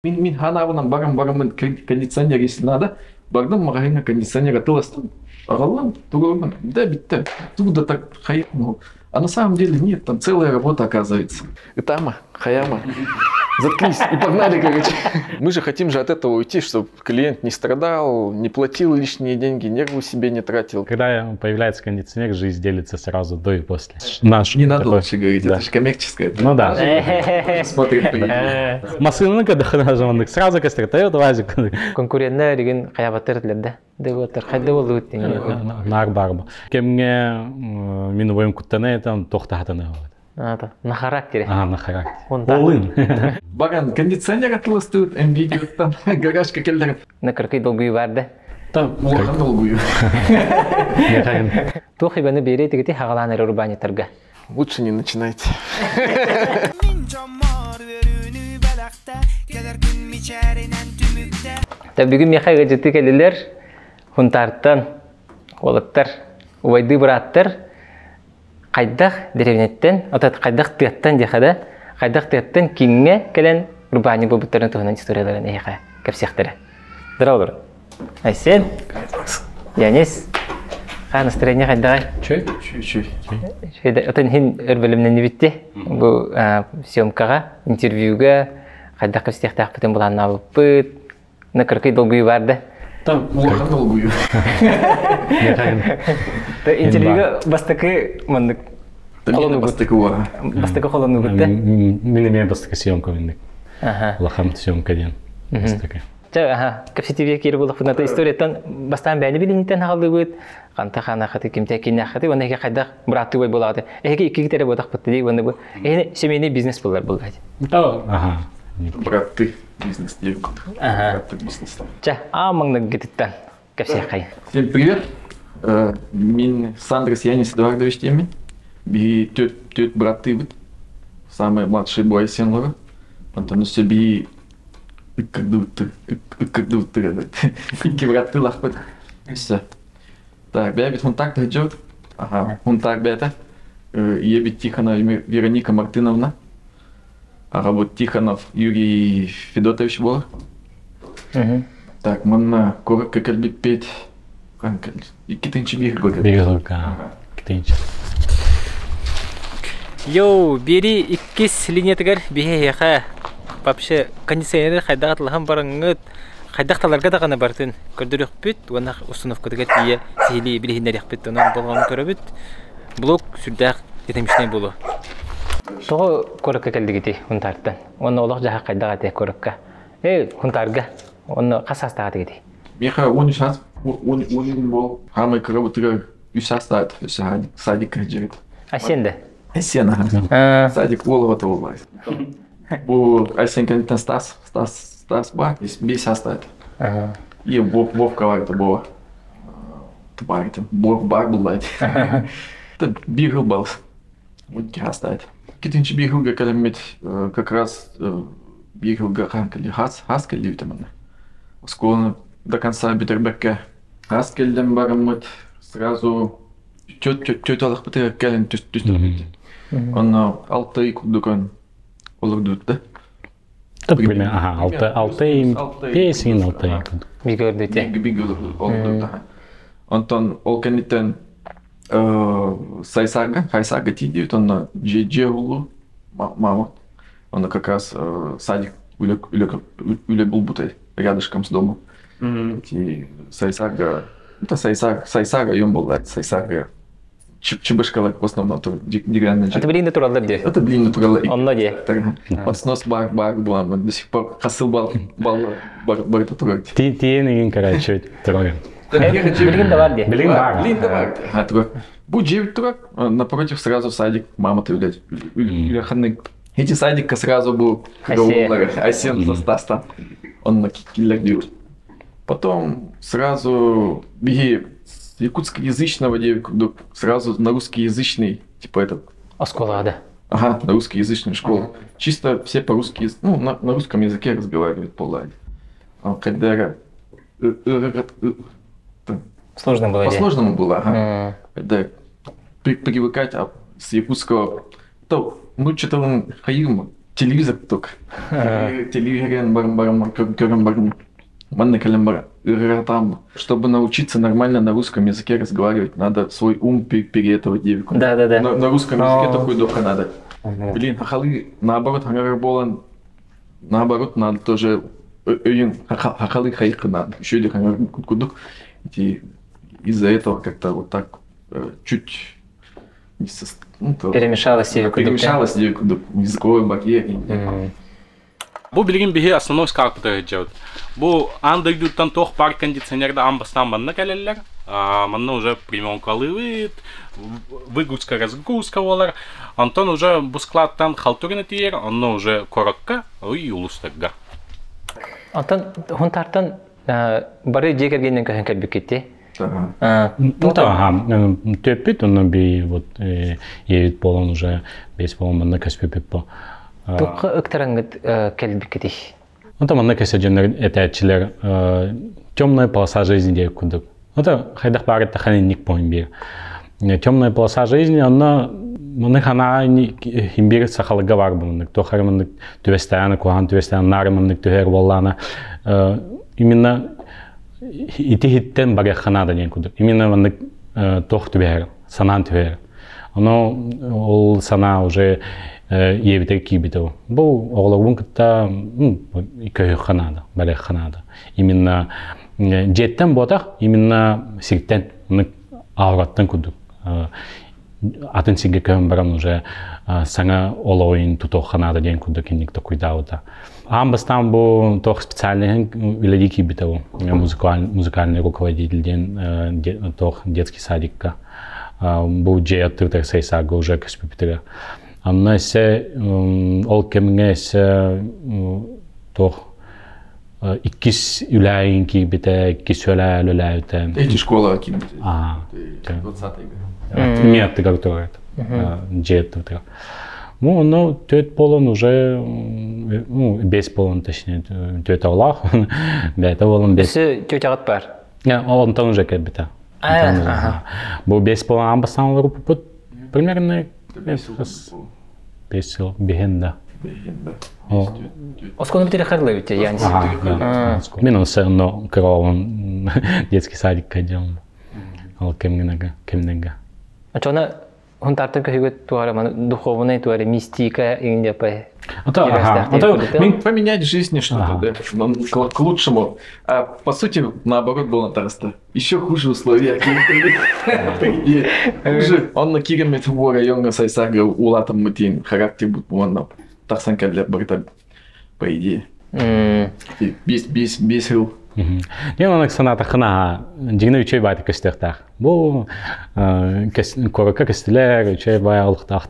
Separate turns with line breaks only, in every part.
Min hanavından barın kondisyoner isnada bardım magazine кондиционер atılastım. Ağlam, тугруман, да, bitti. Туда так hayır mı? А на самом деле нет, там целая работа оказывается. Итама, Хаяма. Заткнись и погнали, короче. Мы же хотим же от этого уйти, чтобы клиент не страдал, не платил лишние деньги, нервы себе не тратил.
Когда появляется кондиционер, жизнь делится сразу до и после. Наш
Не надо
такой,
лучше говорить,
да.
это же коммерческое.
Ну да.
Смотрит приятно.
Масыны кадаханажамандык сразу кастыртает вазик.
Конкурентне деген каябаттар tilerde. Дебаттар кайда болду деген.
Нар барба. Кемге мен ойым куттана там тохтахатана.
На характере.
Ага, на характер.
Олын.
Баран кондиционер atılastı, видеодан гаражка келдер.
На кыркый долгуй барды.
Там
Улахан долгую.
Тохи баны бере тигити хагаланыр урбанитарга.
Лучше не начинайте.
Бүгүн мехайга жыты келелер. Хунтарттан олыктар, убайды бураттар. Кайдах деревнеттен, атат кайдах тыяттан дехада, кайдах тыяттан кинге келен урбани бубуттарын тугунан историяларын эйха кепсехтере. Драулар. Айсен. Янис. Ха настроение кайдагай.
Чуть-чуть.
Шейде атан хин өрбөлүмнөн нибитти. Бу съемкага, интервьюга кайдах кепсехтак бутен булан абыт. На кыркый долгуй барды.
Там улахан долгую.
Интервьюга бастакы мандык.
Колону бастыкуа.
Бастакы колону бутте.
Милиме бастыка съемка виндик.
Ага.
Лахам съемка ден. Бастыка.
Ага, капситиве кире булып фуната историятан бастан бәйли билинтен халды бут. Канта хана хаты кимте кине хаты вона ке кайда браты бой булады. Эге iki тере бодак бутты ди вона бу. Эне семейный бизнес булар булгай.
Ага.
Брат, ты бизнес делал.
Ага.
Брат, ты бизнес.
Ча, маңны гититтен капсехай.
Всем привет. Мен Сандрис Янис Эдуардович Темин. Би тет брат ты вот. Самый младший бой Сенлора. Антон себе как будто брат ты лахпет. Все. Так, бябит он так идет. Ага, он так бета. Ебит Тихонова Вероника Мартыновна. А вот Тихонов Юрий Федотович был. Так, манна коротко кальбит петь. И китенчи биргода.
Биргода. Китенчи.
Йоу, бери иккис линетигер бихеха. Вообще кондиционер хайдагатылган барыңыт. Хайдакталарга да гана бартын. Көрдүрөк бүт, уна установка дегет бие сили билихинер якпыт, онун болгон көрөбүт. Блок сүрдак жетемишне болу. Того коротко келдигити хунтарттан. Оны олох жаха кайдагате коротко. Хунтарга. Оны касастагаты гити.
Меха он сейчас он был. Хамы кырыбытыга үсастат, садик жигит.
Асенде.
Асен, садик Волова толбайт. Бу Асен кандидат Стас бар, бес остат. И Вовка варта было. Тварит, Вов бар был лайт. Это бигл был. Вот не остат. Китинчи бигл калемит как раз бигл ганкали хаскали витамины. Склон до конца Битербека. Хаскелден барамыт сразу чуть алах битер кален түстүрүп. Он алты кудукан олурдут да.
Ага, алты песен алты.
Бигөрдүте.
Бигл олурдут да. Антон ол кенитен хайсага тидиют, он джеулу мама. Он как раз садик үле булбутай рядышком с домом. И сайсага, это сайсага юмбула, сайсага чебышкалар в основном то деревянный.
Это блин натуралдар де.
Это блин натуралдар.
Он ноги.
Снос бар была, до сих пор хасыл бар это турак.
Тиен еген короче трое.
Блин да бар де.
Блин бар.
Блин да бар. А турак. Будь турак, напротив сразу садик, мама ты блядь. Эти садика сразу был Асен Стаста. Он на киллер делает. Потом сразу беги с якутскоязычного девика сразу на русскоязычный, типа этот.
Осколада.
Ага, на русскоязычную школу. Чисто все по-русски, ну, на русском языке разговаривают поллади. Когда
сложно было.
По-сложному было, ага. Когда привыкать с якутского, то ну что-то он хаим телевизор только. Телевизор барам көрем барам. Манны калем бар. Там, чтобы научиться нормально на русском языке разговаривать, надо свой ум переэтовать.
Да.
На русском языке такой дока надо. Блин, хахалы, наоборот, наоборот, надо тоже хахалы хайка надо. Еще или кудук. Из-за этого как-то вот так чуть
перемешалась
языковой барьер.
Бу билген бихи основной скарпты делают. Бу андайдуттан тох пар кондиционерда амбастан манна келелер. Манна уже примем колывит, выгрузка олар. Антон уже бусклаттан халтурина тиер, он уже коракка, и улустагга.
Антон хунтартан бары дегергенен көһөн кәлбикетте.
Төппит, он би вот едет полон уже, без полон манна каспепит по.
Туққа ыктараңгыт кәлбикетти.
Это манна кәсәҗеннәр этәчләр темная полоса жизни дип күндек. Это хайдах барытта ханинник поимбир. Темная полоса жизни, она манны хана имбир сахалга бар булнык. То харманнык төвестәне, куан төвестәне нарманнык төһәр боллана. Именно итихиттен бага ханада дигән күндек. Именно маннык тох төбәр, санан төбәр. Оно ол сана уже ебитер кибитов. Бу оглогун кытта көй ханада, бале ханада. Именно жеттен ботак, именно сиктен авраттан кудук. Атын сиге көм баран уже саңа олоин туто ханада ден кудук никто куйдаута. Амбастан бу тох специальный вилади кибитов, музыкальный руководитель ден тох детский садикка. Бу джет тутер сейсага уже каспипитера. Анна се ол кемге се тох иккис үләйин кибите, иккис үләйте.
Эти школа кибите.
20-й. Нет, ты как то это. Джет тутер. Ну, но тет полон уже, без полон точнее, тет Аллах, бета полон без.
Все тетягат бар.
Он там уже кибите. Бу без полон амбасан группа примерно 5 жыл бегенда.
Осконы битире харлыбите, яни.
Мен осы кровон детский садик ходил. Ал кемнега.
Ачона хунтартын көйгөт туара, духовный туара, мистика иңде пай.
Поменять жизнь что-то, да, к лучшему. А по сути, наоборот, было тараста. Еще хуже условия. Хуже. Он на кираме того района сайсага улатам мутин характер будет монно. Так санка для барита, по идее. Бесил.
Не, он аксаната хана, дигна учей байт костертах. Бу корака костелер, учей бай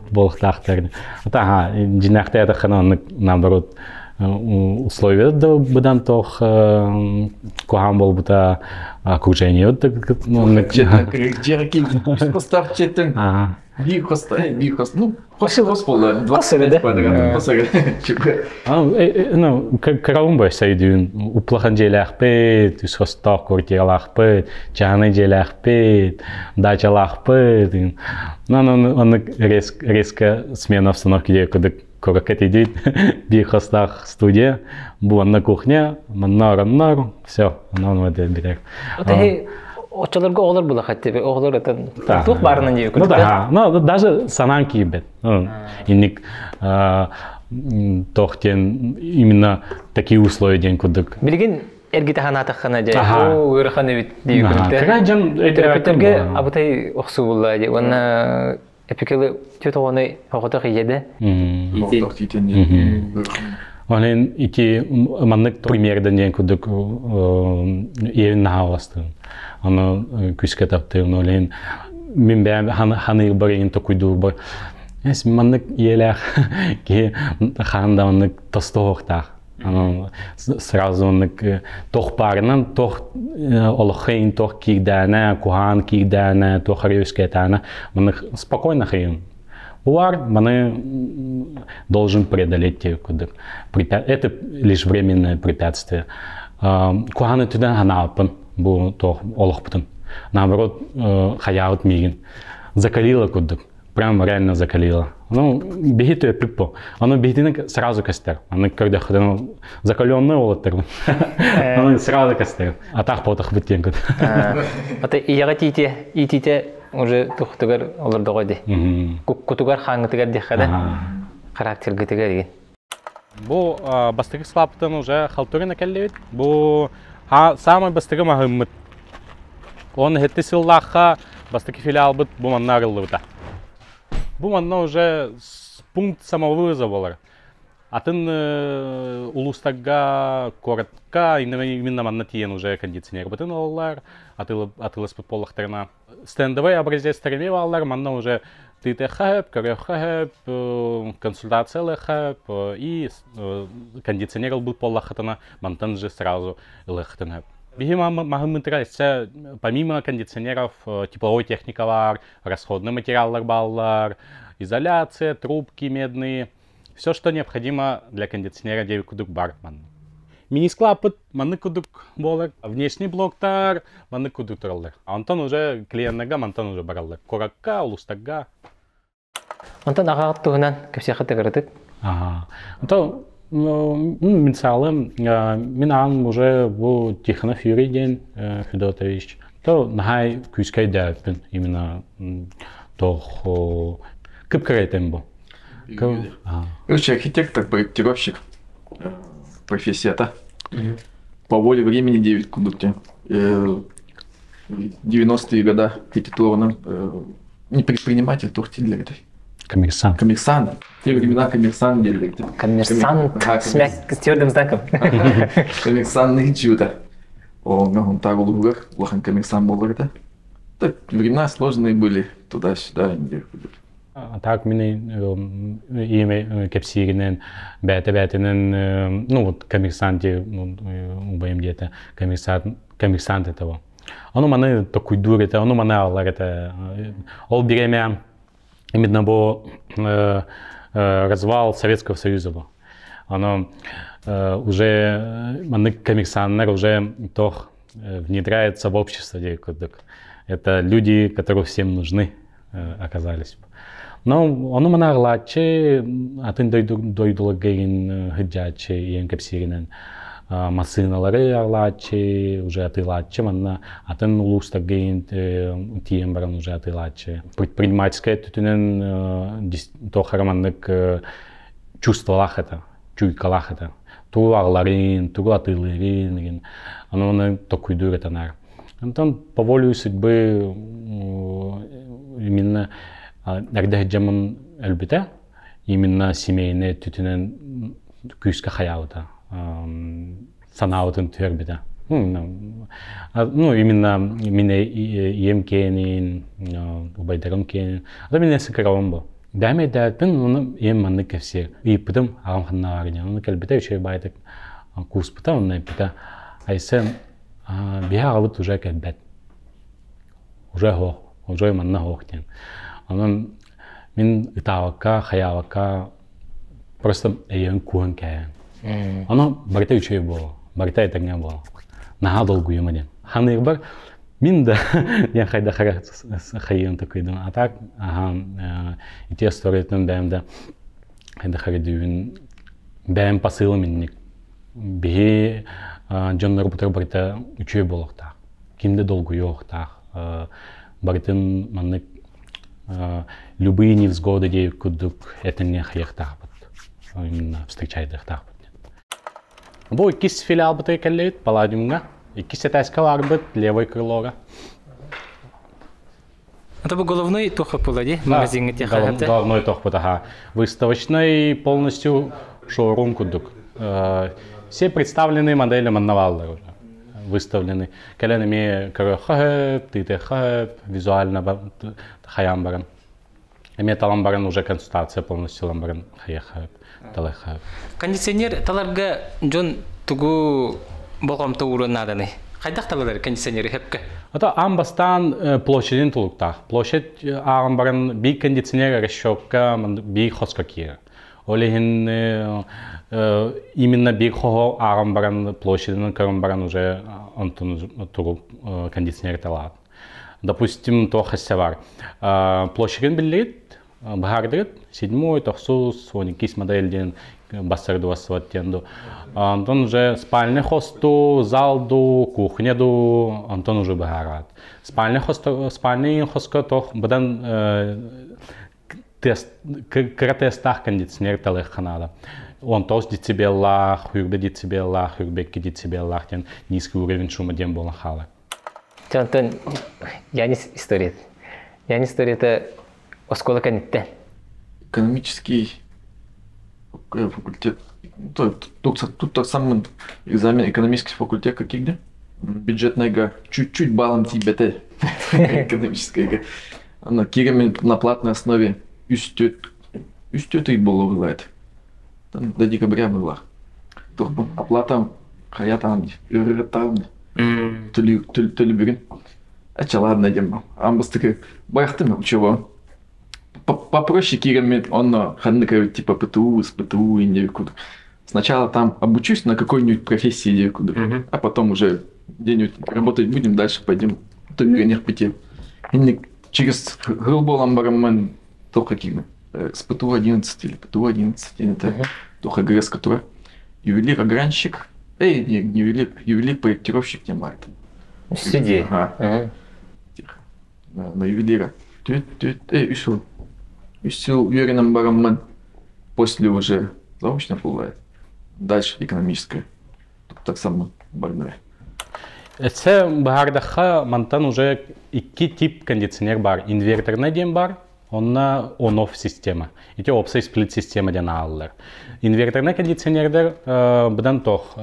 болхтахтер. Ата динахте это хана наоборот условия да быдан тох кохам бол бута окружение.
Где раки поставь читен. Бихост, ну, хоспола, 25 квадратов.
Ну, караумба сайдюн, уплахан делахпет, исхостах квартиралахпет, чаны делахпет, дачалахпет. Ну, он резко смена обстановки, когда коракет идет, бихостах студия, буан на кухне, маннар, все, он в это берег.
Очаларга оглар була хатте, оглар это тух барынан жеп көрдүк.
Ну да, ну даже санан кийбет. Инник тохтен именно такие условия ден кудык.
Билген эргите ханаты хана жай. О, өрханы бит дейт көрдүк.
Кыражан
этерге абытай оксу булла жай. Вана эпикеле төтөгөны хогото кийеде.
Онен ити маннык примерден ден кудык евин нахаласты. Аны күскә тапты, олен мин бәм ханы барин то куйду бар. Эс маннык еләх ки ханда аны тостохта. Аны сразу аны тохпарынан тох олхин тох кидана, кухан кидана, тох рюскетана. Маны спокойно хин. Уар маны должен преодолеть те кудык. Это лишь временное препятствие. Куханы туда ханапын. Бу то олохпутун. Наоборот, хаяут мигин. Закалила кудык. Прям реально закалила. Ну, бегит ее пиппо. Оно бегит сразу костер. Оно когда закаленный олоттер. Оно сразу костер. А так потах битенкот.
Ата ияга тите уже тухтугар олордо годи. Кутугар хангытыгар дихада. Характер гытыгар.
Бу бастыгы слаптан уже халтурина келлебит. Бу самый бастыгы махыммыт. Он хетти сыллаха бастыгы филиал бит бу маннарылы бита. Бу манна уже пункт самовызова болар. Атын улустага коротка именно манна тиен уже кондиционер бытын олар. Атылыс поллахтарына стендовый образец тареме алар манна уже тыты хэп, корёв хэп, консультация хэп и кондиционер был поллахатана мантан же сразу лэхтан хэп. Помимо кондиционеров, тепловой техника бар, расходный материал баллар, изоляция, трубки медные, все, что необходимо для кондиционера 9 кудук бар. Мини-склапыт, маны кудук болар, внешний блоктар, маны кудук туралар. Антон уже клиентнага, мантан уже баралар. Коракка, улустага.
Антон ағағыт туғынан көпсияқы тығырдық?
Антон, мысалы, мен ағын уже бұл Тихонов Юрий ден Федотович. То нағай күйскай дәппін, именно тоқ кіп кірайтын бұл.
Короче, архитектор, проектировщик, профессия-то. По воле времени 9 кудукте. 90-е годы архитектурно. Не предприниматель, туртиллер.
Коммерсант.
Коммерсант. В те времена коммерсант делали.
Коммерсант с твердым знаком.
Коммерсантный чудо. Он так в лугах, лохан коммерсант был это. Так, времена сложные были, туда-сюда.
Так, мне имя кепсиринен, бета-бетинен, ну вот коммерсанте, убоим где-то, коммерсант этого. Оно мане такой дур, это оно мане аллар, это ол беремя. Именно был развал Советского Союза. Оно уже, коммерсаннер уже тох внедряется в общество. Это люди, которые всем нужны оказались. Но оно мана глаче, а ты дойдулагейн хиджаче и энкапсиринен. Масыналары арлаче, уже атылаче, манна, атын улустагейн тиембаран уже атылаче. Предпринимательская тутунен тохараманнык чувствовалах это, чуйкалах это. Ту арларин, ту атылырин, оно такой дур это нар. Антон по воле судьбы именно нагдахджаман элбита, именно семейные тутунен күйска хаялыта. Санаутын törбида. Ну, именно меня емкенин, убайдарым кенин. Это меня сыграл был. Да, мне дадпен, он ем манны кевсе. И потом амханна агня. Он кальбита еще байтек курс пыта, он найпита. Айсен биха вот уже кальбет. Уже хох, уже манна хохтен. Он мин итавака, хаявака просто ем куан каен. Оно барта учей было, барта это не было. На долгу юмаден. Ханы бар, минда я хайда хайон такой думаю. А так, и те стороны там бэмда хайда хайдуин бэм посылы минник. Бе Джон Робертер барта учей было так. Кимде долгу yok так. Бартын манник любые невзгоды де кудук это не хаях так. Именно встречает их так. Бу иккис филиал быты келлейт Палладиумга. Иккис этаска барбыт левой крылога.
Это был головной тох Паллади, магазин где хахата.
Головной тох быта. Выставочный полностью шоурум кудук. Все представленные модели маннаваллы уже выставлены. Келенами карахэп, титэхэп, визуально хаямбаран. Имеет ламбаран уже консультация полностью ламбаран хаяхэп.
Кондиционер таларга Джон тугу болгомто урунаданы. Кайдак талар кондиционер хепке?
Это амбастан площадин тулукта. Площадь амбаран би кондиционер решётка би хоскакира. Олехин именно би хо амбаран площадин карамбаран уже антон тугу кондиционер талат. Допустим, то хасявар. Площадин билет бахардырыт, 7-й, 12 модельден басырды басыват тенду. Антон уже спальный хосту, залду, кухнеду, Антон уже бахарат. Спальный хостка тох бадан тестах кондиционер талых ханада. Он тос децибеллах, хюрбе децибеллах, хюрбекки децибеллах, тен низкий уровень шума дем был нахала.
Антон, Янис история. Янис история это оскола канитте.
Экономический факультет. Тут тот самый экзамен экономический факультет, как и где? Бюджетная чуть-чуть балом тебе экономическая. Она кирами на платной основе үстет и было вылает. До декабря была. Оплата хаятам, юритам, то ли бюрин. А че ладно, дем. Амбастыка байхтым чего. Попроще кирами он ханныка типа ПТУ, с ПТУ и не куда. Сначала там обучусь на какой-нибудь профессии, а потом уже где-нибудь работать будем, дальше пойдем. То вернее пойти. Через Гылболам Барамен только кирами. С ПТУ 11 или ПТУ 11, это только ГРС, который ювелир-огранщик. Не ювелир, ювелир-проектировщик не марит.
Сиди.
Тихо. На ювелира. Усил уверенным барамен. После уже заочно бывает. Дальше экономическое. Так само больное.
Это бахардаха мантан уже икки тип кондиционер бар. Инверторный дем бар. Он на on-off система. Ити опция сплит система ден аллар. Инверторный кондиционердер бдан тох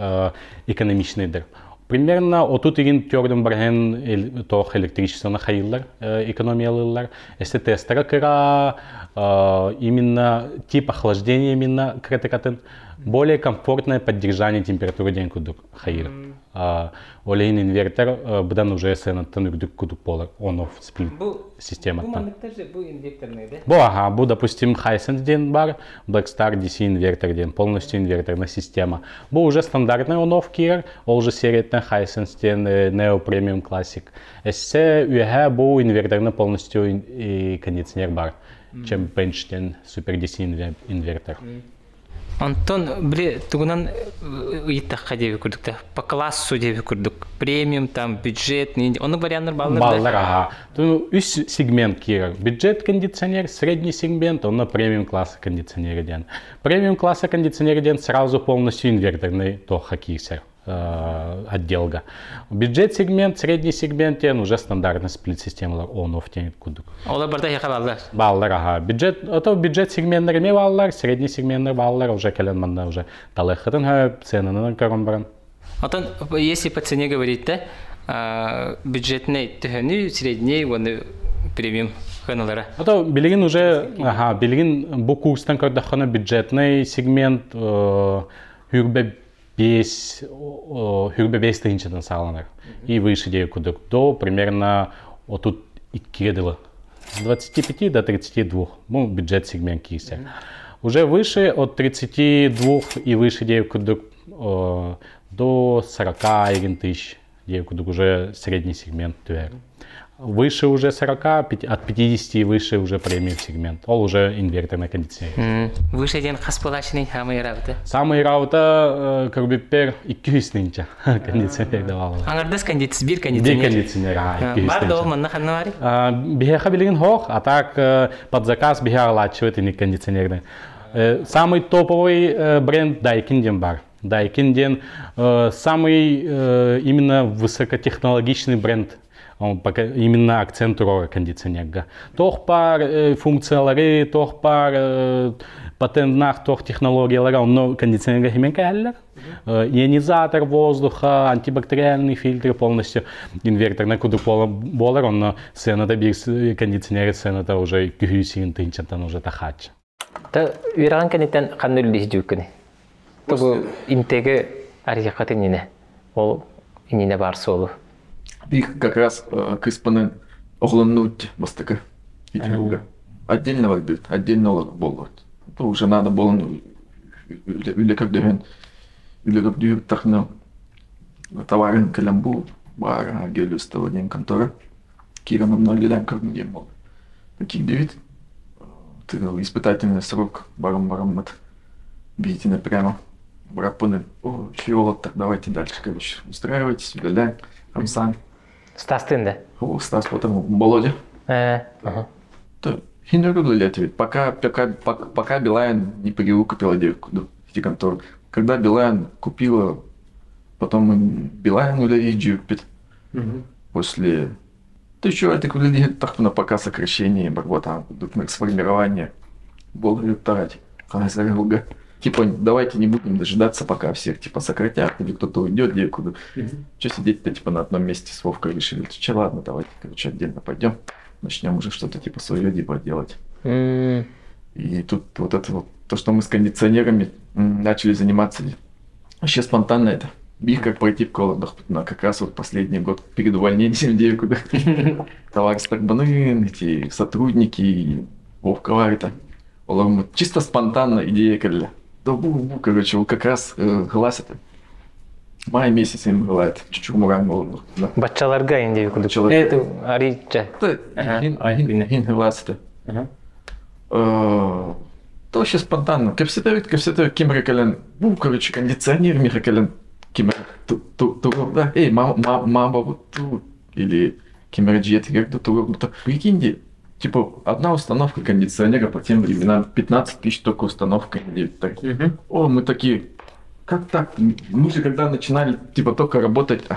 экономичныйдер. Примерно отут игин тёрден барген тох электричественно хайыллар, экономиялылар. Если тестера кыра именно тип охлаждения именно кратыкатын, более комфортное поддержание температуры ден кудук хайыр. Олейн инвертор бдан уже сенаттан үрдүк кудук болар, on-off сплит система.
Бу манныктар же бу инверторный, да?
Бу допустим Hisense ден бар, Blackstar DC инвертор ден, полностью инверторная система. Бу уже стандартный on-off кир, ол же сериятный Hisense ден Neo Premium Classic. Эссе уяха бу инверторный полностью кондиционер бар, чем Bench ден Super DC инвертор.
Антон, тугунан ыйттакка деби курдук да, по классу деби курдук, премиум, там, бюджет, оның варианттар баллар да?
Баллар, үс сегмент кир, бюджет кондиционер, средний сегмент, он на премиум класса кондиционер ден. Премиум класса кондиционер ден сразу полностью инверторный тоха кисер. Отделга. Бюджет сегмент, средний сегмент, уже стандартный сплит система on-off тенет кудук.
Олар барда яка баллар?
Баллар, бюджет сегменттер ме баллар, средний сегменттер баллар, уже келен манда уже талыхытын ценаны көрөн баран.
Антон, если по цене говорить, да, бюджетный төхөні, средний, оны премиум хыналары.
Билигин уже, билигин бу курстан көрдөхөні бюджетный сегмент хүрбе 5 тысячи салонов и выше дею кудук до примерно вот тут и кедбыло с 25 до 32, ну бюджет сегмент кисе. Уже выше от 32 и выше дею кудук до 40 тысяч дею кудук уже средний сегмент твер. Выше уже 40, от 50 и выше уже премиум сегмент. Ол уже инверторный кондиционер.
Выше ден хаспалачный самый раута?
Самый раута көрбеппер 200 нинча кондиционер давал.
Аңардас кондиционер?
Кондиционер, 200
бар да ол манна ханна бар?
Бихеха билигин хох, а так под заказ биха оплачивает и кондиционерный. Самый топовый бренд Daikin ден бар. Daikin ден самый именно высокотехнологичный бренд. Именно акцент урора кондиционерга. Тох пар функциялары, тох пар патентнах, тох технологиялары, но кондиционерга хименка әллер. Ионизатор воздуха, антибактериальный фильтр полностью инверторный кудук болар, он сената бир кондиционер сената уже кюхюсин тынчатан уже тахач.
Та виран канитен ханнуллис дюкне. Тогу интеге архикатынине, ол инине бар солу.
Их как раз кыспаны оглануть бастыка. Отдельно варбит, отдельно болот. То уже надо было, или как дырен, или как дыр тахна товарын калямбу, бара, гелюс того день контора. Кира нам налилям как где мол. Таких девять. испытательный срок, барам, видите, прямо. Брапуны, о, так давайте дальше, короче, устраивайтесь, удаляем, Хамсан.
Стас тында.
О, Стас, потом Володя. То, ведь пока Билайн не перевыкупила девку, эти конторы. Когда Билайн купила, потом Билайн удалили после... То еще это удалили так на пока сокращение, там, сформирование. Было тарать. Типа, давайте не будем дожидаться, пока всех типа сократят, или кто-то уйдет, где-куда. Что сидеть-то типа на одном месте с Вовкой решили? Че, ладно, давайте, короче, отдельно пойдем, начнем уже что-то типа свое типа делать. И тут вот это вот, то, что мы с кондиционерами начали заниматься, вообще спонтанно это. Их как пройти в колодах, как раз вот последний год перед увольнением девку, товарищ Старбаны, эти сотрудники, Вовка Варita. Чисто спонтанно идея, когда короче, как раз гласят. Май месяц им бывает, чуть-чуть муран был.
Бачаларга инде куду. Это арича.
Ин гласят. То вообще спонтанно. Капситовик, кимра кален. Короче, кондиционер мира кален. Кимра да. Эй, мама вот тут. Или кимра джет, как-то тут. Прикиньте. Типа, одна установка кондиционера по тем временам 15 тысяч только установка. О, мы такие, как так? Мы же когда начинали, типа, только работать, у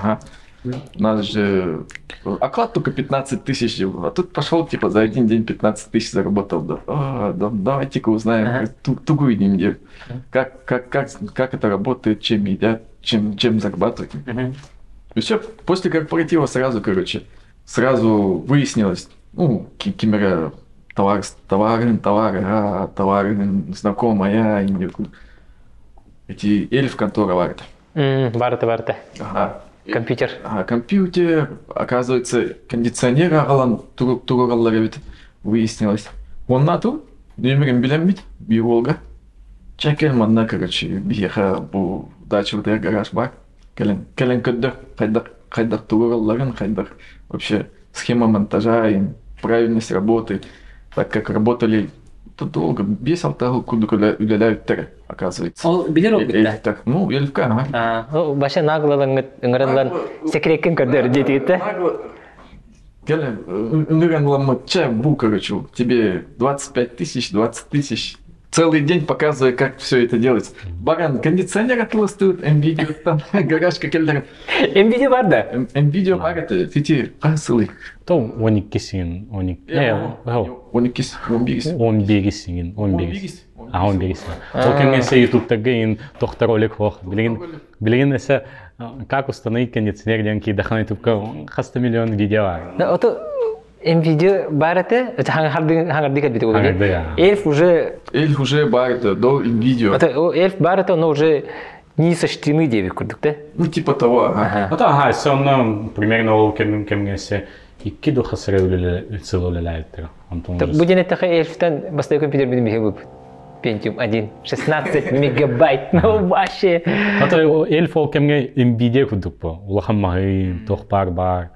нас же оклад только 15 тысяч, а тут пошел, типа, за один день 15 тысяч заработал. Давайте-ка узнаем, тугую неделю, как это работает, чем едят, чем зарабатывать. И все, после корпоратива сразу выяснилось, кимера товары, знакомая, эти эльф контора варит.
Барта. Компьютер.
Компьютер, оказывается, кондиционер алган туругаллар ведь выяснилось. Он нату, демирим билембит, биолга. Чекер манна, короче, биеха бу дача в гараж бар. Келен көддер, хайдак туругалларын, хайдак вообще схема монтажа и правильность работы, так как работали долго, без алтару, куда удаляют тер, оказывается.
Он бедерок, да?
Ну, эльфка,
Баша нагло ингранлан секреткен көрдер дети, да?
Ингранлан короче, тебе 25 тысяч, 20 тысяч. Целый день показывая, как все это делается. Баран, кондиционер отластывают, NVIDIA там, гаражка келдер.
NVIDIA бар да?
NVIDIA бар это, эти қасылы.
То 12 сиген,
12
сиген. Ол кемесе ютубтага ин тоқтар ролик хох. Билеген эсе, как установить кондиционер деньги, дахана ютубка 100 миллион видео бар.
Да, ото NVIDIA бар это хангарды кет битего. Эльф уже
бар это до NVIDIA.
Это эльф бар это, но уже не сочтены девик курдук, да?
Ну типа того.
Это все примерно ол кемгесе икки до хасыры үлеләйттер.
Будем это эльфтан бастай компьютер бидем бихебуп. Pentium 1, 16 мегабайт, ну вообще.
Это эльф ол кемге NVIDIA курдук по. Улахан махин, тохпар бар.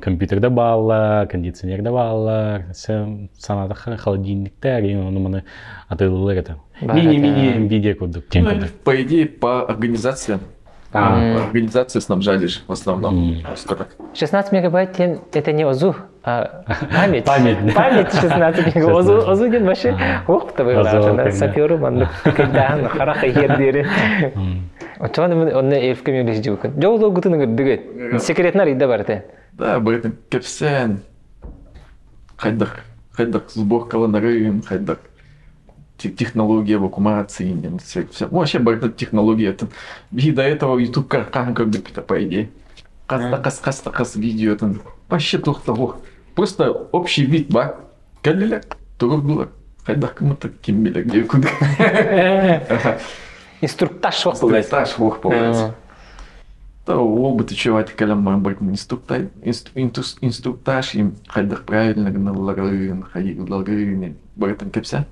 Компьютерде балла, кондиционерде балла, саната холодильниктер, и он маны атылылар это. Мини NVIDIA курдук.
По идее, по организации. Организацию снабжали же в основном.
16 мегабайт это не ОЗУ, а память.
Память
16 мегабайт. ОЗУ ден вообще уақытта байлады. Саперу манды кайдан хараха ердері. Очоған оны эльфке мемлеші жауқан. Жоғыз ол күтінің үрдігі. Секретнар иді бар это.
Да, бәрін кепсен. Хайдақ сборкаланарын, хайдақ технология эвакуации, все. Вообще, бәрін технология. И до этого YouTube как бы по идее. Қас видео. Вообще тоқтау. Просто общий вид бар. Кәлілер, тұрып бұлар. Хайдақ кіміті кем білер, де күді.
Инструктаж вақ
болады. То опыт чувать, когда мы будем инструктаж, им хайдах правильно гналарын, хайдалгарын, бартан кепся.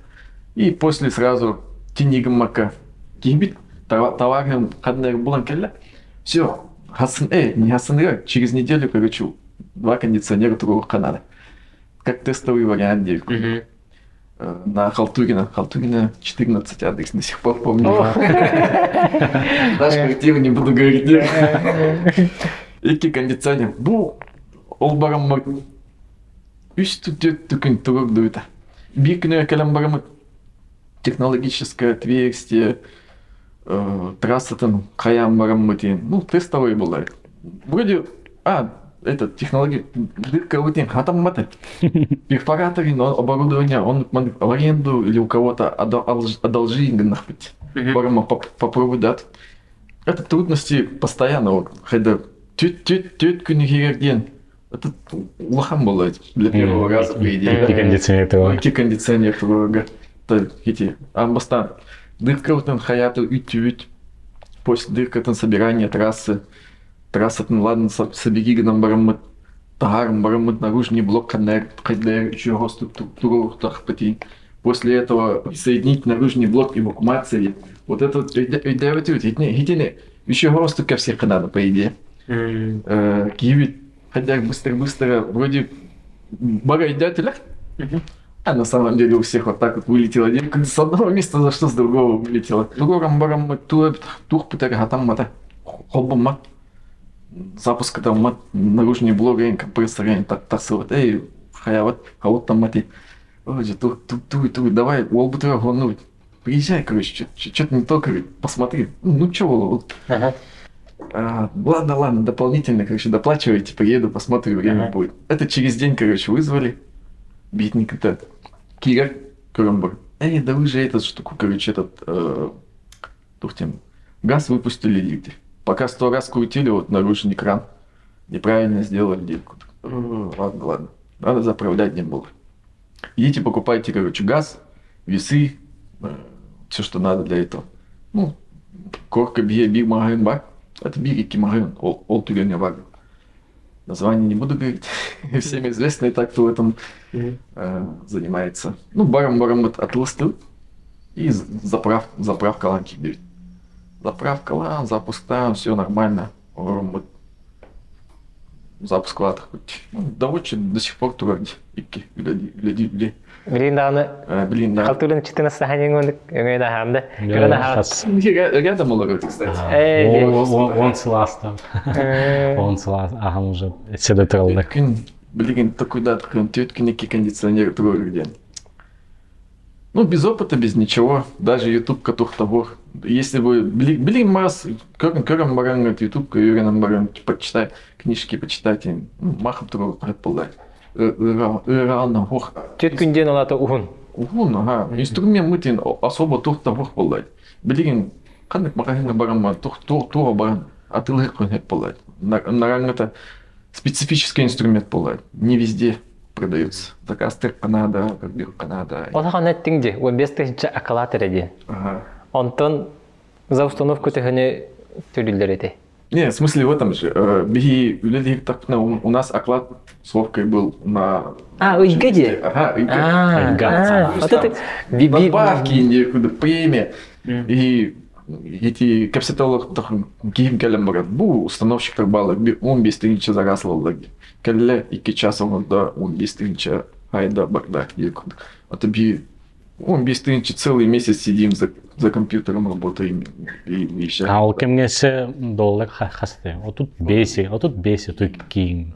И после сразу тенигам мака кибит, товарным хаднер булан келла. Все, не хасан, через неделю, короче, 2 кондиционера другого канала. Как тестовый вариант. на Халтурина 14 адрес, до сих пор помню. Даже квартиру не буду говорить. Ики кондиционер. Бу, ол бараммар. Үстү түкін турук дуйта. Биркіне кәлем барамар. Технологическое отверстие, трассатын қаян барамар дейін. Ну, тестовый бывает. Вроде, этот технология, дырка вот хатам маты. Перфоратор, оборудование, он в аренду или у кого-то одолжи, нахпить. Барама попробуй дать. Это трудности постоянно. Хотя тетку не хирурген. Это лохам было для первого раза, по идее.
Кондиционер
твоего. Эти амбастан. Дырка вот хаяту уть. После дырка там собирание трассы. Трасса, ладно, собери нам барамат, тагарм, барамат, наружный блок, коннект, хайдер, еще структуру, после этого соединить наружный блок эвакуации. Вот это еще росту ко всех надо, по идее. Киевит, хотя быстро, вроде бага идет, а на самом деле у всех вот так вот вылетело. С одного места за что с другого вылетело. Другом барамат, тух, там мата, холбом запуск там наружный блок, компрессор, так эй, вот там мати. Ой, давай, волбутера гонуть. Приезжай, короче, что-то не то, короче, посмотри. Ну чего, ладно, дополнительно, короче, доплачивайте, приеду, посмотрю, время будет. Это через день, короче, вызвали. Битник этот, Кира, Курамбар. Да вы же эту штуку, короче, газ выпустили двигатель. Пока 100 раз крутили, вот наружный кран, неправильно сделали дырку. Ладно, надо заправлять не было. Идите, покупайте, короче, газ, весы, все, что надо для этого. Ну, корка биг магазин бар, это бирики магазин, ол тюрения бар. Название не буду говорить, всем известно и так, кто в этом занимается. Ну, баром отлыстил и заправка ланки дают. Заправка лан, запуск там, все нормально. Запуск лад хоть. Доводчик до сих пор турагди. Икки, гляди.
Блин, да. Халтурин 14 саханин он да хамда.
Рядом было, кстати.
Он сластав. Ага, уже седой троллы.
Блин, такой да, тетки некий кондиционер турагди. Ну, без опыта, без ничего. Даже YouTube котух того. Если бы, блин, Марс, Кёрам Баран, YouTube, Юрин Баран, почитай, книжки почитайте, махом трогать, предполагать. Реально, ох.
Тетку день лата ухун.
Ухун, ага. Инструмент мытин особо тух того полать. Блин, каник магазин Баран, тух Баран, а ты легко не полать. Наран это специфический инструмент полать. Не везде продаются. Закастер Канада, как бир Канада.
Олахан еттинде, он без тысяча аккалатор один.
Ага.
Антон за установку тегане тюрилдерете.
Не, в смысле в этом же. Беги, людей так у нас оклад с Вовкой был на.
Уйгаде?
Ага,
Уйгаде.
Вот это добавки, премия. И эти капситолог гейм калембрат бу установщик так балок, он без тысячи зарасло лаги. Калле и кичасом он да, он без тысячи айда бакда. Это би он без тысячи целый месяц сидим за компьютером работаем и еще.
А у кем несе доллар хасте. Вот тут беси, тут кин.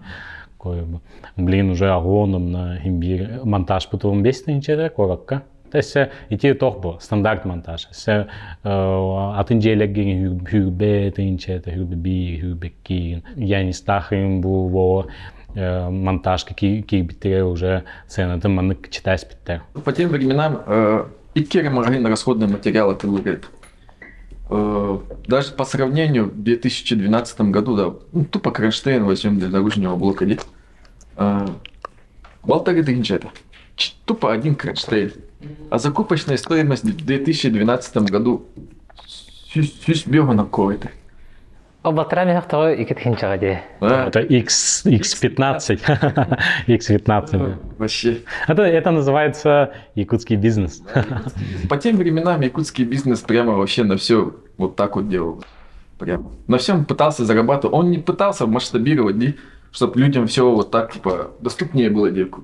Блин, уже агоном на имбир монтаж потом без тысячи коротко. То есть идти тохбо стандарт монтаж. Се атинжелек ген хюбе тынче, хюбе би, хюбе кин. Я не стахим бу монтаж, какие биты уже цены, там мы читаем спиттер.
По тем временам иккеры магазин расходный материал это выглядит. Даже по сравнению в 2012 году, да, ну, тупо кронштейн возьмем для наружного блока, болтары тынче это. Тупо один кронштейн. А закупочная стоимость в 2012 году сюсь бега на какой-то.
Болтарами кто и кетхинчагаде.
Это X15. X15.
Вообще.
Это называется якутский бизнес.
По тем временам якутский бизнес прямо вообще на все вот так вот делал. Прямо. На всем пытался зарабатывать. Он не пытался масштабировать, чтобы людям все вот так типа доступнее было девку.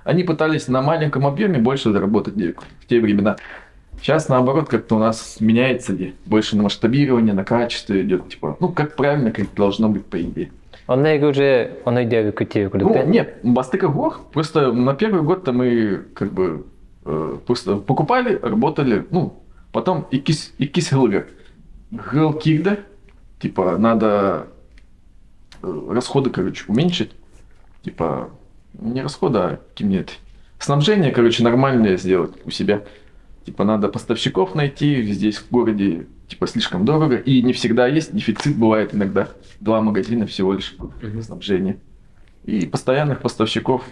они пытались на маленьком объеме больше заработать денег в те времена. Сейчас, наоборот, как-то у нас меняется больше на масштабирование, на качество идет, типа, ну, как правильно, как должно быть, по идее.
Уже идею кутею.
Ну, нет, Бастыка Гор, просто на первый год-то мы, как бы, просто покупали, работали, ну, потом икис гылга. Гылкигда, типа, надо расходы, короче, уменьшить, типа, не расходы, а какие-нибудь снабжение, короче, нормальное сделать у себя. Типа, надо поставщиков найти, здесь в городе, типа, слишком дорого. И не всегда есть, дефицит бывает иногда. 2 магазина всего лишь снабжения. И постоянных поставщиков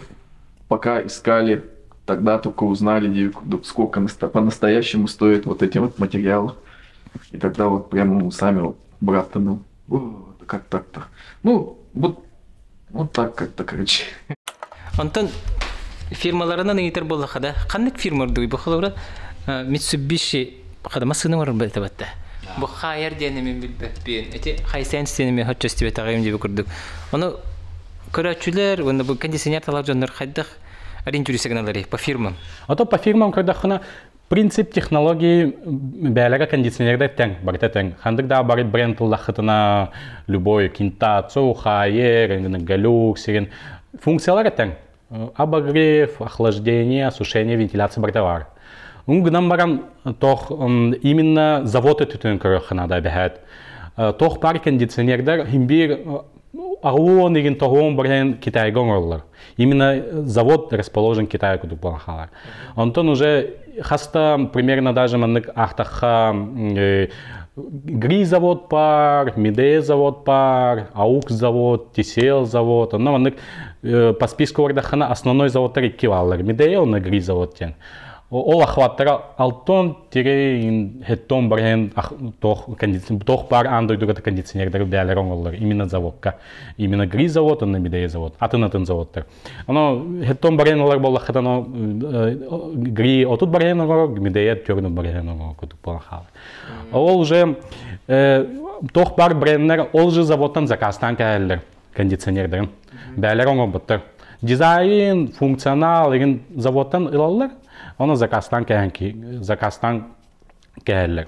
пока искали, тогда только узнали, сколько по-настоящему стоит вот эти вот материалы. И тогда вот прям сами вот брат-то, ну, как так-то. Ну, вот так как-то, короче.
Антон, фирмаларынан итер болла хада. Каннык фирмаларды бу халавра Mitsubishi хада масыны бар бетебетте. Бу хайер денемен билбеппен. Эти хайсен сенеме хотчости бетагым дип көрдүк. Аны көрөчүлөр, аны бу кондиционер талар жоннор хайдах ориентируй сигналлары по фирмам.
А то по фирмам, когда хана принцип технологии бәләгә кондиционерда тең, барыта тең. Хандык да бары бренд лахытына любой кинта, хайер, галюк, сирен. Функциялары тең. Обогрев, охлаждение, осушение, вентиляция бартовар. Унгнам барам тох именно завод этүтөн көрөхана да бәһәт. Тох бар кондиционердар химбир агуон деген тогон барген Китайга оңорлар. Именно завод расположен в Китае куду планхалар. Антон уже хаста примерно даже маннык ахтаха Гри завод пар, Мидея завод пар, Аук завод, Тисел завод. Но маннык по списку вардахана основной завод тарик киваллар. Мидея он на Гри завод тен. Ол ахваттара алтон тире хеттон барген тох пар андой дугата кондиционердар бәлер оңоллар. Именно заводка. Именно Гри завод, он на Мидея завод. Атын заводтар. Ано хеттон барген олар болла хатано Гри отут барген олар, Мидея тёрнут барген олар кутук планхал. Ол уже тох пар брендер, ол же заводтан заказтан кәллер кондиционердарын. Бәлер оңолбуттар. Дизайн, функционал деген заводтан илаллар. Он заказтан кәллер.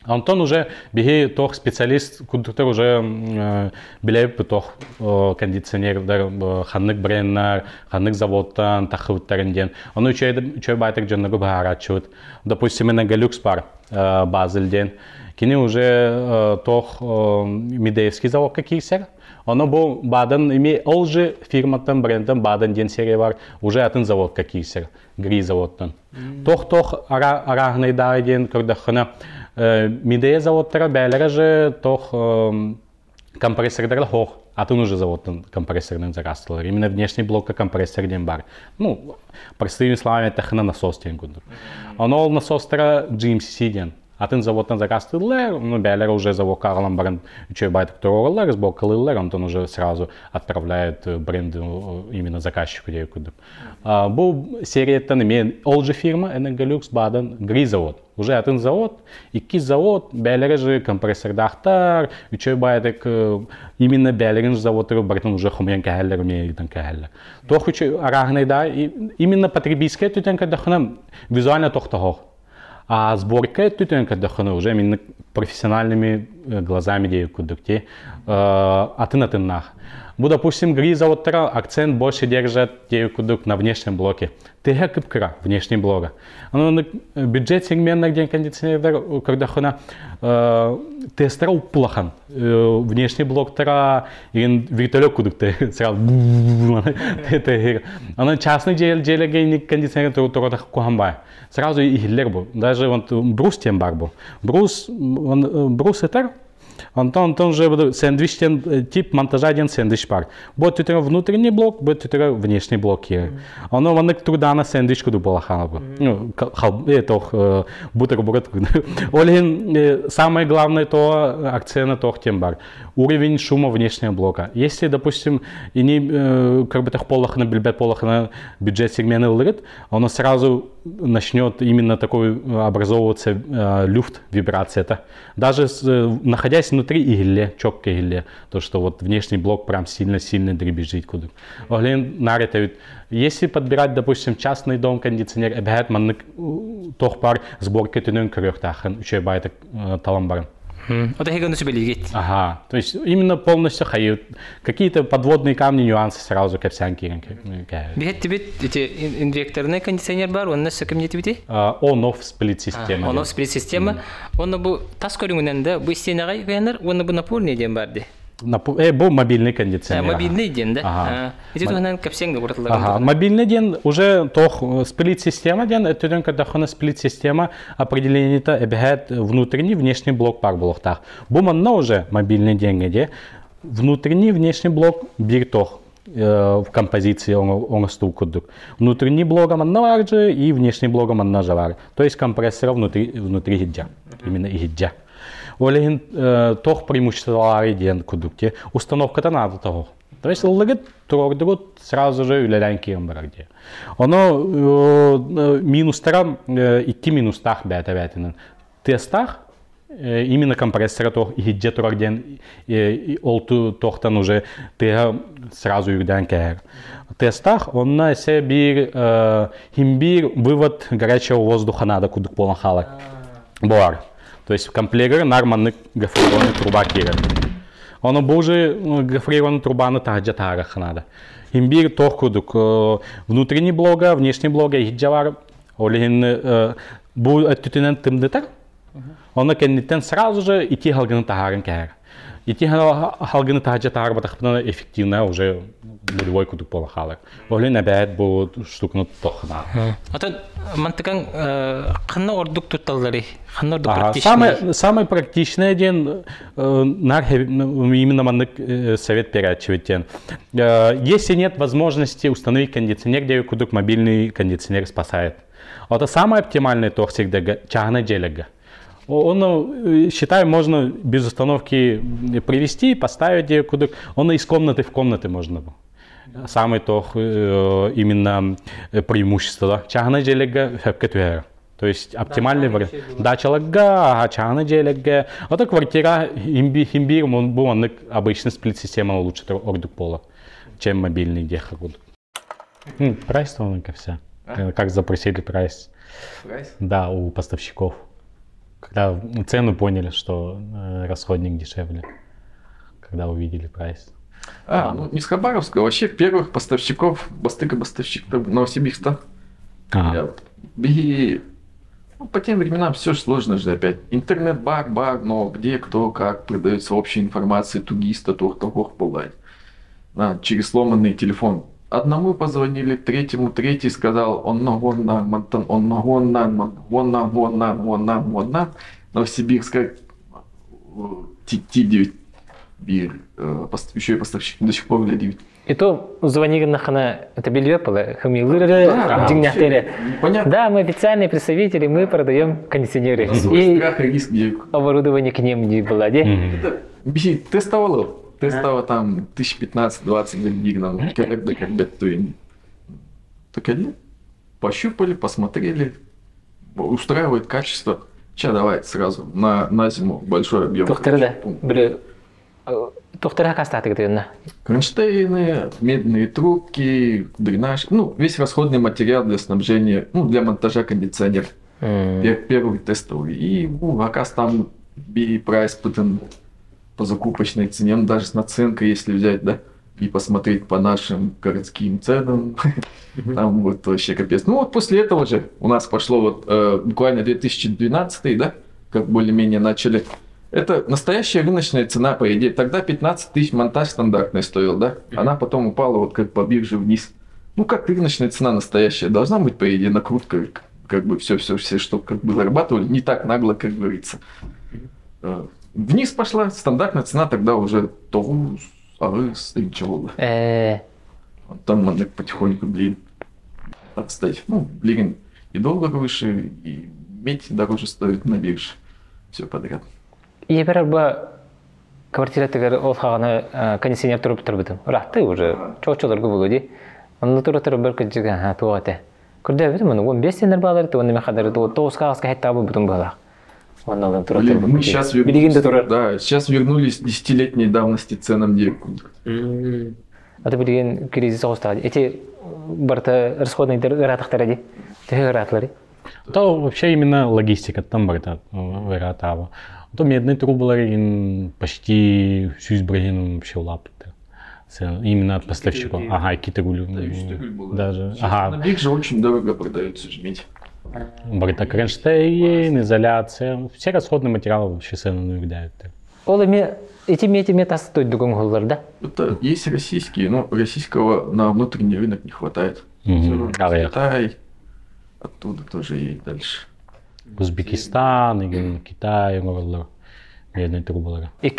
Антон уже беги тох специалист, кудуктар уже билеп тох кондиционердар, ханнык брендер, ханнык заводтан тахыттарын ден. Он учой байтак жаннагы баарачут. Допустим, на Галюкс пар Базельден. Кини уже тох Мидеевский завод какие-сер. Оно был бадан име олжи фирматан брендом бадан ден серия бар уже атын завод какие-сер. Гри заводтан. Тох арагный да ден көрдөхана Мидея заводтара бәлері же тох компрессордар хох. Атын уже заводтан компрессорный зарастылар. Именно внешний блок компрессор ден бар. Ну, простыми словами, это хана насос ден гунdur. Оно насостара GMCC ден. Атын заводтан зарастылар, ну, бәлері уже завод кағалан барын учой байтық тұрғылар, сбокалылар, он уже сразу отправляет бренду именно заказчику дей кудып. Бұл сериеттан мен ол же фирма, Энерголюкс бадан Гри завод. Уже атын завод, икки завод, бәлері же компрессордақтар, учой байтық именно бәлерін заводтары бартын уже хумян кәхәллер, умейтін кәхәллер. Тох учой арағынайда, именно потребительская түтен кәдіқына визуально тоқтағық. А сборка тютюн кадахана уже именно профессиональными глазами деют кудукти. Атын нах. Допустим, Гри заводтара акцент больше держат деют кудук на внешнем блоке. Тега кыпкара внешний блок. Но бюджет сегментный день кондиционер кадахана тестера уплахан. Внешний блок тара ин вертолет кудук те сразу. Она частный деле гейник кондиционер туротах кухамбай. Сразу и хиллер был. Даже вот брус тем бар был. Брус это Антон же сэндвич тип монтажа один сэндвич пар. Вот это внутренний блок, вот это внешний блок. Оно ванек труда на сэндвич куду было ханабу. Ну, это бутерброд. Олин самое главное то акцент то тем бар. Уровень шума внешнего блока. Если, допустим, и не как бы так полах на бюджет полах на бюджет сегмента лырит, оно сразу начнет именно такой образовываться люфт, вибрация. Даже находясь часть внутри ихилле, чокка ихилле, то, что вот внешний блок прям сильно-сильно дребезжит кудык. Оглин наретают, если подбирать, допустим, частный дом кондиционер, обязательно маннык тох пар сборка тюнен крёхтахан, учеб байта таламбаран.
Это хигану себе лигит.
Ага, то есть именно полностью хают. Какие-то подводные камни, нюансы сразу кепсянки.
Бихет тебе эти инвекторный кондиционер бар, он нас кем не тебе?
On-off сплит-система.
On-off сплит-система. Он бы таскорюненде, бы стенагай генер, он бы напольный дем барды.
Был мобильный кондиционер.
Мобильный день, да? Эти tuhnan кепсянга урталар.
Ага, мобильный день уже тох сплит-система день, это день, когда хана сплит-система определение то обязательно внутренний, внешний блок пар блок так. Буманна уже мобильный день, где внутренний, внешний блок биртох в композиции он стукудук. Внутренний блок манна же и внешний блок манна жавар. То есть компрессор внутри гиджа, именно и гиджа. Олегин тох преимуществовал ден кудукте. Установка-то надо того. То есть лагет трогдут сразу же улянки амбарде. Оно минус тарам идти минус тах бета-бетинен. Тестах именно компрессора тох и гиджа трогден и олту тохтан уже ты сразу юрданкер. Тестах он на себе химбир вывод горячего воздуха надо кудук полнахалок. Буар. То есть комплектор нормальный гофрированный труба кира. Он боже гофрированная труба на таджатарах надо. Имбир тохкудук внутренний блога, внешний блога и джавар. Олин бу оттутинен тымдытар. Он кеннитен сразу же идти халганы тахарен кер. Идти халганы таджатар батахпна эффективно уже нулевой кудук полахалак. Олин опять бу штукну тохна.
Это мантыкан ханна ордук тутталлари. Ханна ордук практичный.
Самый практичный день именно маннык совет переачивать. Если нет возможности установить кондиционер, где кудук мобильный кондиционер спасает. Это самый оптимальный тох всегда чагна джелега. Он, считаю, можно без установки привести, поставить кудук. Он из комнаты в комнаты можно. Самый тох именно преимущество. Чагна джелега хэпкетуэр. То есть оптимальный вариант. Дача лага, чагна джелега. Это квартира химбир, он был обычный сплит-система лучше ордук пола, чем мобильный дехагуд. Прайс тоненько все. Как запросили прайс?
Прайс?
Да, у поставщиков. Когда цену поняли, что расходник дешевле, когда увидели прайс.
Ну не с Хабаровска, вообще первых поставщиков, поставщик Новосибирска. И по тем временам все сложно же опять. Интернет-бар, но где, кто, как продается общая информация, тугиста, тох полдать. Через сломанный телефон. Одному позвонили, третьему, третий сказал, он Новосибирска, Ти-9, еще и поставщик до сих пор глядит.
И то звонили на хана, это белье было, хамилыры, да, мы официальные представители, мы продаем кондиционеры. И оборудование к ним не было, да?
Тестовало там 1015-20 гигнов, так они пощупали, посмотрели, устраивает качество. Сейчас давай сразу на зиму большой объем.
Тухтера кастаты где-то.
Кронштейны, медные трубки, дренаж, весь расходный материал для снабжения, для монтажа кондиционера. Первый тестовый. И оказ там прайс по закупочной цене, даже с наценкой, если взять, да, и посмотреть по нашим городским ценам, там вот вообще капец. После этого же у нас пошло буквально 2012, да, как более-менее начали. Это настоящая рыночная цена, по идее. Тогда 15 тысяч монтаж стандартный стоил, да? Она потом упала как по бирже вниз. Как рыночная цена настоящая. Должна быть, по идее, накрутка. Как бы все, чтобы зарабатывали. Не так нагло, как говорится. Вниз пошла стандартная цена, тогда уже того, ничего. Там надо потихоньку, отстать. И доллар выше, и медь дороже стоит на бирже. Все подряд.
И первый квартира тегер олхагана кондиционер турбитен. Рахты уже чочолорго булуди. Он туртер беркежига туате. Курда бит мен 15 тенер балар то неме хадар то тоскаска хетабы бутун бала.
Мы сейчас вернулись 10-летней давности ценам девку.
Это были кризис остали. Эти барта расходные ратахтаради, те ратлари.
То вообще именно логистика там барта ратава. То медные трубы почти всю избрагину вообще лапты. Именно от поставщиков. Ага, китегулю. Даже.
Ага. На бирже очень дорого продается медь.
Барта кронштейн, изоляция. Все расходные материалы вообще цены навидают.
Эти меди стоят другого, да?
Это есть российские, но российского на внутренний рынок не хватает. Китай, оттуда тоже есть дальше.
Узбекистан, Китай, медные трубы.
И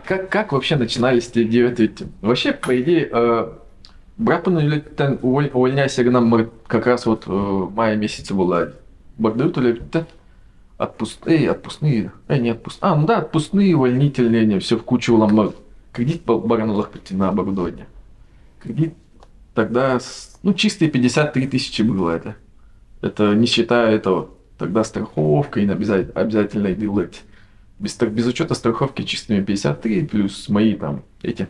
как вообще начинались те 9? Вообще, по идее, Брапан увольняйся нам как раз вот в мае месяце была. Багдают или отпускные, отпускные, увольнительные, все в кучу ломал. Кредит по баранулах пойти на оборудование. Кредит тогда, чистые 53 тысячи было это. Это не считая этого. Тогда страховка и обязательно делать. Без учета страховки чистыми 53, плюс мои там эти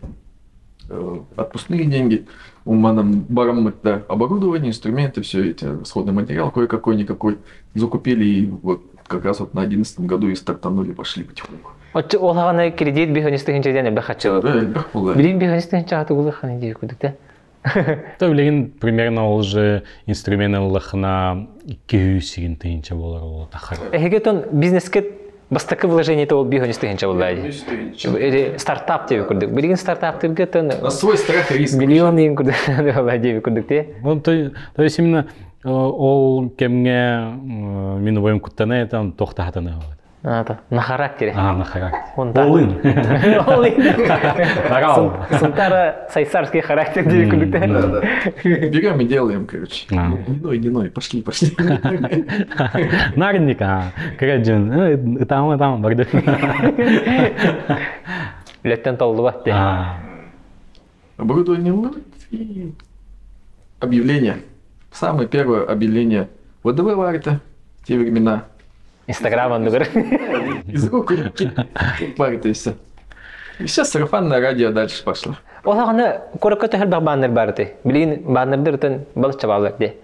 отпускные деньги. Барам да, оборудование, инструменты, все эти расходный материал кое-какой-никакой закупили и вот как раз вот на 2011 году и стартанули, пошли потихоньку.
Олханы кредит бихонистых не бахачил. Билин бихонистых чату улаханы дикудукта.
То билин примерно уже инструменты лахна 200 тысяч долларов тахар.
Эгетон бизнескет бастакы вложение то бихонистых чавлай. Или стартап тебе курдук. Билин стартап тебе гетон.
На свой страх и риск.
Миллионы курдук владею курдукте.
То есть именно ол кемге миновым куттане там тохтахатане.
На характере.
На характере. Олын.
Сунтара сайсарский характер девикудукте.
Берем и делаем, короче. Не ной, пошли.
Нарника, крэджин, там, барды.
Леттен толдуватте.
Оборудование и объявление. Самое первое объявление ВДВ варит в те времена.
Инстаграм, он говорит.
Из рук в руки варит и все. И сейчас сарафанное радио дальше пошло.
Олханы коракаты хэл баннер барты. Билин баннердер балча балакте.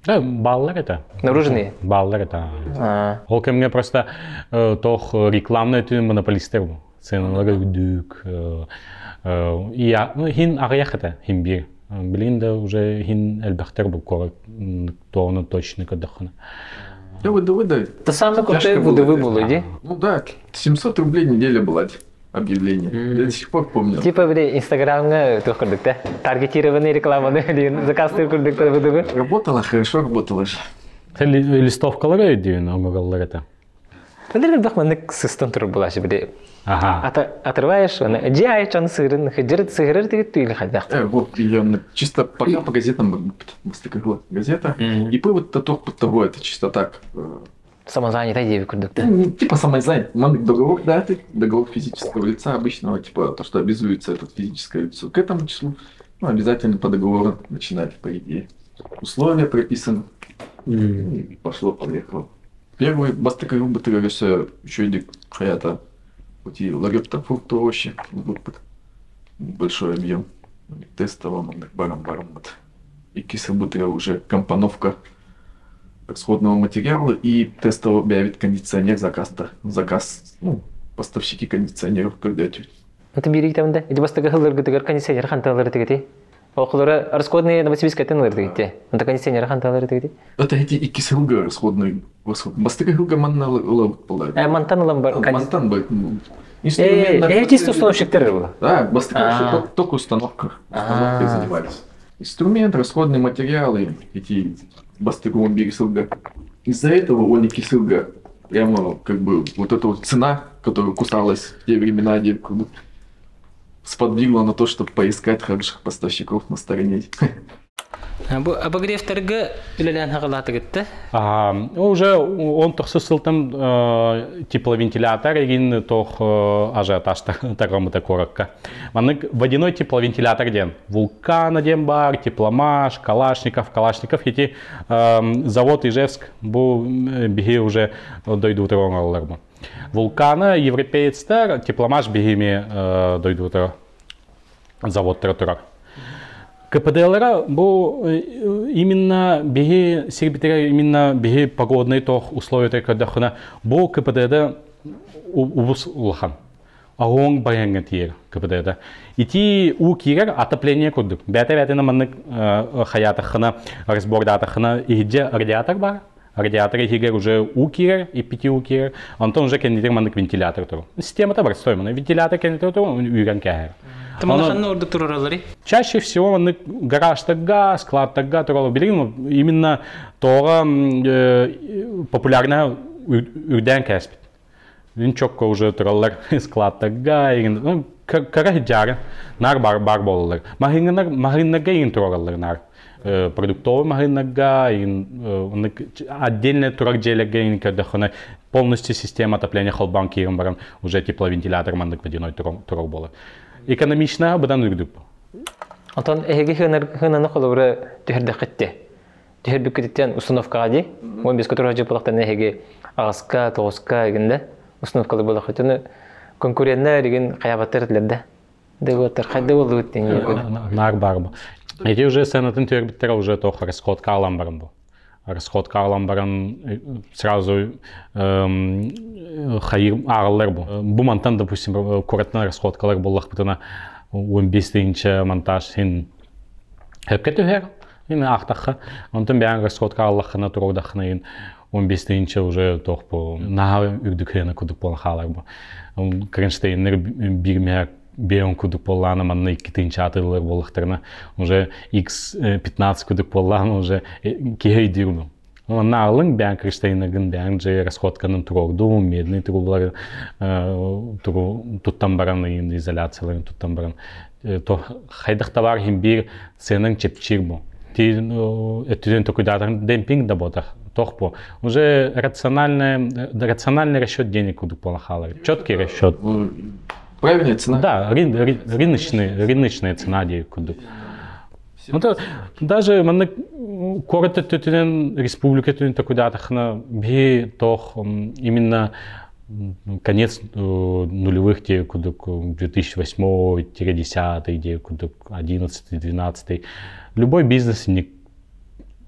Баллар это.
Наружные.
Баллар это. Ол кемге просто тох рекламный монополистер был. Ценалары дүк. И хин агаяхата химбир. Блин, уже хин эльбахтер был корак, то он точно кадахана.
Да, ВДВ.
То самое крутое ВДВ было, иди?
Ну да, 700 рублей неделя была объявление. Я до сих пор помню.
Типа в Инстаграме то курдукта, таргетированная реклама, заказ курдукта ВДВ.
Работала, хорошо работала же.
Листовка ларай дивно, оголлар это.
Наверное, бахманник систем была себе.
Ага.
Отрываешь, джай чан сырын, хеджерит сырыр тигит туйл хадах.
Вот я чисто пока по газетам была газета. И вот того это чисто так.
Самозанятый девик курдукта.
Типа самозанятый. Договор, да, договор физического лица обычного, типа то, что обязуется это физическое лицо. К этому числу обязательно по договору начинать, по идее. Условия прописаны. И пошло-поехало. Первый бастыка все еще иди хаята. Вот и лагерта фруктов овощи, большой объем, тестового, барам, и кисельбутера уже компоновка расходного материала и тестовый объявит кондиционер заказ, поставщики кондиционеров когда
это бери там да, это бастыка хылыр кондиционер ханталар тигити. Охлора расходные новосибирская тенлер тигити. Это кондиционер ханталар тигити.
Это эти и кисельга расходные. Бастыка хылга манна
мантан ламбар.
Мантан бы.
Чисто установщик было.
Да, бастыка только установкой занимались. Инструмент, расходные материалы, эти бастыковые бирсилга. Из-за этого он и кисельга прямо как бы вот эта вот цена, которая кусалась в те времена, сподвигла на то, чтобы поискать хороших поставщиков на стороне.
Обогревтерге үлелен хағалаты кетті?
Уже он тоқсы сылтым тепловентилятор, егін тоқ ажиотаж тағамыта коракка. Манык водяной тепловентилятор ден. Вулкана ден бар, Тепломаш, Калашников. Эти завод Ижевск, бұл беги уже дойду троңалылар. Вулкана, европейцтер, Тепломаш бегиме дойду завод тұрар. КПДЛР бұл именно беги сербитері, именно беги погодный тоқ условия кадахына бұл КПДді убыс улахан. Ағуың баяңға тиер КПДді. Ити у кирер отопление күрдік. Бәті-бәтіні маннык хаятақына, разбордатақына игде радиатор бар. Радиатор егер уже у кирер и 5 у кирер. Антон уже кендетер маннык вентилятор тұру. Система-то бар стоймана. Вентилятор кендетер тұру үйрен кәгер. Чаще всего гараж тага, склад тага, именно тоға популярная үрден кәспет. Винчокка уже тураллар склад тага, кара хиджары, нар бар болалар. Магазиннарга ин тураллар нар. Продуктовый магазиннарга, отдельные турагджилерга, когда полностью система отопления холбанки баран уже тепловентилятор мандык водяной турал болар. Экономична бұдан үрдіп.
Антон, әйге хынаны қолыбыры түхірді қытте. Түхірді күттен ұсыновкаға де, 15 күтір ғажып болақтан әйге ағысқа, тоғысқа егінді ұсыновкалы болақ өтіні конкурентна өреген қаябаттар өтілерді. Дәуаттар қайды болды өттен егін.
Нар бар бұл. Әйде уже сәнатын түрбіттері уже тоқ расходка алам барын бұл. Расходка алам барын сразу хайыр ағылар бұл. Бұл монтан, допустим, көретіна расходкалар болақ бұтына 15-ші монтаж сен әпкет өйер, ақтаққа. Онтын бәң расходка аллақына тұрудақына 15-ші уже тоқ бұл. Наға үрдікеріне күдік болын қалар бұл. Кренштейнер бірмер беон күдік болланы, манна 2-ші атылар болықтарына уже X15 күдік болланы уже кегей дүйірмі. Нағылың бәң кренштейнерін бәң же расходканын тұрорду, медный тұрулар тұттан баран, изоляцияларын тұттан баран. Хайдақта бар бір сенің чепчир бұл. Өттіден токудатарын демпинг да бодақ. Тоқ бұл. Уже рациональный расчет денег күдік болын қалар. Четкий расчет.
Правильная цена?
Да, рыночная цена денег күдік. Даже коротко тютюнен республика тютюн токудатахна би тох именно конец нулевых денег күдік 2008-10 денег күдік 11-12. Любой бизнес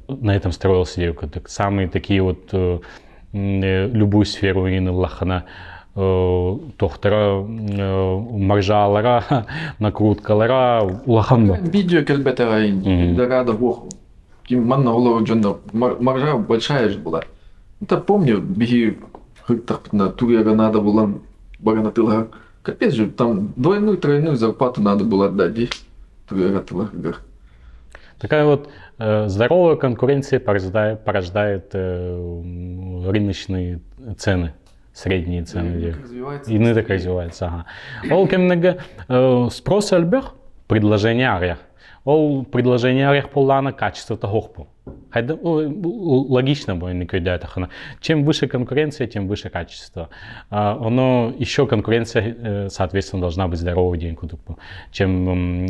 на этом строился денег күдік. Самые такие вот любую сферу лахана тоқтара маржалара, накруткалара улахан ба.
Видео кельбетера дорада бог. Манна голову джонда маржа большая же была. Это помню, беги на турера надо было барана тылга. Капец же, там двойную-тройную зарплату надо было отдать. Турера тылга.
Такая вот здоровая конкуренция порождает рыночные цены. Средние цены. И не так развивается. Ага. Ол кемнеге спрос альбер, предложение арьях. Ол предложение арьях полана качество хохпу. Логично будет никогда. Чем выше конкуренция, тем выше качество. Оно еще конкуренция, соответственно, должна быть здоровой деньги. Чем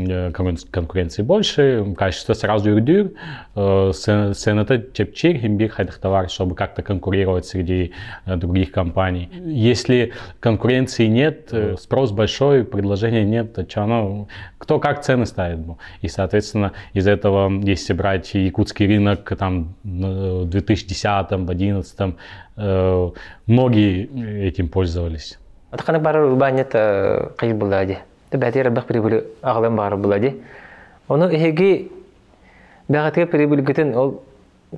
конкуренции больше, качество сразу юрдюр, цената чепчир, имбир хайдах товар, чтобы как-то конкурировать среди других компаний. Если конкуренции нет, спрос большой, предложения нет, то оно, кто как цены ставит. И, соответственно, из этого, если брать якутский рынок, там в 2010-2011 многие этим пользовались.
Атқаны бары урбанет қиыл болады. Бәтер бақ прибылі ағылан бары болады. Оны ехеге бәғатыға прибылі күтін ол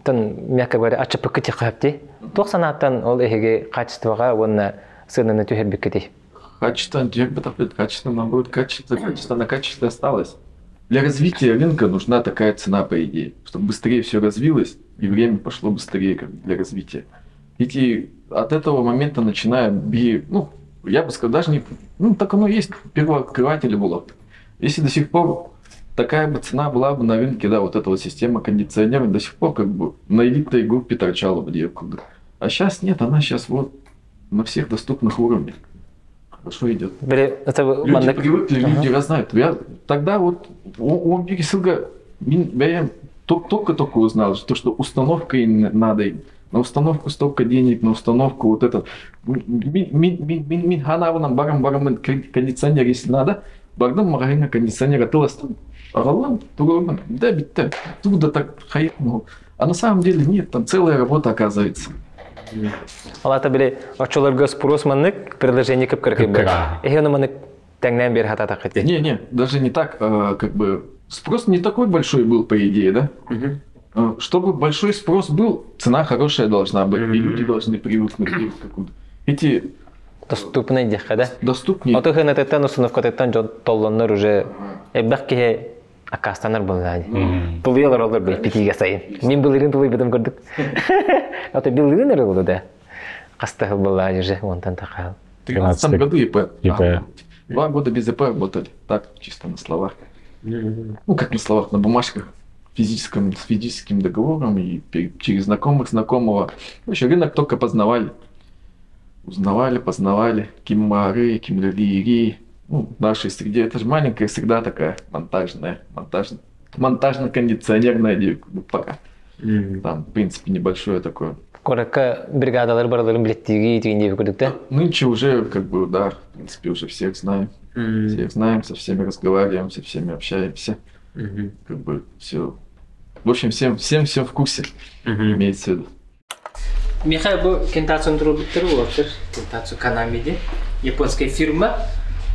мягко говоря ачапы күті қапты. Тоқсанаттан ол ехеге качествоға онына сыныны түйер біккеті.
Качество, качество, наоборот, качество на качестве осталось. Для развития рынка нужна такая цена, по идее, чтобы быстрее все развилось и время пошло быстрее для развития. И от этого момента начиная, я бы сказал, даже не, так оно есть, первооткрыватели было. Если до сих пор такая бы цена была бы на рынке, да, вот эта вот система кондиционеров до сих пор как бы на элитной группе торчала бы девку. А сейчас нет, она сейчас вот на всех доступных уровнях. Хорошо идет. Люди привыкли, люди разнают. Я тогда вот он пересылка, я только узнал, что установка надо. На установку столько денег, на установку вот это. Минханавынан барам кондиционер, если надо, бардам магазина кондиционера тыластан. Аралан, тугурман, да, битте, туда так хайп. А на самом деле нет, там целая работа оказывается.
Алата биле очоларга спрос маннык предложение көп керек бер. Эхе маннык таңнан бер хата так.
Не, даже не так, как бы спрос не такой большой был по идее, да? Чтобы большой спрос был, цена хорошая должна быть, и люди должны привыкнуть к какому-то. Эти
доступные деха, да?
Доступнее.
А то хэ на тетан установка тетан жо толлоннор уже эбдакке акастанар булган. Тулыялар алар бе питиге сайын. Мен билерин тулый бедем көрдүк. А то билерин эле болду да. Кастахыл булган уже онтан такал.
В 13 году ИП. 2 года без ИП работали. Так, чисто на словах. Ну, как на словах, на бумажках. С физическим договором и через знакомого. Вообще рынок только познавали. Познавали. Киммары, кимлери. Ну, в нашей среде это же маленькая среда такая, монтажно-кондиционерная пока. Там, в принципе, небольшое такое.
Коротко бригадалар бараларын билеттиги тигиндей көрдүк да?
Нынче уже, как бы, да, в принципе, уже всех знаем. Всех знаем, со всеми разговариваем, со всеми общаемся. Как бы все. В общем, всем в курсе. Имеется в виду.
Михаил был кентацию интрубитору, кентацию Канамиди, японская фирма.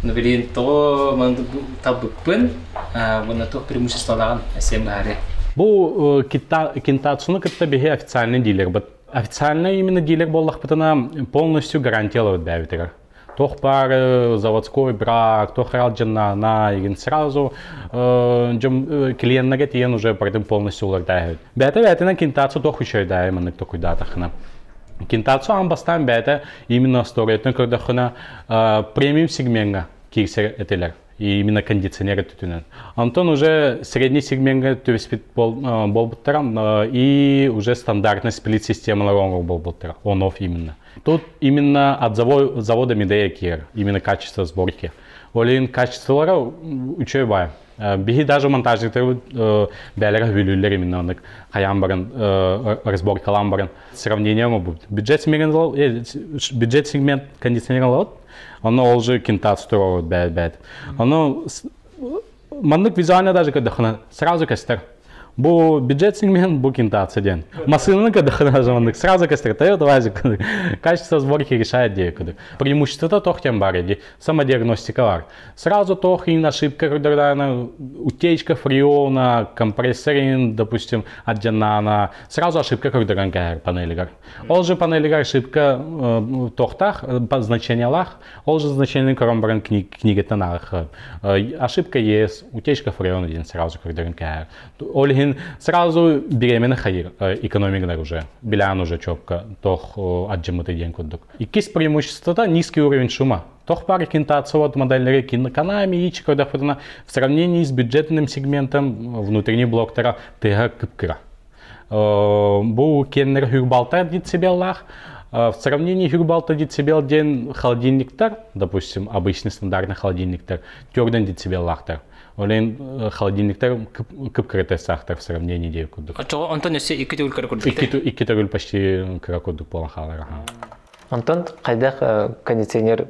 Но блин, то man табыппын, вона то преимуществолаган СМГАРе.
Бу кентацию кытта бихе официальный дилер. Официально именно дилер боллах пытана полностью гарантировать бәвитер. Тох пар заводской брак, тох раджана на и сразу клиент тиен уже потом полностью улардает. Бәте на кентацию тох еще да именно кто куда-то хна. Кентацию амбастан бәте именно стоит, когда хна премиум сегмента кирсер этелер. И именно кондиционеры тутунен. Антон уже средний сегмент тювеспит болбуттерам и уже стандартная сплит-система болбуттера, он-офф именно. Тут именно от завода Медея Кир, именно качество сборки. Олин качество учебая. Бихи даже монтажник бәлер хүлүллер именно хаямбаран разборка ламбаран. Сравнение будет. Бюджет сегмент кондиционер оно уже кентацию бәд. Оно маннык визуально даже когда сразу кастер. Бу бюджет сегмент, бу кентация ден. Машина когда маннык сразу кастер. Качество сборки решает деякуды. Преимущество тох тем бареди. Самодиагностика вар. Сразу тох и ошибка, когда утечка фреона, компрессорин, допустим, отдельно. Сразу ошибка, когда ранкер панелигар. Олже панелигар ошибка тохтах, значение лах. Олже значение коромбран книги тонах. Ошибка есть, утечка фреона ден сразу, когда ранкер. Сразу беременна хайр, экономика уже, билян уже чопка, тох отжиматый день кудук. И кис преимущество низкий уровень шума. Тох пара кентация вот модельные киноканами и когда в сравнении с бюджетным сегментом внутренний блоктера тега кыпкыра. Бу кеннер хюрбалта децибеллах. В сравнении хюрбалта децибел ден холодильниктер, допустим, обычный стандартный холодильниктер, тёрден децибеллахтер. Олен холодильниктер кыпкырытай сахтар в сравнении девкудук.
Антон все икки каракудук.
Икки почти каракудук полон халар.
Антон кайдах кондиционер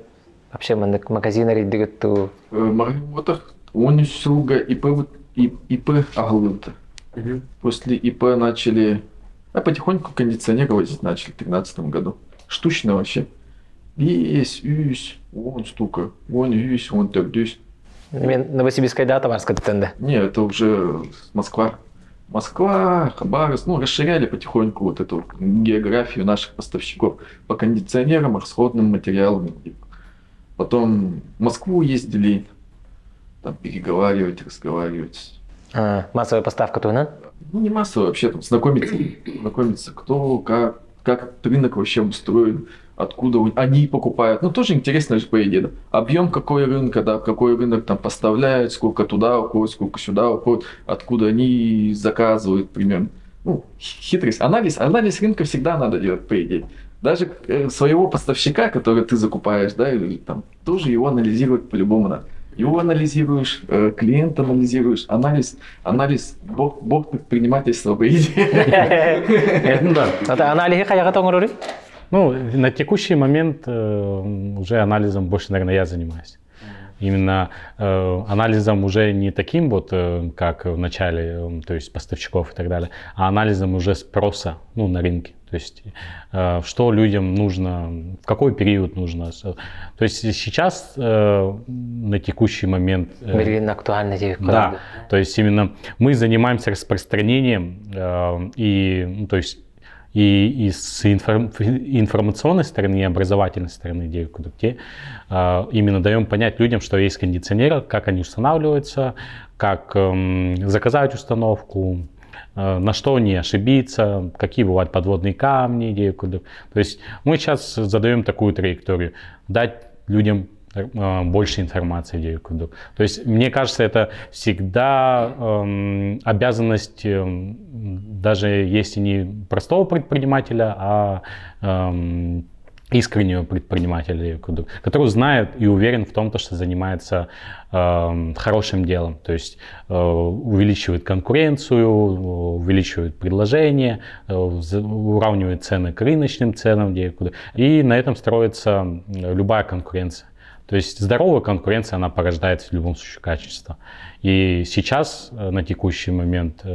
вообще магазин рейдигет ту.
Вот он услуга ИП аглыта. После ИП начали, потихоньку кондиционеры возить начали в 2013 году. Штучно вообще. Весь, вон стука, вон весь, вон так здесь.
Новосибирская дата варская тенда.
Не, это уже Москва. Москва, Хабаровск, расширяли потихоньку вот эту географию наших поставщиков по кондиционерам, расходным материалам. Потом в Москву ездили, там разговаривать.
Массовая поставка туда?
Ну, не массовая вообще, там знакомиться кто, как, как рынок вообще устроен, откуда они покупают. Ну, тоже интересно же, по идее, да? Объем какой рынка, да, какой рынок там поставляет, сколько туда уходит, сколько сюда уходит, откуда они заказывают примерно. Ну, хитрость. Анализ рынка всегда надо делать, по идее. Даже своего поставщика, который ты закупаешь, да, или там, тоже его анализировать по-любому надо. Его анализируешь, клиента анализируешь, анализ, бог предпринимательства, по идее.
Ну да.
Это анализ какая то.
Ну, на текущий момент уже анализом больше, наверное, я занимаюсь. Именно анализом уже не таким вот, как в начале, то есть поставщиков и так далее, а анализом уже спроса, ну, на рынке. То есть, что людям нужно, в какой период нужно. То есть сейчас на текущий момент...
актуально.
Да, то есть именно мы занимаемся распространением и, то есть, и с информационной стороны, и образовательной стороны где именно даем понять людям, что есть кондиционеры, как они устанавливаются, как заказать установку, на что не ошибиться, какие бывают подводные камни, То есть мы сейчас задаем такую траекторию, дать людям больше информации. То есть, мне кажется, это всегда обязанность, даже если не простого предпринимателя, а искреннего предпринимателя, который знает и уверен в том, что занимается хорошим делом. То есть увеличивает конкуренцию, увеличивает предложение, уравнивает цены к рыночным ценам. И на этом строится любая конкуренция. То есть здоровая конкуренция, она порождает в любом случае качество. И сейчас, на текущий момент,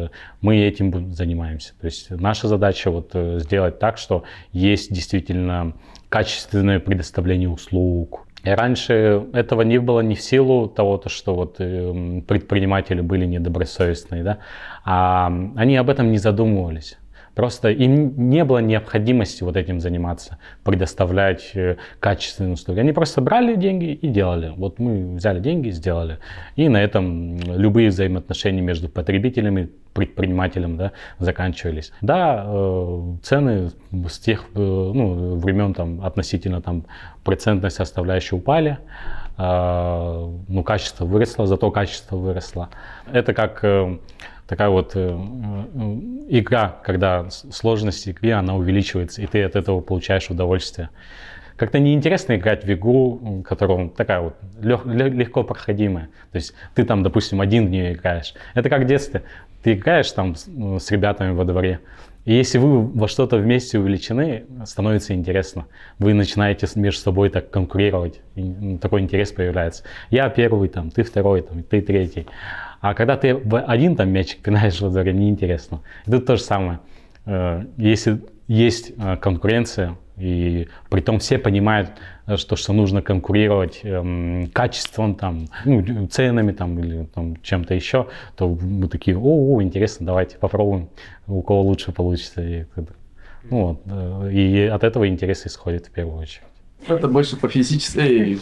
мы этим занимаемся. То есть наша задача вот сделать так, что есть действительно качественное предоставление услуг. И раньше этого не было не в силу того, что вот предприниматели были недобросовестные, да, а они об этом не задумывались. Просто им не было необходимости вот этим заниматься, предоставлять качественные услуги. Они просто брали деньги и делали. Вот мы взяли деньги и сделали. И на этом любые взаимоотношения между потребителями, предпринимателем, да, заканчивались. Да, цены с тех времен там, относительно там, процентной составляющей упали, но качество выросло, зато качество выросло. Это как такая вот игра, когда сложность игры, она увеличивается, и ты от этого получаешь удовольствие. Как-то неинтересно играть в игру, которая такая вот легко проходимая. То есть ты там, допустим, один в нее играешь. Это как в детстве. Ты играешь там с ребятами во дворе, и если вы во что-то вместе увлечены, становится интересно. Вы начинаете между собой так конкурировать, и такой интерес появляется. Я первый, там, ты второй, там, ты третий. А когда ты один там мячик пинаешь во дворе, неинтересно. И тут то же самое. Если есть конкуренция, и притом все понимают, что нужно конкурировать качеством, там, ценами там, или там, чем-то еще, то мы такие, интересно, давайте попробуем, у кого лучше получится. И от этого интерес исходит в первую очередь.
Это больше по физической,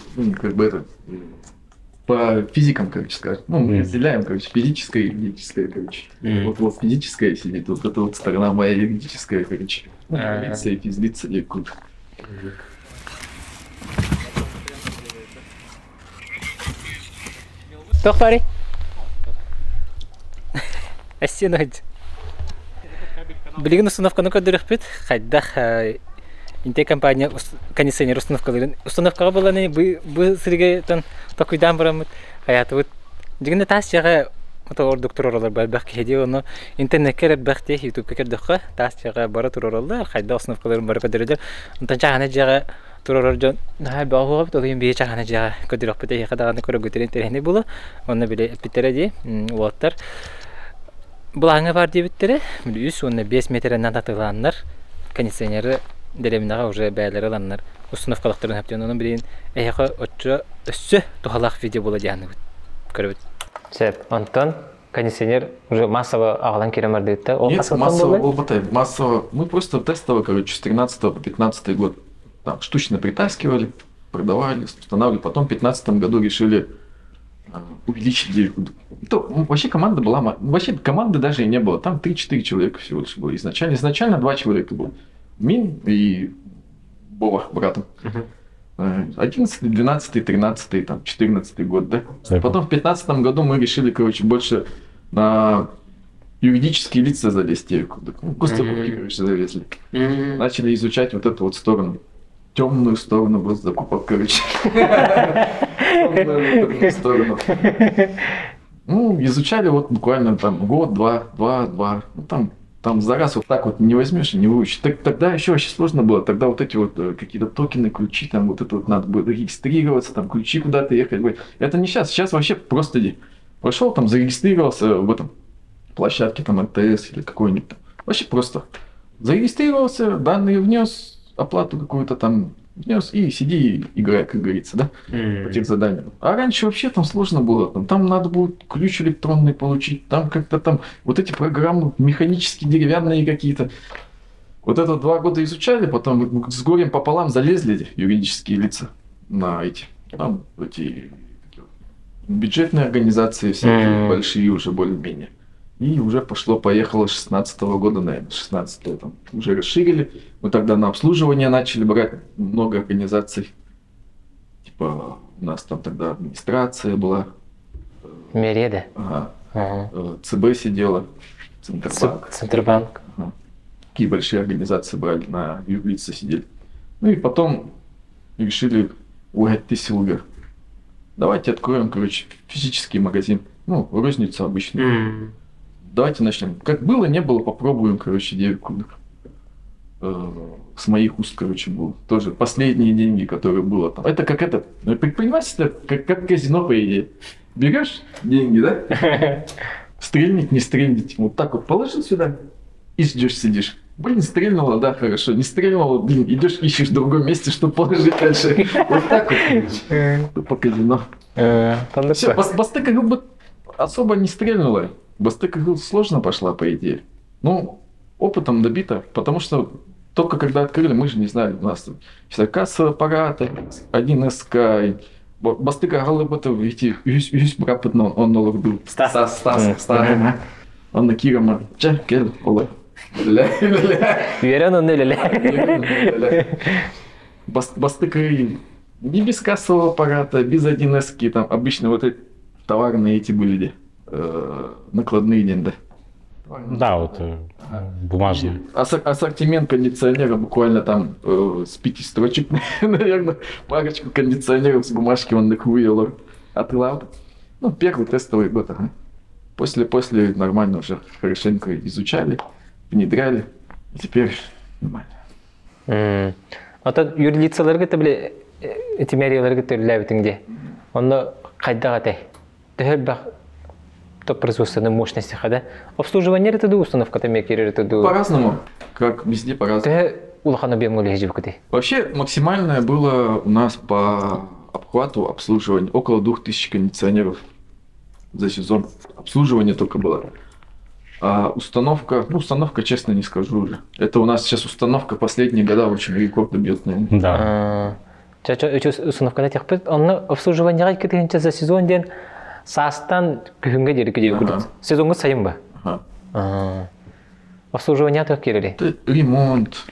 по физикам, скажем. Мы разделяем, физическое и юридическое, Вот физическое сидит, вот эта вот сторона моя юридическая, лица и физлица ликут.
Тохпари. Ассинать. Билигин установканы көдөрөхпүт. Хайдах инте компания кондиционер установкаларын. Установкага боланы бу сирге тон токуйдан барамыт. Хаятı вот. Дигинде тас жага мотор докторлар бар кеди оны интернетке бахте YouTube кердөхкө тас жага бара туралар. Хайда установкаларын бар көдөрөдөр. Онтан жагана жага туралар жон багып тоген бие жагана жага көдөрөхпүт якадаганы көрөгөтөрен терени болу. Оны биле питтереди. Уоттар. Булаңа бар дебиттере. Үс оны 5 метрден татылганнар. Кондиционеры делеминага уже бәйләре ланнар. Установкалыктарын хаптын оны билен эяка отчо өссө тухалак видео бола дияны көрөбүт. Сеп, Антон, кондиционер уже массово агылан керемар дейт.
Нет, массово. Мы просто тестово, с 13 по 15 год там, штучно притаскивали, продавали, устанавливали. Потом в 15 году решили увеличить дельку. Вообще команда была, вообще команды даже и не было. Там 3-4 человека всего лишь было. Изначально 2 человека было. Мин и Вова братом. 11, 12, 13, там, 14 год, да? Потом в 15 году мы решили, короче, больше на юридические лица залезть. Госзакупки, короче, залезли. Начали изучать вот эту вот сторону. Темную сторону госзакупок, короче. Темную сторону. Ну, изучали вот буквально там год, два. Ну, там за раз вот так вот не возьмешь и не выучишь. Тогда еще очень сложно было. Тогда вот эти вот какие-то токены, ключи, там вот это вот надо было регистрироваться, там ключи куда-то ехать. Это не сейчас. Сейчас вообще просто иди. Пошел там, зарегистрировался в этом площадке, там МТС или какой-нибудь там. Вообще просто. Зарегистрировался, данные внес, оплату какую-то там внес и сиди и играй, как говорится, да, по тех заданиям. А раньше вообще там сложно было, там надо было ключ электронный получить, там как-то там вот эти программы механические, деревянные какие-то. Вот это 2 года изучали, потом с горем пополам залезли юридические лица на эти, там, эти бюджетные организации, все большие уже более-менее. И уже пошло-поехало с 16-го года, наверное, 16-го там уже расширили. Мы тогда на обслуживание начали брать много организаций. Типа у нас там тогда администрация была.
Мереда.
Ага. ЦБ сидела. Центробанк.
Центробанк.
Ага. Такие большие организации брали, на юрлица сидели. Ну и потом решили угодить. Давайте откроем, короче, физический магазин. Ну, розницу обычную. Давайте начнем. Как было, не было, попробуем, короче, 9 кубик. С моих уст, короче, было. Тоже последние деньги, которые было там. Это как это, предпринимательство, как казино, по идее. Берешь деньги, да? Стрельнуть, не стрельнуть. Вот так вот положил сюда и ждешь, сидишь. Блин, стрельнуло, да, хорошо. Не стрельнуло, блин, идешь, ищешь в другом месте, чтобы положить дальше. Вот так вот. По казино. Все, басты как бы особо не стрельнуло. Басты сложно пошла, по идее. Ну, опытом добито, потому что только когда открыли, мы же не знали, у нас все кассовые аппараты, 1 СК. Бастыка галыбыты, весь брапытно, он налог был. Стас. Он на Кирама. Кел, олай.
Уверен, он не
Бастыка не без кассового аппарата, без 1 СК, там обычно вот эти товарные эти были, накладные деньги.
Да, вот бумажные.
Ассортимент кондиционера буквально там с 5 строчек, наверное, парочку кондиционеров с бумажки он накуил от лавы. Ну, первый тестовый год, ага. После нормально уже хорошенько изучали, внедряли, и теперь нормально.
Вот юрлицаларга табли эти мериларга төрләбитеңде. Онда кайдага топ производственной мощности хода. Обслуживание это установка там это
по-разному, как везде по-разному. Вообще максимальное было у нас по обхвату обслуживания около 2000 кондиционеров за сезон. Обслуживание только было. А установка, честно не скажу уже. Это у нас сейчас установка последние года очень рекорды бьет, наверное.
Да.
Установка на тех обслуживание за сезон день. Састан күнгө дерек сезонга сайын ба? Обслуживание так кирили?
Ремонт.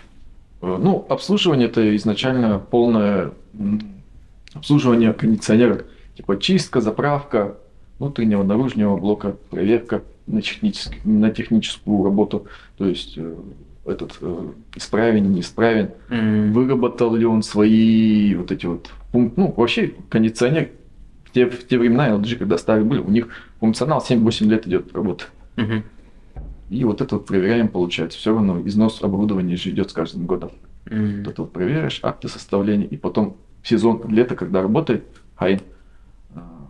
Ну, обслуживание это изначально полное обслуживание кондиционера. Типа чистка, заправка внутреннего, наружного блока, проверка на техническую работу. То есть исправен, неисправен. Выработал ли он свои вот эти вот пункты. Ну, вообще кондиционер в те времена LG, когда старые были, у них функционал 7-8 лет идет работа. И вот это вот проверяем, получается. Все равно износ оборудования же идет с каждым годом. Вот это вот проверяешь, акты составления, и потом в сезон лета, когда работает, в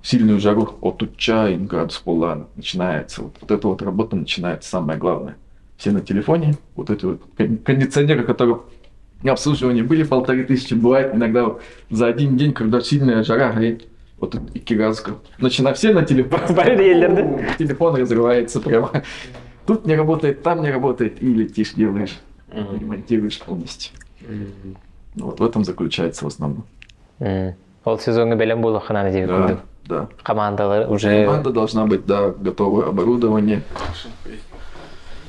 сильную жару от чай градус пола начинается. Вот эта вот работа начинается, самое главное. Все на телефоне, вот эти вот кондиционеры, которые обслуживание были 1500, бывает иногда за один день, когда сильная жара горит. Вот и Киразка. Начинают все на телефон. Телефон разрывается прямо. Тут не работает, там не работает. И летишь, делаешь, ремонтируешь полностью. Вот в этом заключается в основном.
Вот сезон белем было хана на
да.
Команда уже.
Команда должна быть, да, готовое оборудование.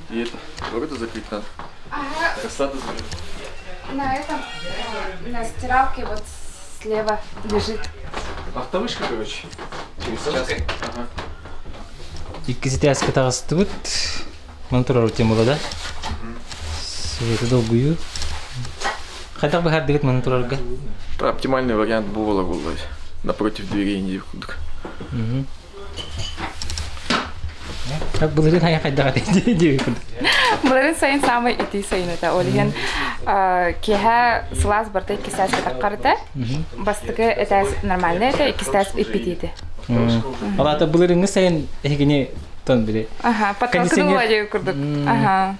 И это закрыть надо. Рассаду заберем.
На этом, на стиралке вот слева лежит.
Автовышка, короче. Через час. Ага.
Иккиситяс катагастыбыт монторор тем было, да? Светы долгую. Хотя бы хардыгыт монторорга.
Оптимальный вариант было напротив дверей не кудок.
Как было ли я хотя бы
Буларын сайын самый ити сайын это олиген кеха слаз бартай кисас катаккарта. Бастыгы это нормально это кисас ипитиде.
Алата буларын сайын эгене тон бире.
Ага, потом владею курдук. Ага.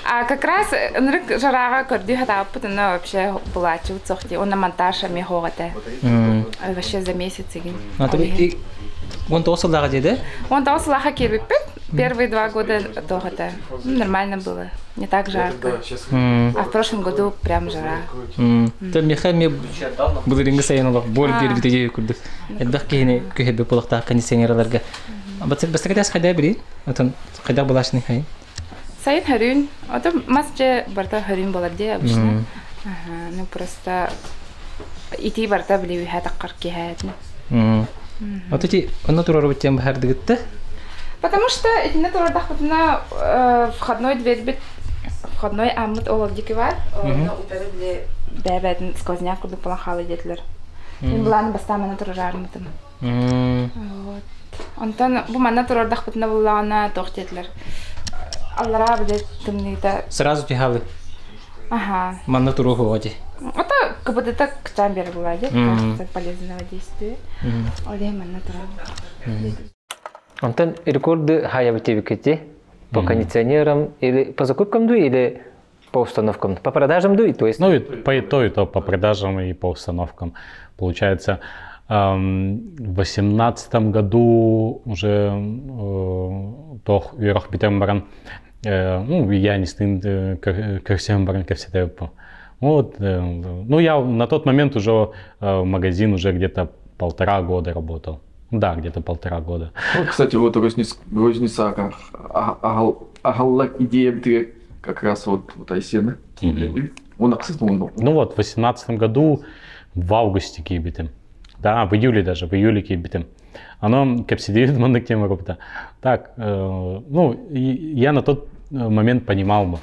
А как раз нрык жарага көрдү хатаппыт, но вообще булачу цохти. Он на монтаж мехогата. Вообще за месяц еген.
А ты он тосылдага деди?
Он тосылага келбеппит. Первые 2 года тогда нормально было, не так жарко. А в прошлом году прям жара.
Ты мехами булырыңгы сайын олох бол бербите жей курдук. Эддак кийине көһөбө булакта кондиционерлерге. Бастыгы кайда бири? Отон кайда булашны хай?
Сайын харюн. Это масче барта харюн болар де обычно. Ага, ну просто ити барта билеби хатаккар киһәтне.
Вот эти натуралы тем бардыгытты.
Потому что эти натуралы дахпытына входной дверь бит входной аммыт оловдики бар. Но утары биле бәбәтин сквозняк курдук болан халы детлер. Мен буланы бастама натуралармытым. Вот. Онтан бу ман натуралы дахпытына булана тох детлер. Аллара биле тымныйта.
Сразу тихалы.
Ага.
Ман натуралы ходи.
Это как будто так чамбер была, да? Кажется, полезного действия. Оле ман натуралы.
Антон рекорды хаявитевикити по кондиционерам или по закупкам ду или по установкам? По продажам ду и то есть?
Ну и то, и то, по продажам и по установкам. Получается, в 2018 году уже тох юрах битембаран, ну я не стын кэрсембаран кэрсетепо. Вот, ну я на тот момент уже магазин уже где-то 1,5 года работал. Да, где-то 1,5 года.
Ну, кстати, вот розница, агаллак идея как раз вот айсены. Он акцентнул.
Ну вот, в 2018 году в августе кибитем. Да, в июле даже, в июле кибитем. Оно капсидирует мандык тема робота. Так, ну, я на тот момент понимал,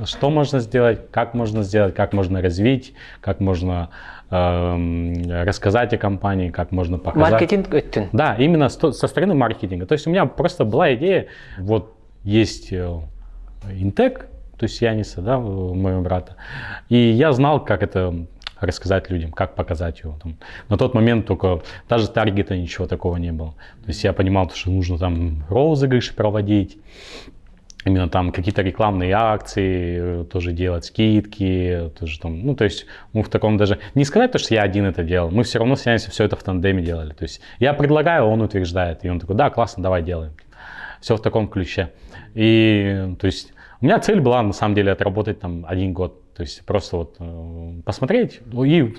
что можно сделать, как можно развить, как можно рассказать о компании, как можно показать.
Маркетинг?
Да, именно со стороны маркетинга. То есть у меня просто была идея, вот есть Интек, то есть Яниса, да, моего брата, и я знал, как это рассказать людям, как показать его. Там. На тот момент только даже таргета ничего такого не было. То есть я понимал, что нужно там розыгрыши проводить, именно там какие-то рекламные акции тоже делать, скидки, тоже там, ну то есть мы в таком даже, не сказать то, что я один это делал, мы все равно с Янисом все это в тандеме делали. То есть я предлагаю, он утверждает, и он такой, да, классно, давай делаем. Все в таком ключе. И то есть у меня цель была на самом деле отработать там 1 год. То есть просто вот посмотреть и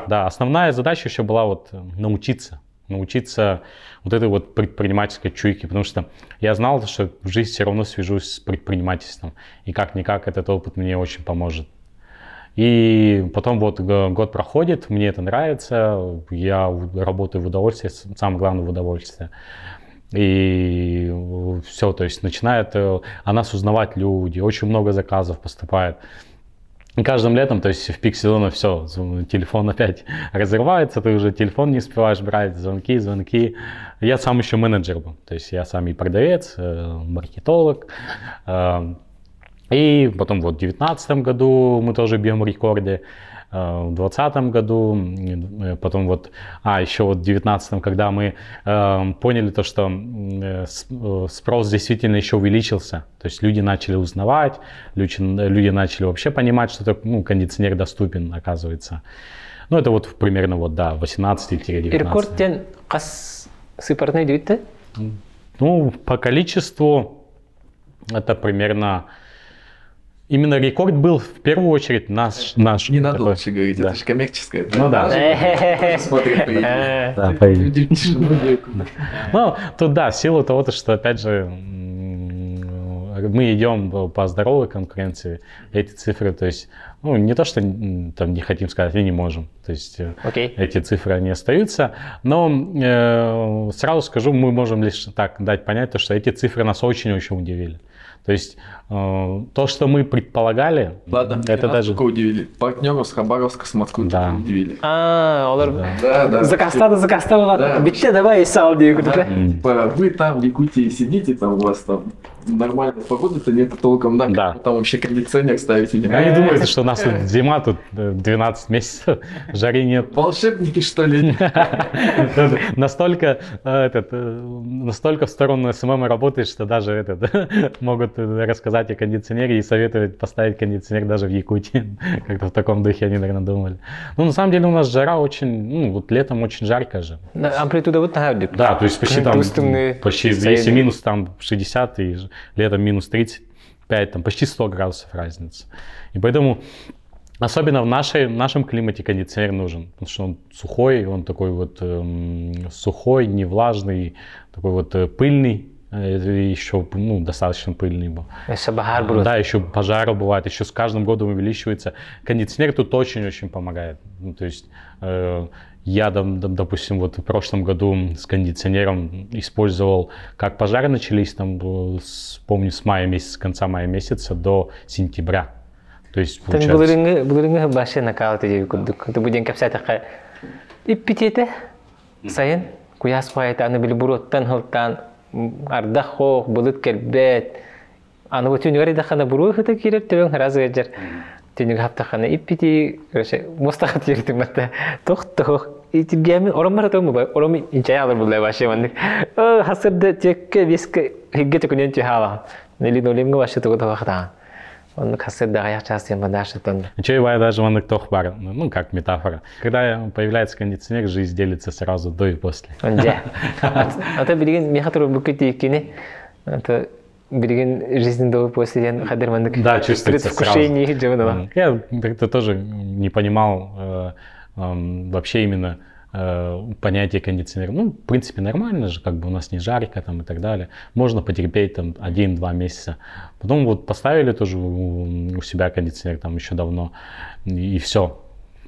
да, основная задача еще была вот научиться вот этой вот предпринимательской чуйке, потому что я знал, что в жизни все равно свяжусь с предпринимательством, и как-никак этот опыт мне очень поможет. И потом вот год проходит, мне это нравится, я работаю в удовольствие, самое главное в удовольствие. И все, то есть начинает о нас узнавать люди, очень много заказов поступает. И каждым летом, то есть в пик сезона все, телефон опять разрывается, ты уже телефон не успеваешь брать, звонки. Я сам еще менеджер был, то есть я сам и продавец, маркетолог. И потом вот в 2019 году мы тоже бьем рекорды. В 2020 году, потом вот, еще вот в 2019, когда мы поняли то, что спрос действительно еще увеличился, то есть люди начали узнавать, люди начали вообще понимать, что кондиционер доступен, оказывается. Ну, это вот примерно вот, да, 18-19.
Рекорд кас цифрный дюйте?
Ну, по количеству это примерно... Именно рекорд был в первую очередь наш.
Не надо лучше говорить, это же коммерческое.
Ну да.
Смотрит,
Ну, тут да, в силу того, что опять же мы идем по здоровой конкуренции, эти цифры, то есть, ну, не то, что там не хотим сказать, и не можем, то есть эти цифры, они остаются, но сразу скажу, мы можем лишь так дать понять, то, что эти цифры нас очень-очень удивили. То есть то, что мы предполагали,
ладно,
это даже
удивили. Партнеров с Хабаровска, с Москвы удивили.
Да. Закастала. Биче, давай и сал,
вы там в Якутии сидите, там у вас там нормальной погоды-то нет толком, да? Там вообще кондиционер ставить или нет?
Они думают, что у нас тут зима, тут 12 месяцев, жары нет.
Волшебники, что ли?
Настолько в сторону СММ работает, что даже могут рассказать о кондиционере и советовать поставить кондиционер даже в Якутии. Как-то в таком духе они, наверное, думали. Ну, на самом деле у нас жара очень, ну, вот летом очень жарко же.
Амплитуда вот такая.
Да, то есть почти там, если минус там 60 и летом минус 35, там почти 100 градусов разница. И поэтому особенно в нашем климате кондиционер нужен, потому что он сухой, он такой вот сухой, не влажный, такой вот пыльный, еще достаточно пыльный был. Да, еще пожары бывают, еще с каждым годом увеличивается. Кондиционер тут очень-очень помогает. Ну, то есть я, допустим, вот в прошлом году с кондиционером использовал, как пожары начались, там, помню, с мая месяца, с конца мая месяца до сентября. То есть,
получается... Баши накалты, ты будем капсатака. И питете, сайын, куяс паэта, аны били буроттан хылтан, ардахох, булыт келбет. Аны вот тюнгари дахана буру хыта кирер, төбен харазы геджер. Тюнг хаптахана иппити, мостахат еритим матта, тох. И тебе оромара тому ба, ороми инчай алар булай баши мандык. Хасырда текке виске хиггете куненчи хала. Нели нолимга баши того хата. Он хасырда гая части мандаши тон.
Ничего бывает даже мандык тох бар, ну как метафора. Когда появляется кондиционер, жизнь делится сразу до и после.
Онде. Это билген мехатру букити кини. Это билген жизнь до и после хадер мандык.
Да, чувствуется сразу.
Я
это тоже не понимал вообще именно понятие кондиционера. Ну, в принципе, нормально же, как бы у нас не жарко там и так далее. Можно потерпеть там 1-2 месяца. Потом вот поставили тоже у себя кондиционер там еще давно, и все.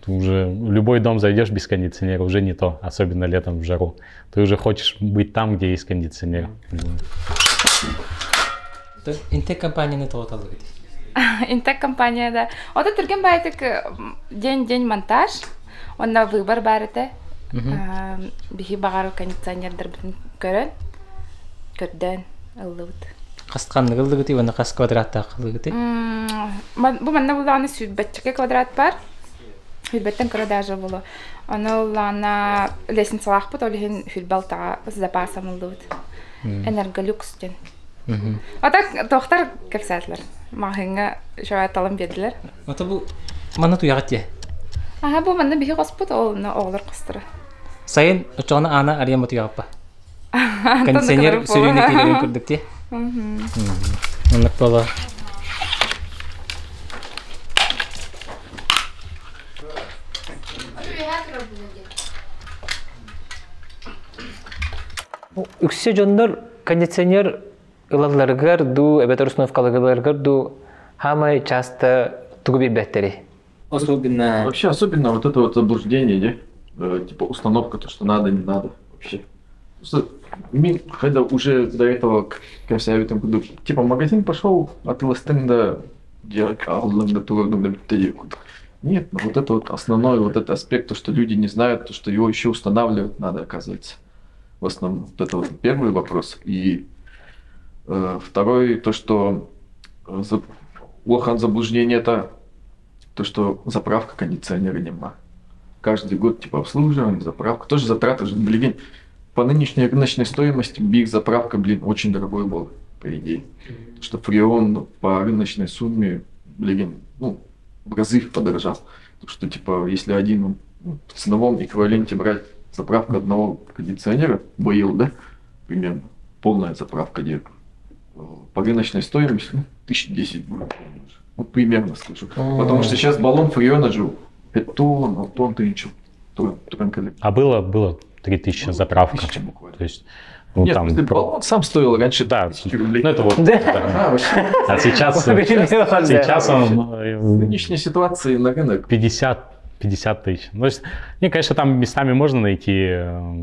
Ты уже в любой дом зайдешь без кондиционера, уже не то, особенно летом в жару. Ты уже хочешь быть там, где есть кондиционер.
Интек компания не то.
Интек компания, да. Вот это турген байтык день монтаж. Он на выбор барыты. Бихи багару кондиционердер битин көрдөн ыллыбыт.
Касканны кылдыгыты, вана кас квадратта кылдыгыты.
Бу манна буланы сүтбетчике квадрат бар. Сүтбеттен көрө даже болу. Аны улана лестницалах бут, олихин хүлбалтага запасам ыллыбыт. Энерголюкс ден. Ата тохтар кепсатлар. Махинга шоя талым бедилер.
Ата бу манна туягатте.
Ага, бу манна бихи коспут, ол оолар кыстыры.
Сайын учона ана ариямат уягаппа. Кондиционер сөрүнү келген көрдүк те. Онак бала. Үксе жондар кондиционер ылаларгар ду, эбетер установкаларгар ду, хамай часто тугуби беттери.
Вообще особенно вот это вот заблуждение, типа установка, то, что надо, не надо вообще. Когда уже до этого, как я там буду, типа в магазин пошел, а ты ластенда делать, нет, но вот это вот основной вот этот аспект, то, что люди не знают, то, что его еще устанавливать надо, оказывается. В основном, вот это вот первый вопрос. И второй, то, что лохан заблуждение, это то, что заправка кондиционера нема. Каждый год типа обслуживание, заправка. Тоже затраты же, блин, по нынешней рыночной стоимости биг заправка, блин, очень дорогой был, по идее. Что фреон по рыночной сумме, блин, ну, в разы подорожал. Так что, типа, если один в ценовом эквиваленте брать заправку одного кондиционера, БИЛ, да, примерно, полная заправка где по рыночной стоимости, 1010 будет. Вот примерно скажу. Потому что сейчас баллон фреона же 5 тонн, ты ничего.
А было 3000 заправка.
1000 буквально.
То есть Ну,
Нет,
там,
баллон сам стоил раньше 1000 рублей.
Ну, это вот.
Да, вообще.
А сейчас он
В нынешней ситуации на рынок
50 тысяч. То есть, не, конечно, там местами можно найти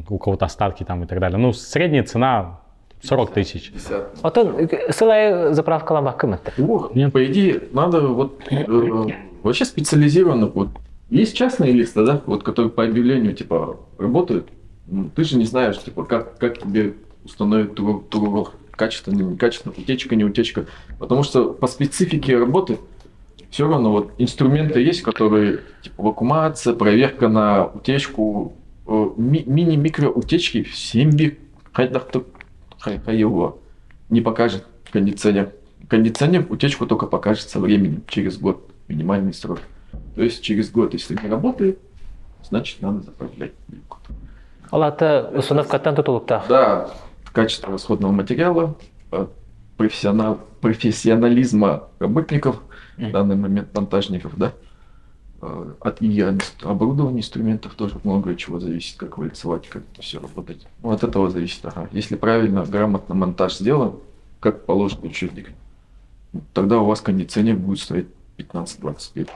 у кого-то остатки там и так далее. Ну, средняя цена 40 тысяч.
50.
Отон сылай заправкалам акымытты.
По идее, надо вот вообще специализированно. Вот есть частные листы, да, вот, которые по объявлению типа работают. Ты же не знаешь, типа, как тебе установить турбо, качественно, не качественно, утечка, не утечка. Потому что по специфике работы все равно вот инструменты есть, которые типа вакуумация, проверка на утечку, мини-микро утечки в 7 бит, его не покажет кондиционер. Кондиционер утечку только покажет со временем, через год, минимальный срок. То есть через год, если не работает, значит надо заправлять.
Олаты установкаттан тутулукта.
Да, качество расходного материала, профессионализма работников, в данный момент монтажников, да, от оборудования, инструментов тоже много чего зависит, как вылицевать, как это все работать. Ну, от этого зависит. Ага. Если правильно, грамотно монтаж сделан, как положено учетник, тогда у вас кондиционер будет стоять 15-20 лет,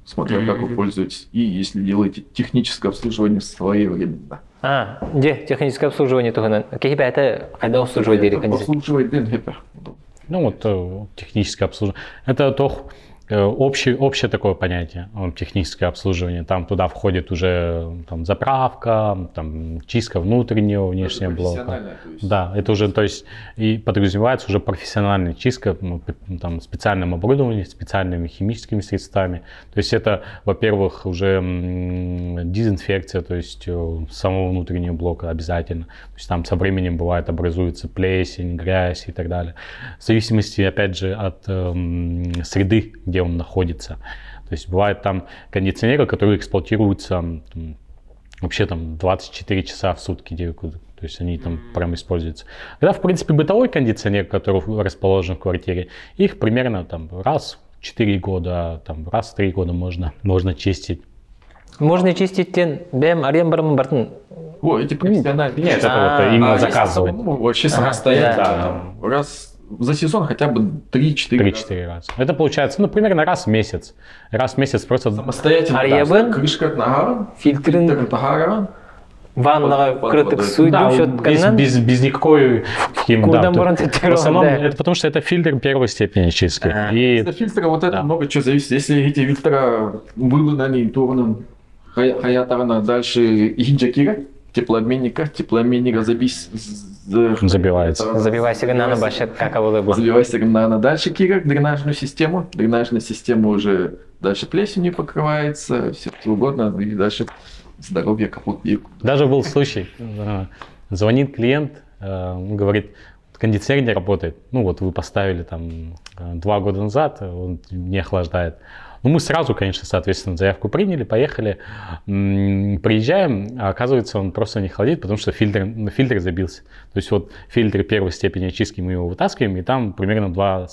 смотря как вы пользуетесь. И если делаете техническое обслуживание своевременно.
Где техническое обслуживание тугынан? Какие это когда обслуживать дели кондиционер?
Обслуживать ДНГП.
Ну вот техническое обслуживание. Это то общее такое понятие, техническое обслуживание. Там туда входит уже там, заправка, там, чистка внутреннего, внешнего блока. Да, это уже, то есть, и подразумевается уже профессиональная чистка, там, специальным оборудованием, специальными химическими средствами. То есть это, во-первых, уже дезинфекция, то есть самого внутреннего блока обязательно. То есть там со временем бывает образуется плесень, грязь и так далее. В зависимости, опять же, от среды, где он находится. То есть бывают там кондиционеры, которые эксплуатируются вообще там 24 часа в сутки, то есть они там прям используются. Когда, в принципе, бытовой кондиционер, который расположен в квартире, их примерно там раз в 4 года, там раз в 3 года можно чистить.
Можно чистить бэм арем барам бартын.
О, эти профессиональные.
Нет, это вот именно заказывать.
Вообще самостоятельно. Раз за сезон хотя бы 3-4
раза. Это получается, ну, примерно раз в месяц. Раз в месяц просто...
Самостоятельно. Крышка нагара, фильтр нагара.
Ванна крытых судьбу,
без никакой химии. В основном, это потому что это фильтр первой степени чистки.
Из-за фильтра вот это много чего зависит. Если эти фильтра вылунаны, то хаятарна дальше хинджакира, теплообменника
забивается.
Забивай сигнал на башек, как авылы.
Забивай сигнал на дальше кира, дренажную систему. Дренажная система уже дальше плесенью покрывается, все что угодно, и дальше здоровье капут.
Даже был случай, звонит клиент, говорит, кондиционер не работает. Ну вот вы поставили там 2 года назад, он не охлаждает. Ну, мы сразу, конечно, соответственно, заявку приняли, поехали, приезжаем, а оказывается, он просто не холодит, потому что фильтр забился. То есть вот фильтр первой степени очистки мы его вытаскиваем, и там примерно 2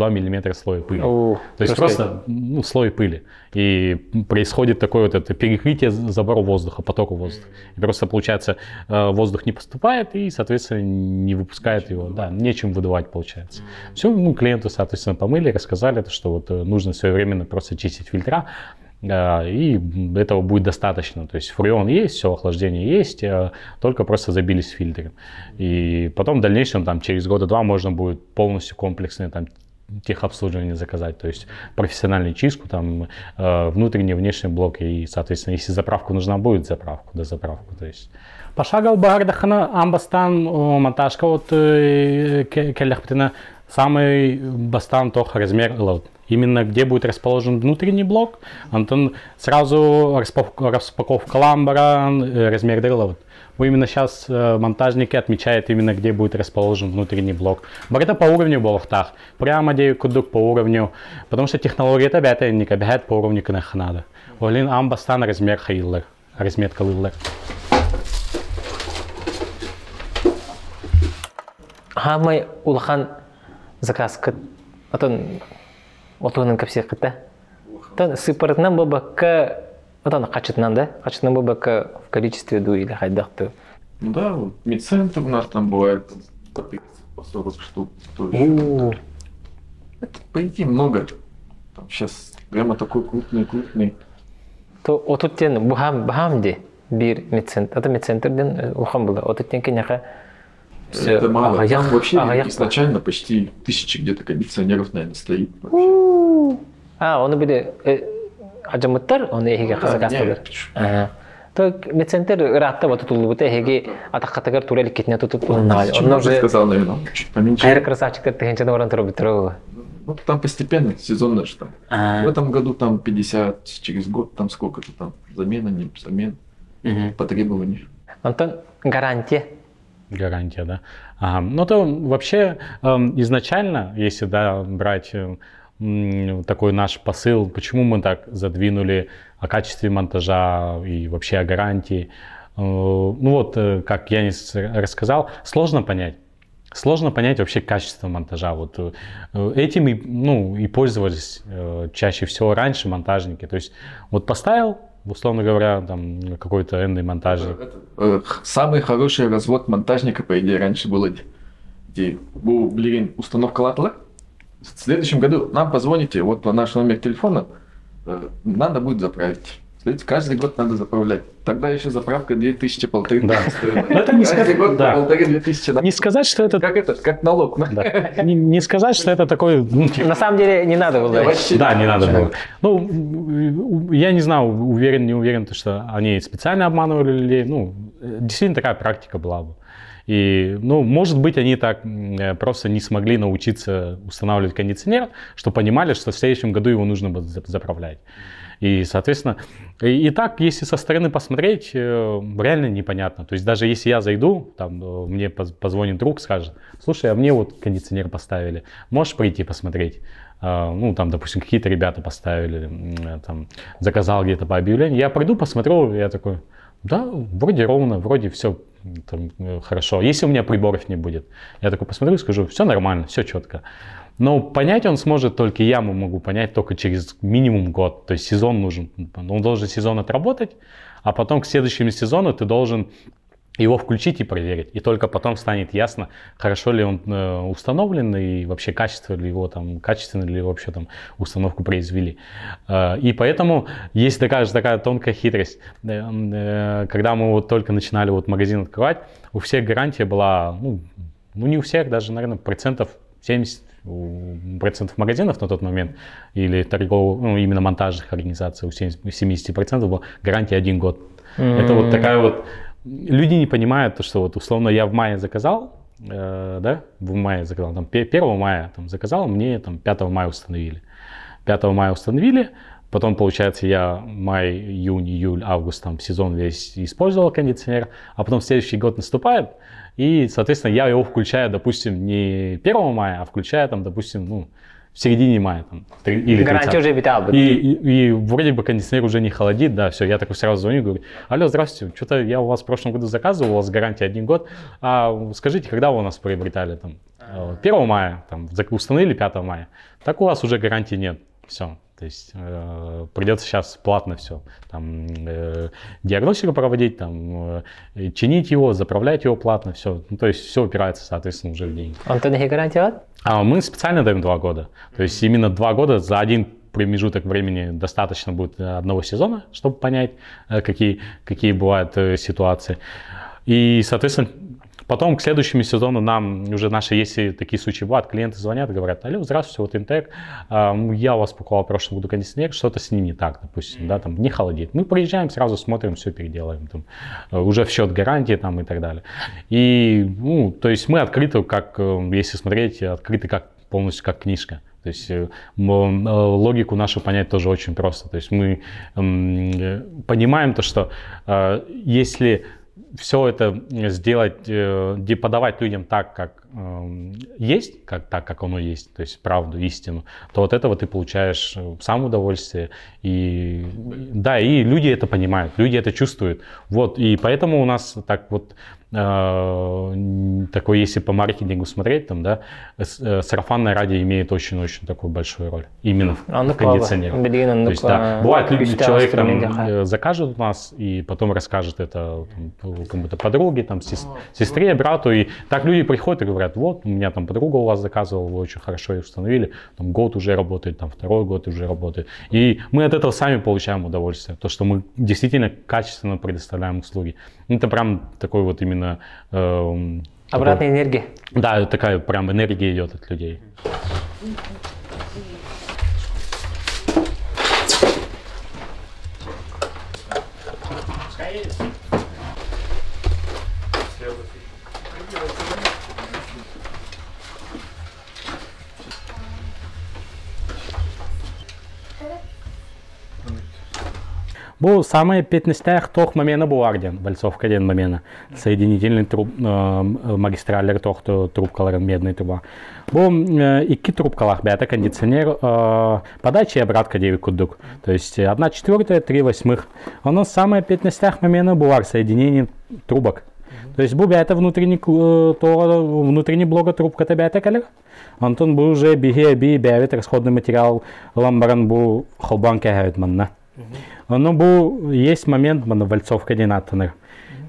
миллиметра слоя пыли. То есть просто слой пыли. И происходит такое вот это перекрытие забора воздуха, потока воздуха. И просто, получается, воздух не поступает и, соответственно, не выпускает его. Да, нечем выдувать, получается. Все, клиенту, соответственно, помыли, рассказали, что вот нужно своевременно просто чистить фильтра, и этого будет достаточно. То есть фреон есть, все охлаждение есть, только просто забились фильтры. И потом в дальнейшем, там, через года 2 можно будет полностью комплексное там, техобслуживание заказать, то есть профессиональную чистку, там, внутренний, внешний блок, и, соответственно, если заправка нужна будет, дозаправку, то есть. Пошагал Багдахана Амбастан монтажка вот келлахптина самый бастан тох размер лот. Именно где будет расположен внутренний блок, Антон сразу распаковка ламбара, размер дырла. Именно сейчас монтажники отмечают именно где будет расположен внутренний блок. Это по уровню болохтах, прямо где кудук по уровню, потому что технология это бета не кабинет по уровню канахнада. Олин амбастан размер хайлер, разметка лиллер.
Хамай улхан заказ кыт, атон отугынан капсия кыта. Тон сыпарытнан баба к атон качытнан да, качытнан баба к в количестве ду или хайдахты.
Ну да, вот медцентр у нас там бывает по 30, по 40 штук. Это, по идее, много. Там сейчас прямо такой крупный.
То отуттен бухамде бир медцентр. Это медцентрден ухам было. Отуттен кеняха.
Это мало. Там вообще изначально почти 1000 где-то кондиционеров, наверное, стоит.
Он буде ажамыттар, он эхиге хасакастылар. То медцентр ратта вот тут лубута эхиге атаккатагар турелик кетне тут булнал.
Он уже сказал, наверное, чуть поменьше.
Айр красавчиктер тегенчен оран туру битру.
Ну, там постепенно, сезонно же там. В этом году там 50, через год там сколько-то там, замена, не замена, по требованию.
Антон, гарантия.
Гарантия, да. Ну, то вообще изначально, если брать такой наш посыл, почему мы так задвинули о качестве монтажа и вообще о гарантии, ну вот, как Янис рассказал, сложно понять вообще качество монтажа. Вот этим и пользовались чаще всего раньше монтажники. То есть вот поставил, условно говоря, там какой-то энный монтажник.
Самый хороший развод монтажника, по идее, раньше было, где был, установка латла. В следующем году нам позвоните, вот наш номер телефона, надо будет заправить. Смотрите, каждый год надо заправлять. Тогда еще заправка 2000-1500. Да. Каждый год 1500.
Не сказать, что это...
Как налог.
Не сказать, что это такой...
На самом деле не надо было.
Да, не надо было. Ну, я не знаю, уверен, не уверен, что они специально обманывали людей. Ну, действительно такая практика была бы. И, ну, может быть, они так просто не смогли научиться устанавливать кондиционер, что понимали, что в следующем году его нужно будет заправлять. И, соответственно, и так, если со стороны посмотреть, реально непонятно. То есть даже если я зайду, там мне позвонит друг, скажет: слушай, а мне вот кондиционер поставили, можешь прийти посмотреть? Ну, там, допустим, какие-то ребята поставили, там, заказал где-то по объявлению. Я пойду, посмотрю, я такой: да, вроде ровно, вроде все там, хорошо. Если у меня приборов не будет, я такой посмотрю и скажу: все нормально, все четко. Но понять он сможет только, я могу понять только через минимум год. То есть сезон нужен. Он должен сезон отработать, а потом к следующему сезону ты должен его включить и проверить. И только потом станет ясно, хорошо ли он установлен и вообще качественно ли вообще там установку произвели. И поэтому есть такая тонкая хитрость. Когда мы вот только начинали вот магазин открывать, у всех гарантия была, ну не у всех, даже, наверное, 70% магазинов на тот момент, или торговых, ну, именно монтажных организаций, у 70% была гарантия 1 год. Это вот такая вот... Люди не понимают, что вот условно я в мае заказал, да, в мае заказал, там 1 мая там, заказал, мне там 5 мая установили. 5 мая установили, потом, получается, я май, июнь, июль, август, там сезон весь использовал кондиционер, а потом следующий год наступает, и, соответственно, я его включаю, допустим, не 1 мая, а включаю, там, допустим, ну, в середине мая. Там, или
гарантия уже витал.
И вроде бы кондиционер уже не холодит, да, все, я такой сразу звоню, говорю: алло, здравствуйте, что-то я у вас в прошлом году заказывал, у вас гарантия 1 год, а скажите, когда вы у нас приобретали? Там, 1 мая, там, установили 5 мая, так у вас уже гарантии нет, все. То есть придется сейчас платно все, там, диагностику проводить, там, чинить его, заправлять его платно, все. Ну, то есть все упирается, соответственно, уже в деньги.
Антон, какие гарантии?
Мы специально даем 2 года. То есть именно 2 года, за один промежуток времени достаточно будет 1 сезона, чтобы понять, какие бывают ситуации. И, соответственно, потом к следующему сезону нам уже наши, если такие случаи бывают, клиенты звонят и говорят: алло, здравствуйте, вот Интек, я у вас покупал в прошлом году кондиционер, что-то с ним не так, допустим, да, там не холодит. Мы приезжаем, сразу смотрим, все переделаем, там, уже в счет гарантии там и так далее. И, ну, то есть мы открыты, как, если смотреть, открыты как полностью как книжка. То есть логику нашу понять тоже очень просто. То есть мы понимаем то, что если все это сделать, подавать людям так, как есть, так как оно есть, то есть правду, истину, то от этого ты получаешь сам удовольствие. И да, и люди это понимают, люди это чувствуют. Вот, и поэтому у нас так вот такой, если по маркетингу смотреть, там, да, сарафанное радио имеет очень-очень такую большую роль именно в кондиционере. То есть, да, бывает, человек там закажет у нас и потом расскажет это кому-то подруге, там, сестре, брату, и так люди приходят и говорят: вот, у меня там подруга у вас заказывала, вы очень хорошо ее установили, там год уже работает, там второй год уже работает. И мы от этого сами получаем удовольствие, то, что мы действительно качественно предоставляем услуги. Это прям такой вот именно
обратная энергия.
Да, такая прям энергия идет от людей. Был самый 15 тох момента был арден, вальцовка один момента, соединительный магистралер тох трубкалар медный труба. Был икки трубкалах бета кондиционер подачи и обратка 9 кудук, то есть 1/4, 3/8. Оно самое 15 момента было соединение трубок. То есть был бета внутренний блок трубка то бета калер. Антон был уже биги бявит расходный материал ламбаран был холбан кягает манна. Но был, есть момент вальцовка динатонер.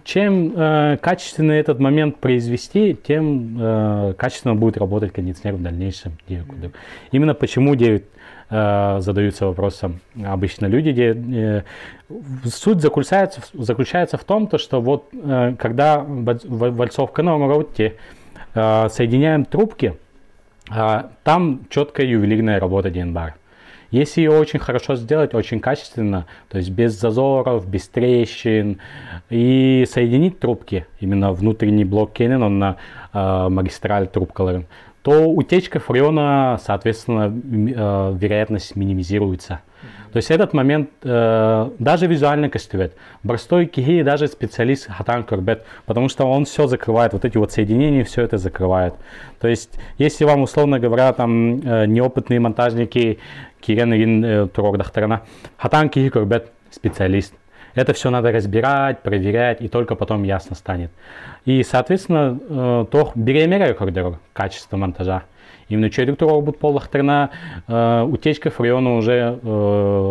Чем качественно этот момент произвести, тем качественно будет работать кондиционер в дальнейшем. Именно почему задаются вопросом обычно люди. Суть заключается в том, что вот когда вальцовка на роуте соединяем трубки, там четкая ювелирная работа ДНБАР. Если ее очень хорошо сделать, очень качественно, то есть без зазоров, без трещин, и соединить трубки, именно внутренний блок Canon, он на магистраль трубкаларен, то утечка фреона, соответственно, вероятность минимизируется. То есть этот момент даже визуально костювет. Барстой киги даже специалист хатан корбет, потому что он все закрывает, вот эти вот соединения, все это закрывает. То есть если вам, условно говоря, там неопытные монтажники, кирен турордахтарана, хатан киги корбет специалист. Это все надо разбирать, проверять, и только потом ясно станет. И, соответственно, то беремеря качество монтажа. Именно через будет полахтерна утечка фреона уже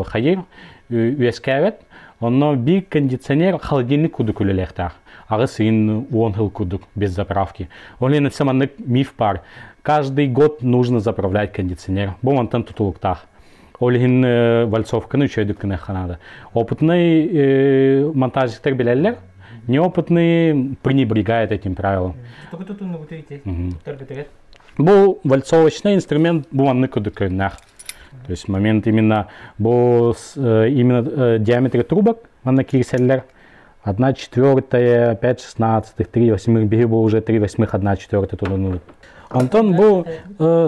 хайер, уэскавет, но биг кондиционер холодильник кудук улелехтах, а расин уонгл кудук без заправки. Он на самом миф пар. Каждый год нужно заправлять кондиционер. Бом антон тутулуктах. Олин вальцовка, ну еще идут надо. Опытный монтажник белеллер, неопытный пренебрегает этим правилом. Был вальцовочный инструмент, был аныкудукойнах. То есть момент именно был именно диаметр трубок на кирселлер. 1/4, 5/16, 3/8 беги был уже 3/8, 1/4 туда ну. Антон был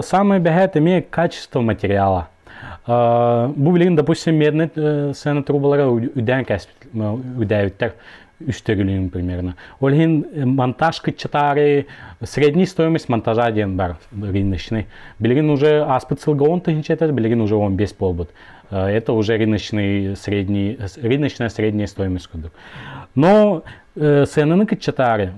самый бегает имеет качество материала. Был, допустим, медный сена трубалара удавит 3 примерно. Олгин монтаж кычатары, средняя стоимость монтажа один бар рыночный. Белерин уже аспект силгаон тахичетас, белерин уже он без полбут. Это уже рыночная средняя стоимость. Но сенаны кычатары,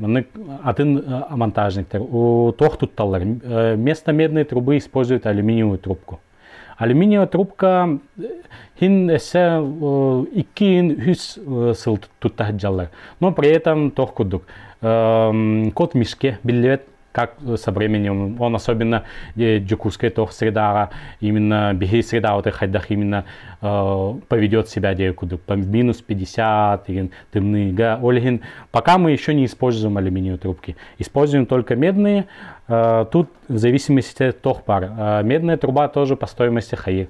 один монтажник, у тох тут талар. Вместо медной трубы используют алюминиевую трубку. Алюминиевая трубка хин эссе иккин хүс сыл туттахджаллар. Но при этом тох кудук. Кот мишке биллет, как со временем, он особенно джукуская тох среда, именно беги среда вот хайдах именно поведет себя кудук. По минус 50, тымныга, олигин. Пока мы еще не используем алюминиевые трубки. Используем только медные. Тут в зависимости от тох пар. Медная труба тоже по стоимости хаи.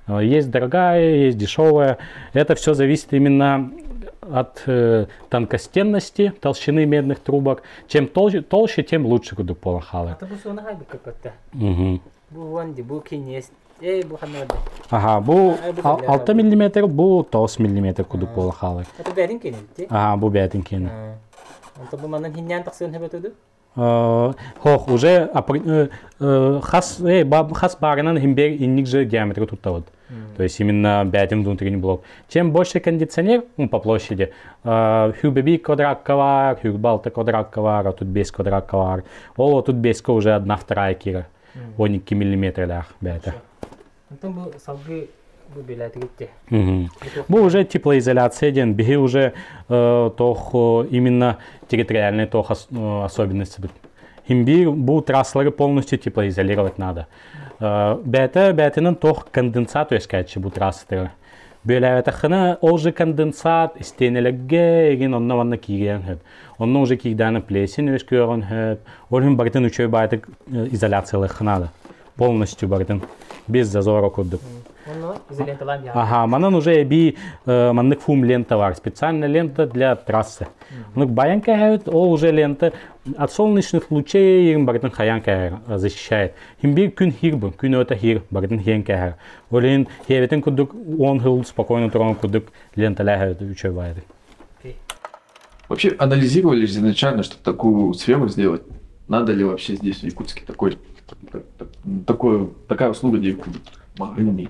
Есть дорогая, есть дешевая. Это все зависит именно от тонкостенности, толщины медных трубок. Чем толще, тем лучше кудук полахалы. Ага, бу 6 мм, бу 9 мм кудук полахалы. Ага, бу бятин кени. Хох уже хас барынан химбер инник же диаметр тут вот. То есть именно бятин внутренний блок. Чем больше кондиционер, по площади, хюбеби квадрат кавар, хюбалта квадрат кавар, а тут без квадрат кавар. О, тут без уже 1/2 кира. Оники миллиметры да, бята. Бу уже теплоизоляция ден, беги уже тох именно территориальные тох особенности. Химби бу трассеры полностью теплоизолировать надо. Бәтінің тох конденсат өскәтші бу трассеры. Бөләвәті қына ол же конденсат істенелігі еген онна кейген хөп. Онна уже кейдәні плесен өскөген хөп. Олым бартын үшөй байтық изоляциялы қынады. Полностью бартын без зазора күрдік. Ага, манан уже би маннык фум лента var, специальная лента для трассы. Ну баянка хәвет, ол уже лента от солнечных лучей бартын хаянка защищает. Химби күн хирбы, күн өтө хир бартын хенка. Олин хәветен күдүк 10 жыл спокойно турган күдүк ленталар хәвет үчөй байды.
Вообще анализировали изначально, чтобы такую сферу сделать? Надо ли вообще здесь в Якутске такая услуга, где магазин?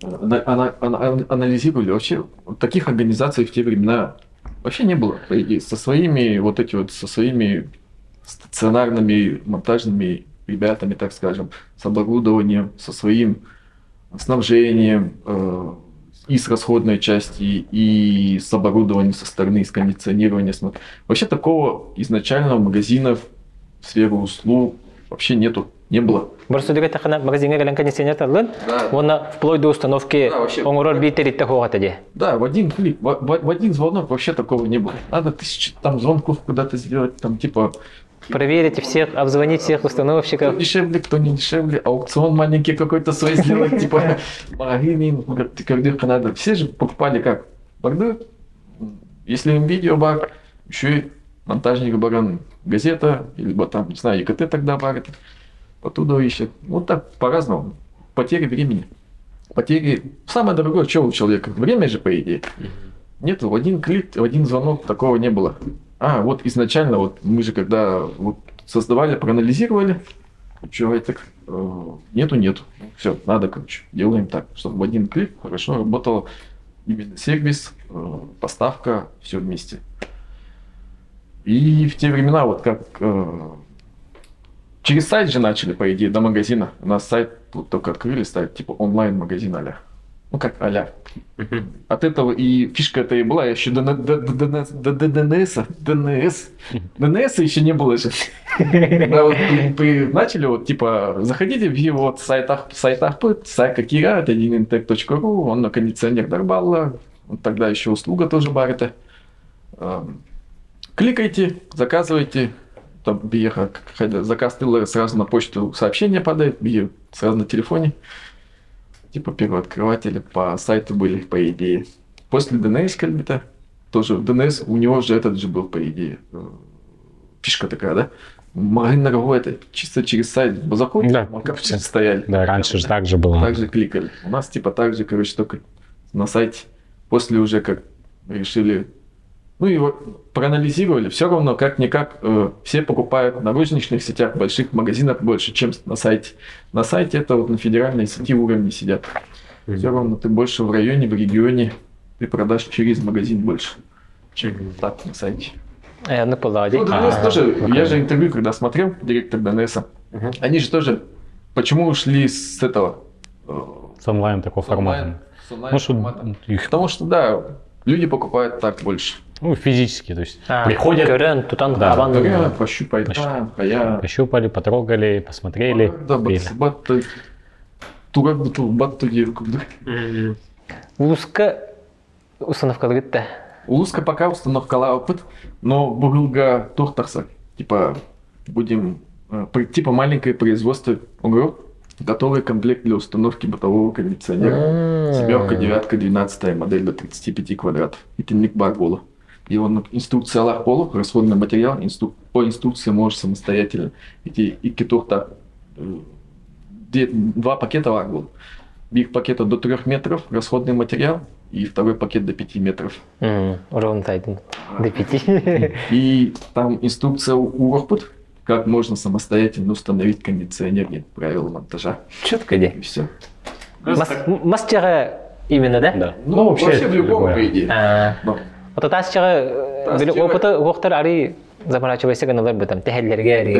Анализировали вообще таких организаций в те времена вообще не было, по идее, со своими со своими стационарными монтажными ребятами, так скажем, с оборудованием, со своим снабжением и с расходной части, и с оборудованием со стороны, с кондиционирования. Вообще такого изначального магазина в сферу услуг вообще не было.
Просто дегет хана магазинге гелен кондиционер талын, он вплоть до установки оңорор битеритте хогатаде.
Да, в один клик, в один звонок вообще такого не было. Надо 1000 там звонков куда-то сделать, там типа
проверить всех, обзвонить всех установщиков.
Кто дешевле, кто не дешевле, аукцион маленький какой-то свой сделать, типа магазин, когда надо. Все же покупали как? Барды, если им видеобар, еще и монтажник баран, газета, либо там, не знаю, ЕКТ тогда барит. Оттуда ищет. Вот так по-разному. Потери времени. Самое дорогое, что у человека? Время же, по идее. Нет, в один клик, в один звонок такого не было. Вот изначально, вот мы же когда создавали, проанализировали, человек нету. Все, надо, делаем так, чтобы в один клик хорошо работал именно сервис, поставка, все вместе. И в те времена, через сайт же начали, по идее, до магазина. У нас сайт только открыли, ставить типа онлайн-магазин а-ля. Как а-ля. От этого и фишка это и была, еще до ДНС еще не было же. Начали типа, заходите в его сайтах, сайт Кира, это dinintech.ru, он на кондиционер дарбалла, тогда еще услуга тоже барита. Кликайте, заказывайте. Там заказ тыла сразу на почту сообщение падает, сразу на телефоне. Типа первооткрыватели по сайту были, по идее. После DNS кальбита, тоже DNS, у него же этот же был, по идее. Фишка такая, да? Магазин на рогу это чисто через сайт заходишь,
да,
макапчики стояли.
Да, раньше же так же было.
Так же кликали. У нас типа так же, только на сайте. После уже как решили. Его проанализировали, все равно как-никак все покупают на розничных сетях, больших магазинах больше, чем на сайте. На сайте это на федеральной сети уровне сидят. Все равно ты больше в районе, в регионе, ты продашь через магазин больше, чем так на сайте. DNS тоже, я же интервью когда смотрел, директор DNS, они же тоже, почему ушли с этого?
С онлайн такого формата.
Потому что, да, люди покупают так больше.
Физически, то есть приходят, пощупали, потрогали, посмотрели.
Улуска установкалар кетті.
Улуска пока установкала опыт, но бугылга тохтарса, типа будем, типа маленькое производство, готовый комплект для установки бытового кондиционера. 7, 9, 12 модель до 35 квадратов. Это ник баргола. И он инструкция Аллах-Полу, расходный материал, по инструкции можешь самостоятельно идти и китохта 2 пакета Аллах-Полу. Биг пакета до 3 метров, расходный материал, и второй пакет до 5 метров.
Ровно до 5.
И там инструкция Урохпут, как можно самостоятельно установить кондиционер, нет правил монтажа.
Четко, да?
И все.
Мастера именно, да?
Да.
Ну, вообще в любом, по идее.
Вот тасчага опыты гоқтар ари заморачивайся ганалар бутам тәһәлләргә ари.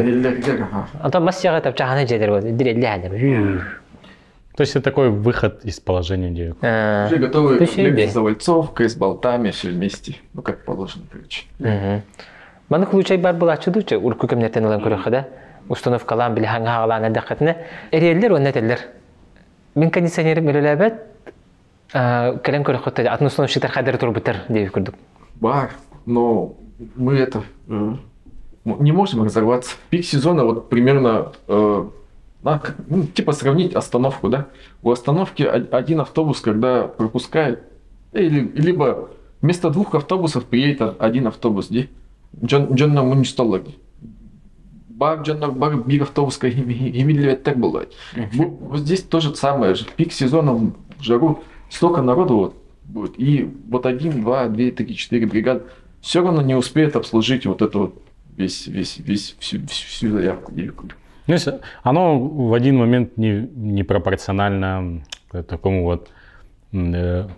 Антон мастера тапчаханы җәдер вот дирелләһәләр.
То есть это такой выход из положения девок.
Уже готовые комплекты с завальцовкой, с болтами, все вместе. Ну, как положено, короче.
Маны случай бар була чудуча урку кемнәртән алган көрәхәдә установкалан биле ханга алган дәкъәтне эрелләр ва нәтәлләр. Мин кондиционерым эләбәт калем көрәхәтә атны установщиктар хәдер тур битер дип күрдек.
Бар, но мы это не можем разорваться. Пик сезона вот примерно типа сравнить остановку, да? У остановки один автобус, когда пропускает, либо вместо 2 автобусов приедет один автобус, да? Джонна мунистолог. Бар биг автобуска имели так было. Вот здесь то же самое. Пик сезона в жару столько народу вот будет. И вот 1, 2, 2, 3, 4 бригады все равно не успеет обслужить вот это вот всю заявку.
Ну, оно в один момент не пропорционально такому вот,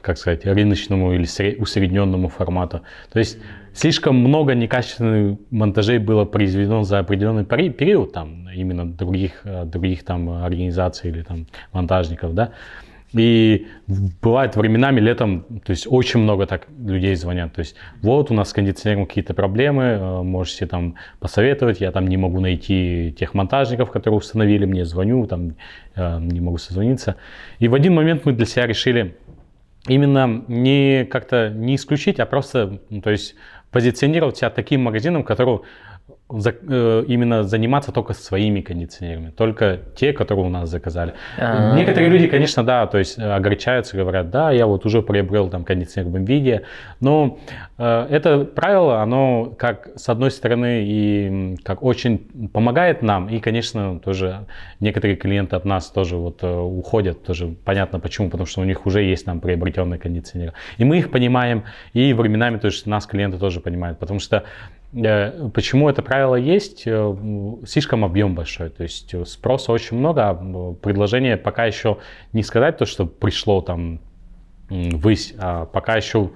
как сказать, рыночному или усредненному формату. То есть слишком много некачественных монтажей было произведено за определенный период, там, именно других там организаций или там монтажников, да. И бывает временами летом, то есть очень много так людей звонят, то есть вот у нас с кондиционером какие-то проблемы, можете там посоветовать, я там не могу найти тех монтажников, которые установили, мне звоню, там не могу созвониться. И в один момент мы для себя решили именно не как-то не исключить, а просто, то есть позиционировать себя таким магазином, который именно заниматься только своими кондиционерами, только те, которые у нас заказали. Некоторые люди, конечно, да, то есть огорчаются, говорят, да, я вот уже приобрел там кондиционер в NVIDIA, но это правило, оно как с одной стороны и как очень помогает нам, и, конечно, тоже некоторые клиенты от нас тоже вот уходят, тоже понятно почему, потому что у них уже есть там приобретенный кондиционер, и мы их понимаем, и временами то есть нас клиенты тоже понимают, потому что почему это правило есть? Слишком объем большой, то есть спроса очень много, а предложение пока еще не сказать то, что пришло там ввысь, а пока еще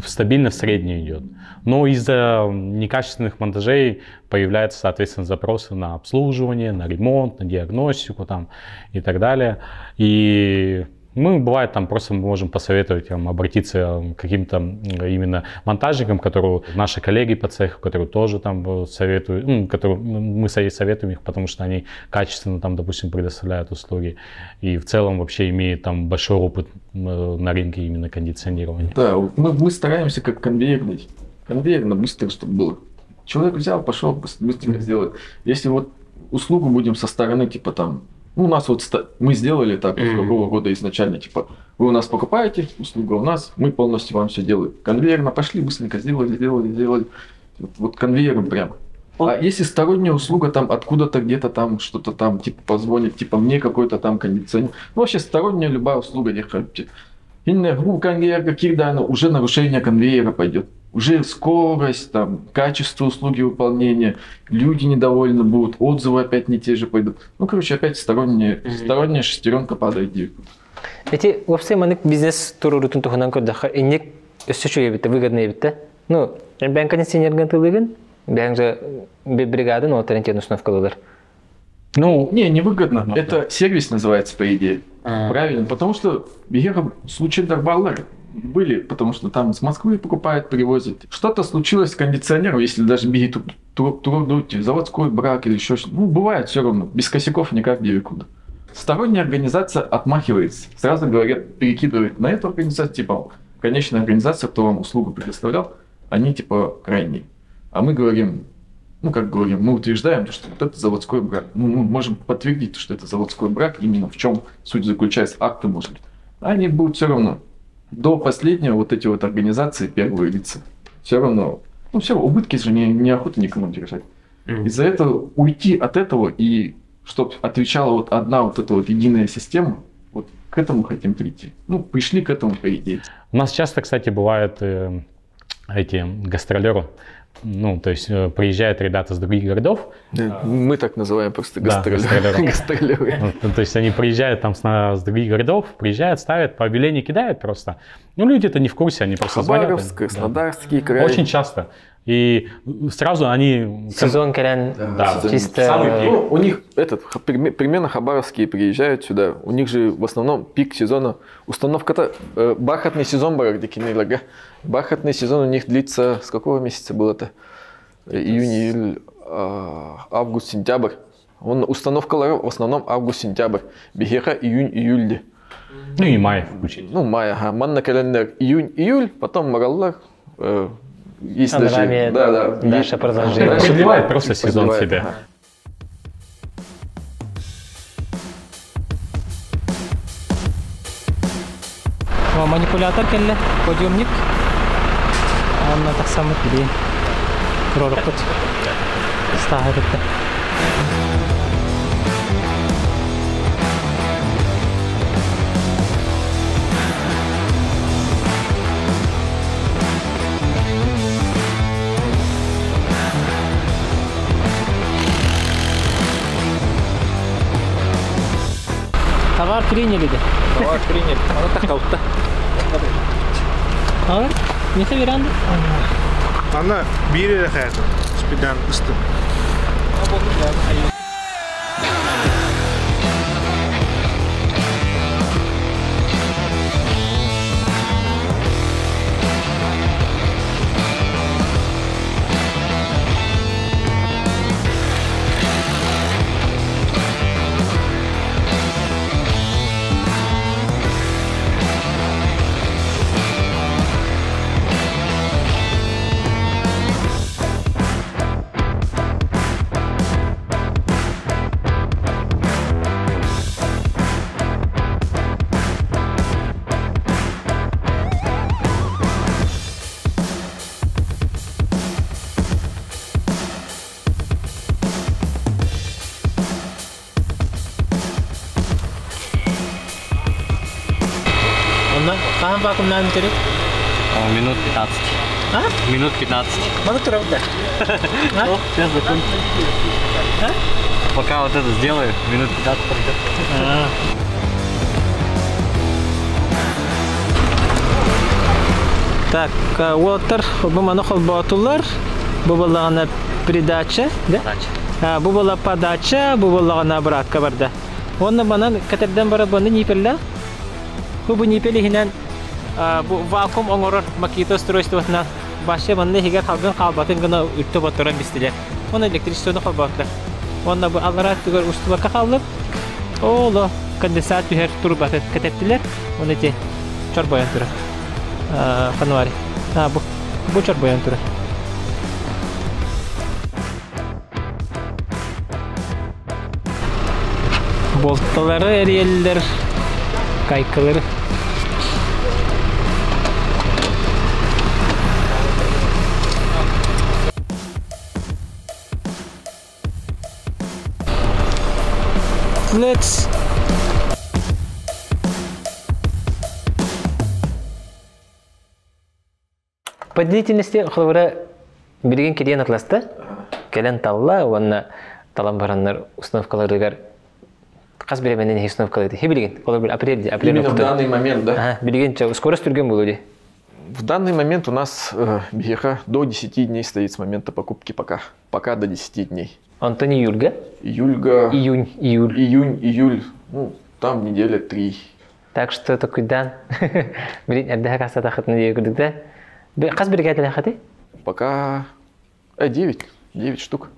стабильно в среднее идет. Но из-за некачественных монтажей появляются, соответственно, запросы на обслуживание, на ремонт, на диагностику там и так далее. И мы, бывает, там просто можем посоветовать обратиться к каким-то именно монтажникам, которые наши коллеги по цеху, которые тоже там советуют, мы советуем их, потому что они качественно там, допустим, предоставляют услуги и в целом вообще имеют там большой опыт на рынке именно кондиционирования.
Да, мы стараемся как конвейерно быстро, чтобы было. Человек взял, пошел, быстренько сделает. Если вот услугу будем со стороны, типа там, у нас вот мы сделали так, с какого года изначально, типа, вы у нас покупаете, услуга у нас, мы полностью вам все делаем. Конвейерно пошли, быстренько сделали. Вот конвейером прям. А если сторонняя услуга там откуда-то где-то там что-то там, типа, позвонит, типа, мне какой-то там кондиционер. Ну, вообще сторонняя любая услуга, не хотите. Конвейер, уже нарушение конвейера пойдет. Уже скорость, там, качество услуги выполнения, люди недовольны будут, отзывы опять не те же пойдут. Ну, короче, опять сторонняя шестеренка падает.
Эти вообще маник бизнес турурутун туханан көрдөхөр энек өссөчүгө битте выгодный битте. Ну, бен кондиционерген тылыгын, бен же бригадын отрентен установкалылар.
Ну, не выгодно. Это сервис называется, по идее. Правильно, потому что случаи дарбаллар были, потому что там с Москвы покупают, привозят. Что-то случилось с кондиционером, если даже бегит заводской брак или еще что-то. Ну, бывает все равно. Без косяков никак не викуда. Сторонняя организация отмахивается. Сразу говорят, перекидывают на эту организацию, типа, конечная организация, кто вам услугу предоставлял, они типа крайние. А мы говорим, мы утверждаем, что вот это заводской брак. Мы можем подтвердить, что это заводской брак, именно в чем суть заключается, акты может быть. Они будут все равно. До последнего вот эти вот организации, первые лица, все равно, убытки же неохота никому держать. Из-за этого уйти от этого и чтобы отвечала вот одна вот эта вот единая система, вот к этому хотим прийти. Пришли к этому, по идее.
У нас часто, кстати, бывают эти гастролеры Ну, то есть приезжают ребята с других городов.
Мы так называем просто гастролеры.
То есть они приезжают там с других городов, приезжают, ставят, по объявлению кидают просто. Ну, люди-то не в курсе, они просто звонят.
Хабаровск, Краснодарский край.
Очень часто. И сразу они...
Сезон керен, чисто...
Ну, у них примерно хабаровские приезжают сюда. У них же в основном пик сезона. Установка-то бархатный сезон, бархатный сезон у них длится... С какого месяца было-то? Июнь, июль, август, сентябрь. Установка в основном август-сентябрь. Бихера июнь-июль.
Ну и май включить.
Ну, май, ага. Манна календарь июнь-июль, потом Мараллах. Есть даже,
дальше продолжение.
Продлевает просто сезон себе.
Манипулятор келле, подъемник. Анна так само пили. Пророкот. Ставит. Товар приняли, да?
Товар приняли.
Она так каута. А? Не то веранда?
Она бире хәзер. Спидан ысты.
Kapan vakum namin terus?
Минут 15.
А?
Минут 15.
Mana terus?
Ну, сейчас закончим. Пока вот это сделаю, минут 15 пройдет.
Так, Уолтер, bu mana xilbatlar, bu bo'lag'ana передача, да? Bu bo'la подача, bu bo'lag'ana обратка barda. Оны банан катерден бара баны нипелла. Bu nipeli hinen bu vakum oңорор макета устройствосына башы баны хигер халгын калбатын гына үттө батыран бистилер. Оны электричествоны калбатлар. Оны bu аллара түгөр устубакка калып, оло конденсат бихер турбаты катеттилер. Оны те чорбоян турат. Ханвари. Bu чорбоян турат. Болтталары эреллер, кайкалар. Let's по длительности хлора береген кеден атласта, келен талла, ванна талам бараннар установкаларыгар кас беременен установкаларды. Хебилеген, колор бир апрель.
Именно в данный момент, да?
Береген скорость түрген болуди.
В данный момент у нас беха до 10 дней стоит с момента покупки пока до 10 дней.
Антони июльга?
Июнь, июль. Ну, там неделя 3.
Так что такой дан. Блин, отдыха касата хатна дею да? Кас бригад лахаты?
Пока 9 штук.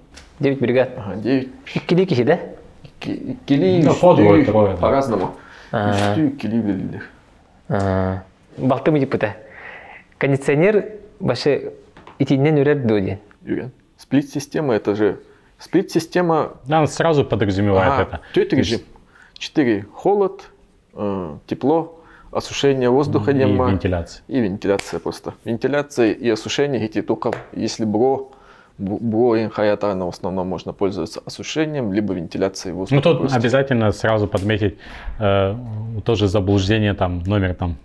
9 бригад.
Ага, 9.
Кили кихи, да?
Кили по-разному. Кили влилих.
Балты мы депута. Кондиционер баши итинен үрер доди.
Сплит-система это же... Сплит-система...
Она сразу подразумевает это.
4 режим. 4. Холод, тепло, осушение воздуха.
И вентиляция.
И вентиляция просто. Вентиляция и осушение эти только если Буин хаятана в основном можно пользоваться осушением, либо вентиляцией воздуха.
Ну тут обязательно сразу подметить тоже заблуждение, там, номер там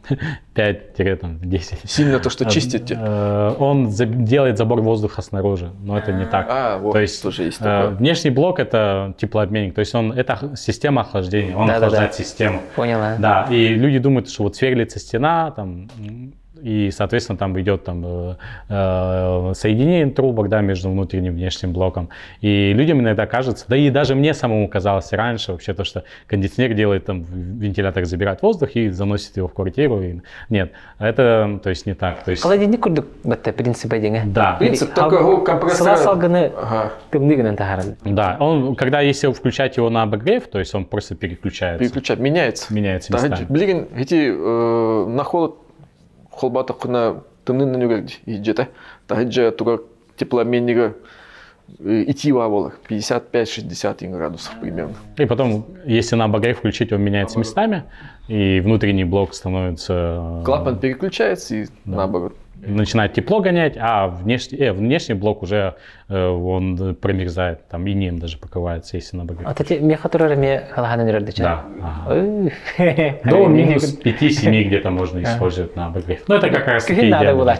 5-10.
Сильно то, что чистите?
Он делает забор воздуха снаружи, но это не так.
Вот,
то есть
тоже есть такое.
Внешний блок это теплообменник, то есть это система охлаждения, он охлаждает систему.
Поняла.
Да, и люди думают, что вот сверлится стена, там, и, соответственно, там идет соединение трубок, да, между внутренним и внешним блоком. И людям иногда кажется, да и даже мне самому казалось раньше вообще то, что кондиционер делает, там, вентилятор забирает воздух и заносит его в квартиру. Нет, это, то есть, не так. То есть...
Холодильник курдук, это принцип один.
Да.
Принцип только компрессора.
Да, он, когда если включать его на обогрев, то есть он просто переключается.
Меняется.
Меняется местами.
Блин, эти на холод холбата кына тымнын нюгерди иджета тахиджа туга теплообменника итива было 55-60 градусов примерно.
И потом, если на обогрев включить, он меняется местами, и внутренний блок становится...
Клапан переключается и наоборот.
Начинает тепло гонять, а внешний блок уже он промерзает, там инеем даже покрывается, если на обогрев.
Вот эти мехаторы халаханы нердича.
Да. До минус 5-7 где-то можно использовать на обогрев. Ну это как раз таки идеально.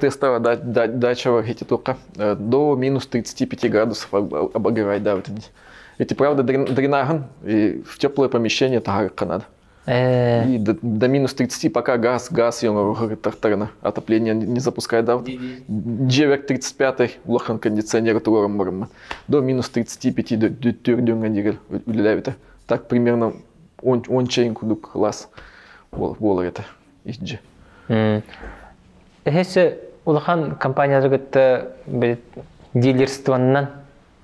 Тестовая дача эти только до минус 35 градусов обогревать, да, эти правда дренаган и в теплое помещение это надо. И до минус 30, пока газ отопление не запускает, да, Джевек 35 лохан кондиционер до минус 35 до так примерно он чейнку дук класс бол это иджи.
Если улахан компания загат дилерство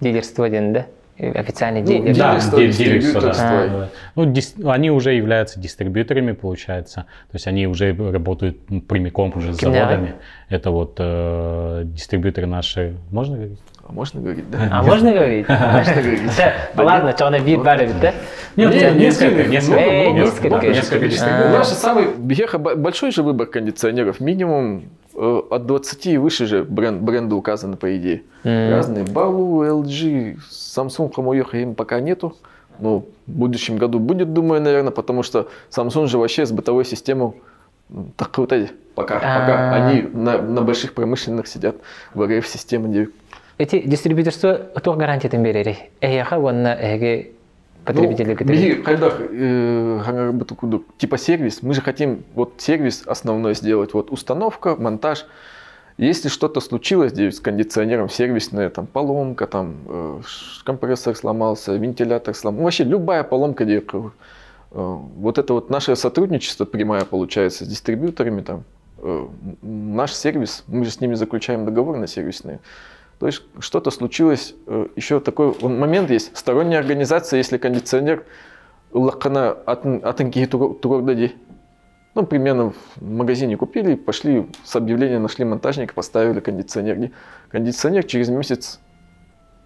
денде. Официальный
дилерство, да. Ну, они уже являются дистрибьюторами, получается. То есть они уже работают прямиком уже с заводами. Это вот дистрибьюторы наши. Можно говорить?
Можно говорить, да.
Можно говорить? Ладно, что она бит барит, да?
Нет, несколько дистрибьюторов.
Наш самый большой же выбор кондиционеров, минимум от 20 и выше же бренды указаны, по идее. Разные. Балу, LG, Samsung, им пока нету. Но в будущем году будет, думаю, наверное, потому что Samsung же вообще с бытовой системой так вот пока они на больших промышленных сидят в РФ-системе.
Эти дистрибьюторства, кто гарантият им берет? Потребители,
типа сервис, мы же хотим вот сервис основной сделать, вот установка, монтаж. Если что-то случилось здесь с кондиционером, сервисная там поломка, там компрессор сломался, вентилятор сломался, вообще любая поломка, вот это вот наше сотрудничество прямое получается с дистрибьюторами, там наш сервис, мы же с ними заключаем договор на сервисные. То есть что-то случилось, еще такой момент есть. Сторонняя организация, если кондиционер ну, примерно в магазине купили, пошли с объявления, нашли монтажника, поставили кондиционер. Кондиционер через месяц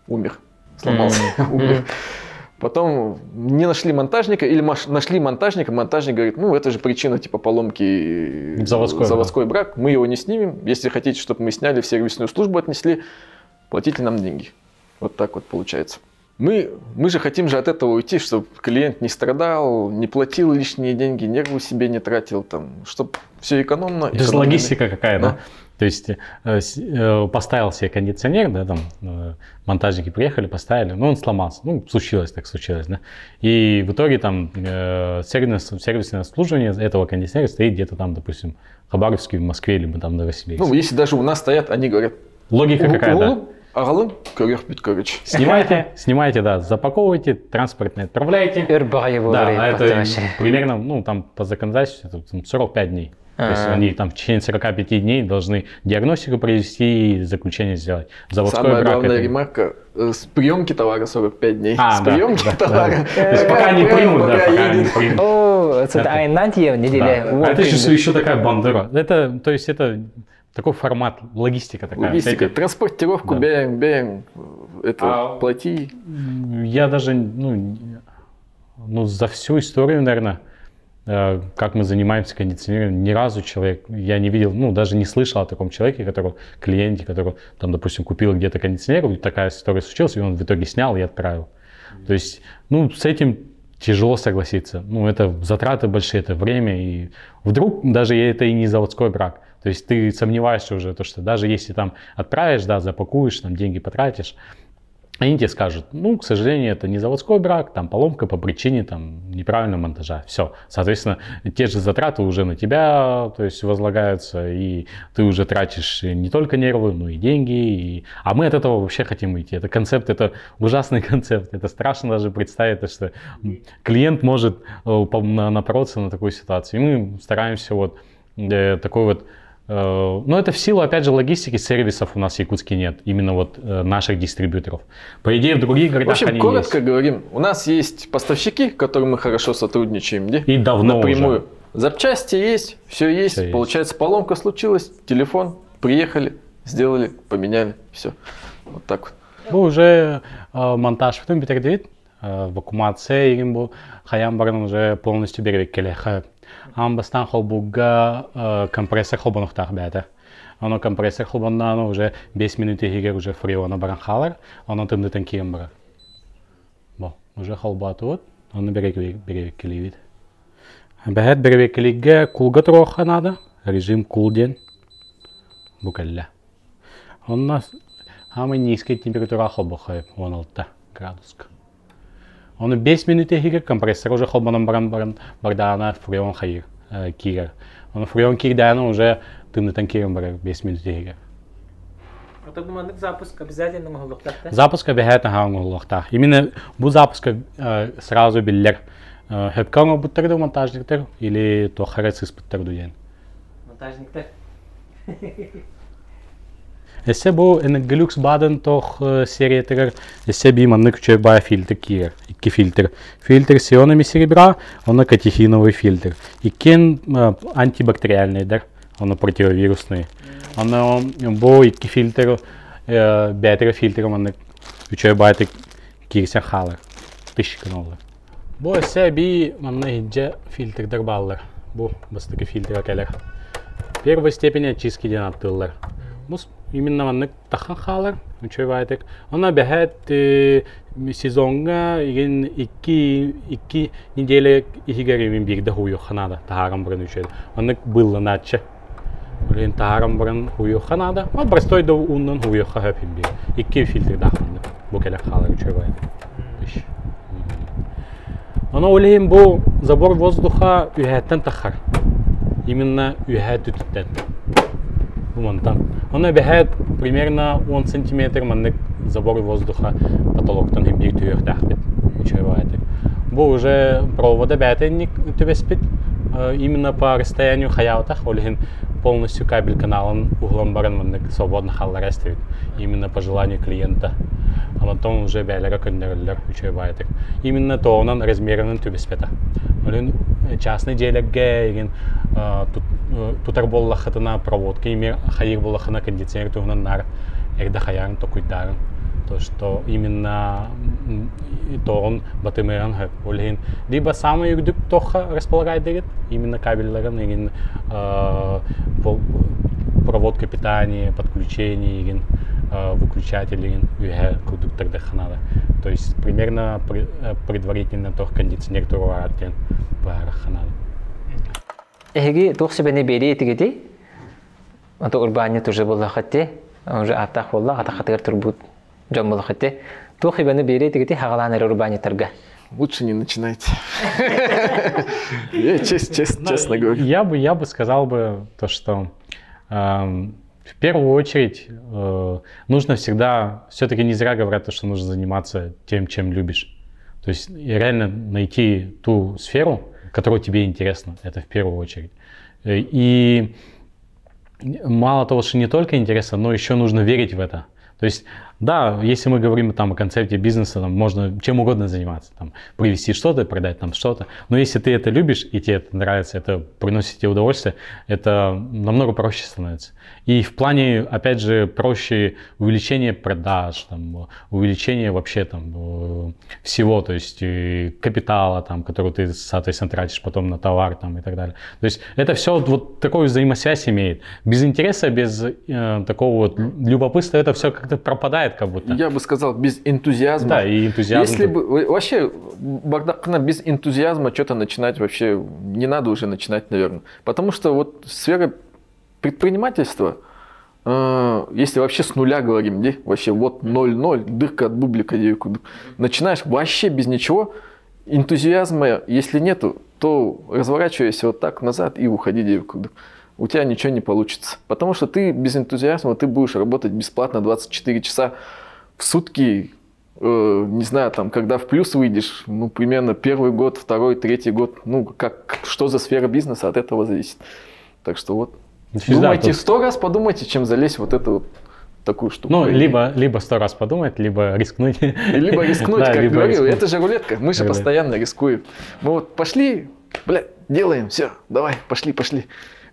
умер, сломался, умер. Потом не нашли монтажника, или нашли монтажника, монтажник говорит, ну это же причина типа поломки, заводской брак, мы его не снимем. Если хотите, чтобы мы сняли, в сервисную службу отнесли, платите нам деньги. Вот так вот получается. Мы же хотим же от этого уйти, чтобы клиент не страдал, не платил лишние деньги, нервы себе не тратил, чтобы все экономно.
Это же логистика какая, да? То есть поставил себе кондиционер, да, там монтажники приехали, поставили, но он сломался, ну случилось, да. И в итоге там сервисное обслуживание этого кондиционера стоит где-то там, допустим, в Хабаровске, в Москве, либо там в Новосибирске.
Ну, если даже у нас стоят, они говорят.
Логика какая, да?
Снимайте,
да, запаковывайте, транспортные отправляйте. Да, это примерно, ну, там по законодательству 45 дней. То есть они там в течение 45 дней должны диагностику провести и заключение сделать.
Самая главная ремарка, с приемки товара 45 дней. С приемки товара.
То есть пока не примут, да, пока не примут. Это еще такая бандера. Это, то есть это такой формат, логистика такая.
Логистика, транспортировку беем, это плати.
Я даже, ну, за всю историю, наверное, как мы занимаемся кондиционированием, ни разу человек, я не видел, ну, даже не слышал о таком человеке, клиенте, который, там, допустим, купил где-то кондиционер, и такая история случилась, и он в итоге снял и отправил. То есть, ну, с этим тяжело согласиться. Ну, это затраты большие, это время, и вдруг даже это и не заводской брак. То есть ты сомневаешься уже, то, что даже если там отправишь, да, запакуешь, там деньги потратишь, они тебе скажут, ну, к сожалению, это не заводской брак, там поломка по причине там неправильного монтажа. Все. Соответственно, те же затраты уже на тебя, то есть, возлагаются, и ты уже тратишь не только нервы, но и деньги. А мы от этого вообще хотим уйти. Это концепт, это ужасный концепт. Это страшно даже представить, что клиент может напороться на такую ситуацию. И мы стараемся вот такой вот. Но это в силу, опять же, логистики, сервисов у нас в Якутске нет, именно вот наших дистрибьюторов. По идее, в других городах они есть.
В общем, коротко говорим, у нас есть поставщики, с которыми мы хорошо сотрудничаем, да?
И давно
напрямую.
Уже.
Запчасти есть, все есть. Все получается, есть. Поломка случилась, телефон, приехали, сделали, поменяли, все. Вот так вот.
Уже монтаж в том битердит, вакуумация, хаям баран уже полностью берегкелеха. Амбастан холбуга компрессор холбанухтах бята. Оно компрессор холбанна уже 10 минут игер уже фриона баранхалар, оно тымды танкием бара. Бо, уже холбату вот, он берегкелевит. Бәһәт берегкелеге кулга троха надо, режим кулден. Букалля. Он нас самый низкий температура холбахает, 16 градуска. Он 10 минут игер компрессор уже холбаном бардана фрион хайр кирер. Он фрион кирдана уже тымды танкием бара 10 минут игер.
Запуск обязательно могулухтах?
Запуск обязательно могулухтах. Именно bu запуска сразу биллер. Хепканга буттырды монтажниктер или то харецис буттырды ден.
Монтажниктер.
Есе bu Glux Baden тох сериятер, есе би манны күче бая фильтр киер, 2 фильтр. Фильтр с ионами серебра, он катехиновый фильтр. И кен антибактериальный, да, он противовирусный. Он бо 2 фильтр, бетер фильтр, он күче бая кирся халер, 1000 каналар. Бо есе би манны хиджа фильтр дарбаллар, бо бастыки фильтр акелер. Первой степени очистки ден аттыллар. Именно маннык тахан халар, учебайтек. Она бәһәт сезонга иген 2 неделя игеремин бирде хуйо ханада тахарам бран учел. Маннык было наче. Блин, тахарам бран хуйо ханада. А простой да уннан хуйо хапим бир. 2 фильтр дахмын. Бу келе халар учебайтек. Она олейм бу забор воздуха үһәттән тахар. Именно үһәт үттән. Он обягает примерно 1 сантиметр маннык забор воздуха потолоктан им бир түйөх дахбит. Бу уже провода бәтенник төбеспит. Именно по расстоянию хаяватах олихин полностью кабель каналын углом баран маннык свободно халлар оставит. Именно по желанию клиента. А потом уже бәләре көндерелер учебайтек. Именно то онан размерынан төбеспета. Олин частный делегге тутар боллахатына проводка имер хайыр боллахана кондиционер тугунан нар эрде хаярын токуйдарын. То, что именно то он батымыран хэп. Олин либо самый югдук тоха располагает дерет, именно кабельлеран, igen проводка питания, подключение, выключатель, кондуктор дыханада. То есть примерно предварительно тох кондиционер туруар аттен бараханада.
Эги тохсебене бери тигети. Ото урбания тоже было хатте, уже атах волла, атах хатер турбут жам было хатте. Тохсебене бери тигети хагалан урбания торга.
Лучше не начинайте. Я честно говорю.
Я бы сказал бы то, что в первую очередь нужно всегда, все-таки не зря говорят, что нужно заниматься тем, чем любишь. То есть реально найти ту сферу, которая тебе интересна, это в первую очередь. И мало того, что не только интересно, но еще нужно верить в это. То То есть, да, если мы говорим там о концепте бизнеса, там можно чем угодно заниматься, там, привести что-то, продать там что-то, но если ты это любишь и тебе это нравится, это приносит тебе удовольствие, это намного проще становится. И в плане, опять же, проще увеличение продаж, там, увеличение вообще там всего, то есть капитала, там, который ты, соответственно, тратишь потом на товар там, и так далее. То есть это все вот такую взаимосвязь имеет. Без интереса, без такого вот любопытства это все как-то пропадает как будто.
Я бы сказал, без энтузиазма.
Да, и энтузиазм.
Если бы вообще без энтузиазма что-то начинать вообще не надо уже начинать, наверное. Потому что вот сфера предпринимательства, если вообще с нуля говорим, где вообще вот 0-0, дырка от бублика, начинаешь вообще без ничего, энтузиазма, если нету, то разворачивайся вот так назад и уходи, девушка. У тебя ничего не получится. Потому что ты без энтузиазма, ты будешь работать бесплатно 24 часа в сутки, не знаю, там, когда в плюс выйдешь, ну, примерно первый год, второй, третий год, ну, что за сфера бизнеса, от этого зависит. Так что вот, думайте 100 раз, подумайте, чем залезть вот эту вот такую штуку.
Ну, либо 100 раз подумать, либо рискнуть.
Либо рискнуть, как говорил, это же рулетка, мы же постоянно рискуем. Мы вот пошли, делаем, все, давай, пошли.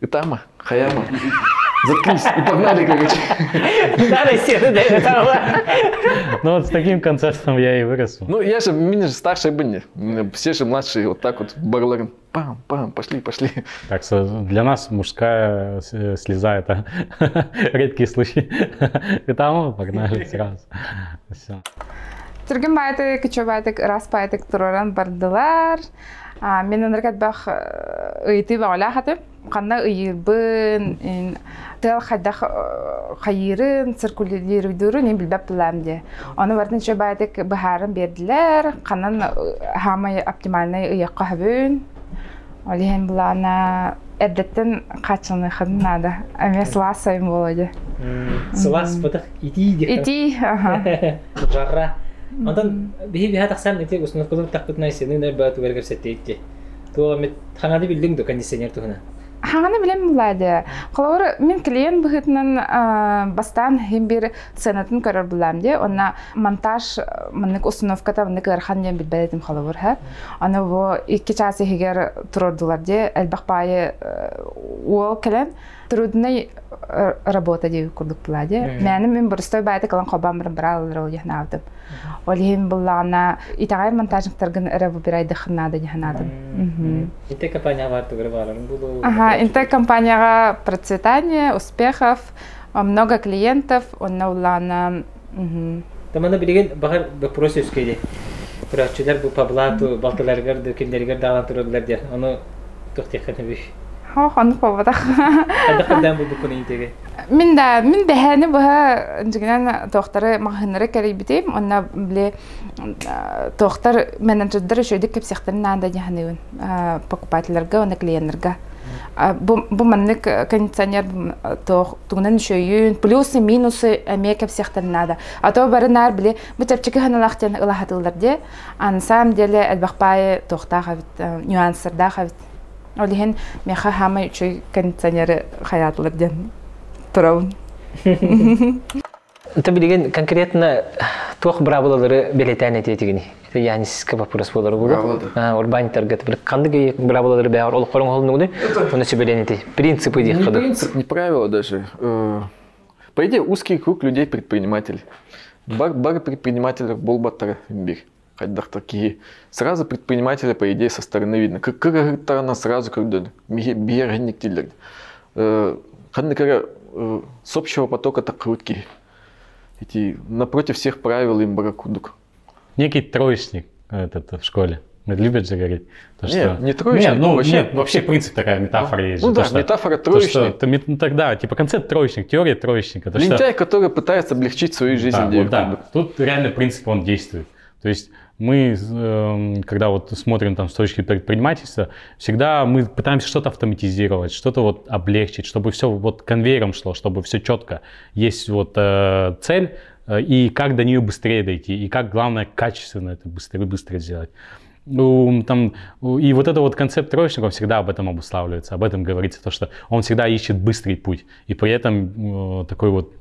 Итама, Хаяма. Заткнись и погнали, короче.
Ну вот с таким концептом я и вырос.
Ну меня же старшие были, все же младшие вот так вот барларим. Пам, пошли.
Так что для нас мужская слеза это редкий случай. Итама, погнали сразу. Все.
Түрген байтык, күчө байтык, рас байтык тураран бардылар. Мен өнеркет бақ ыйты бағыла қатып, қанда ыйырбын, тел қайдақ қайырын, циркулируйдуру, не білбәп біләмде. Оны бардың жо байтык бұхарын берділер, қандан хамай оптимальный ыйаққа хөбін. Олеген бұлана әрдеттен қачыны қыдын ады. Әме сылас сайын болады.
Сылас бұдық ити де.
Ити, аха.
Жағра. Ondan bir taksan eti usunuz kızım takıt neyse ne böyle tuvalet setti. То met ханады билдиң до кондиционер тугана.
Хананы билем булады. Калавыр мен клиент быгытнан бастан һәм бер сәнәтен карар булам ди. Онна монтаж менек установката менек архан дигән бит бәлетим калавыр һә. Аны бу 2 час һигәр тордылар ди. Әлбәхпае ул келән трудный работа ди курдык булады. Мен бирстой бәйте калан кабам бер алыр яхна авдым. Олим буллана итагай монтажниктаргын эребу бир айды хнады дихнады.
Инте компания бар туграбаларын булу.
Ага, инте компанияга процветание, успехов, много клиентов, онна
Тамана билген багар вопрос өскөйдө. Проектчилер бу паблату балталарга докемдерге даган турдылар ди. Аны токтекканы биш.
Аны павада.
Кадам бу бүкүн интеге.
Мен бәһәне баһа инженер докторы магыннары кәрибитем, онна биле доктор менеджерлер шөйдик кепсехтерин нанда яһанын покупательлерге, оны клиентлерге. Бу маннык кондиционер тугнан шөйүн, плюсы, минусы әме кепсехтерин нада. Ато барынар биле бу тәпчеке ханалахтан илахатылдар ди. На самом деле әлбәхпай доктага нюансларда хавит. Олиһен меха хама үчү кондиционер хаятлар ди. Турау.
Это билген конкретно тох брабалары белетен этетигини. Это яни сиска вопрос болар булу. Урбан таргет бир кандыгы брабалары бәр ол корон холнугу. Уну себеленети. Принципы ди кады.
Принцип, не правило даже. По идее, узкий круг людей-предпринимателей. Бар предпринимателей болбаттары бир. Хайдах такие. Сразу предпринимателя, по идее, со стороны видно. Как тарана сразу когда биергенник тиллер. Ханныкара с общего потока так круткие. Эти напротив всех правил им баракудук.
Некий троечник в школе. Любят же говорить.
Не троечник.
Нет, вообще принцип такая метафора есть.
Ну да, метафора троечник.
Тогда, типа концепт троечник, теория троечника.
Лентяй, который пытается облегчить свою жизнь.
Да, тут реально принцип он действует. То есть мы, когда вот смотрим там с точки предпринимательства, всегда мы пытаемся что-то автоматизировать, что-то вот облегчить, чтобы все вот конвейером шло, чтобы все четко. Есть вот цель, и как до нее быстрее дойти, и как, главное, качественно это быстро сделать. И вот это вот концепт троечника всегда об этом обуславливается, об этом говорится, то, что он всегда ищет быстрый путь, и при этом такой вот,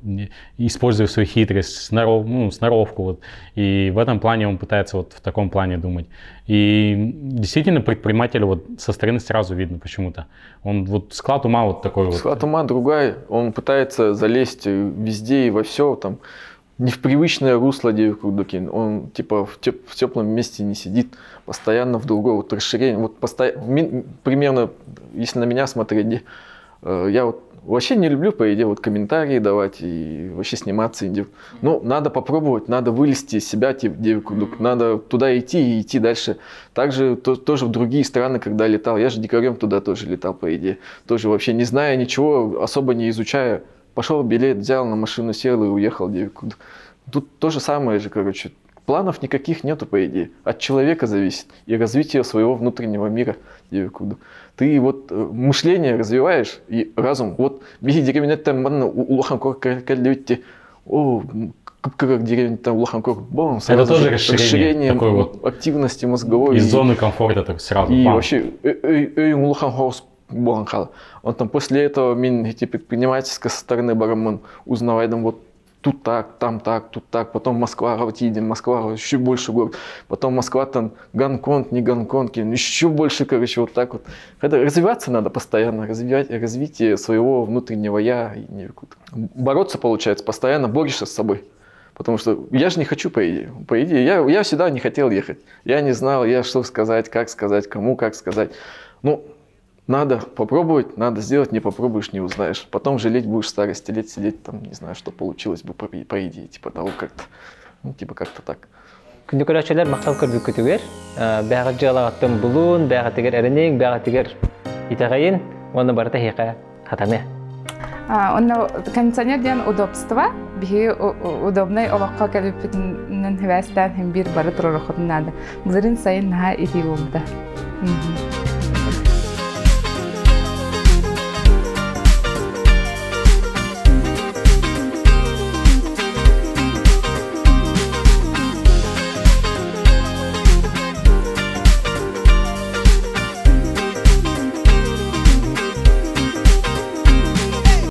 используя свою хитрость, сноровку, вот, и в этом плане он пытается вот в таком плане думать. И действительно предпринимателю вот со стороны сразу видно почему-то. Он вот склад ума вот такой вот.
Склад ума другой, он пытается залезть везде и во все, там, не в привычное русло Девикудукин, он типа в теплом месте не сидит, постоянно в другое вот расширение. Вот примерно, если на меня смотреть, я вот вообще не люблю, по идее, вот комментарии давать и вообще сниматься. Ну, надо попробовать, надо вылезти из себя, Девикудук, надо туда идти и идти дальше. Также тоже в другие страны, когда летал, я же дикарем туда тоже летал, по идее, тоже вообще не зная ничего, особо не изучая. Пошел билет, взял, на машину сел и уехал. Тут то же самое же, короче. Планов никаких нету, по идее. От человека зависит. И развитие своего внутреннего мира. Ты вот мышление развиваешь и разум. Вот беги деревня там улаханкор кальдюти. О, как деревня там улаханкор.
Это тоже расширение
вот активности мозговой.
Из зоны комфорта так сразу.
И вообще улаханкор. Он там после этого эти предпринимательской стороны барамон узнавай, там вот тут так, там так, тут так, потом Москва, Москва еще больше город, потом Москва там Гонконг, не Гонконг, еще больше, короче, вот так вот. Развиваться надо постоянно, развитие своего внутреннего я. Бороться получается, постоянно борешься с собой. Потому что я же не хочу, по идее. По идее, я всегда не хотел ехать. Я не знал, что сказать, кому как сказать. Ну, надо попробовать, надо сделать, не попробуешь, не узнаешь. Потом жалеть будешь в старости лет сидеть, там, не знаю, что получилось бы, по идее, типа того как-то. Ну, типа как-то так.
Күнде көрәчеләр мактап көрдүк көтүгер. Бәгы җалагаттан булун, бәгы тигер эренең, бәгы тигер итагайын, оны барта хика хатаме.
Он кондиционер ден удобство, бихи удобный олакка келипнен хвестан хим бир бары турурухун надо. Бузырын сайын наха ити булды.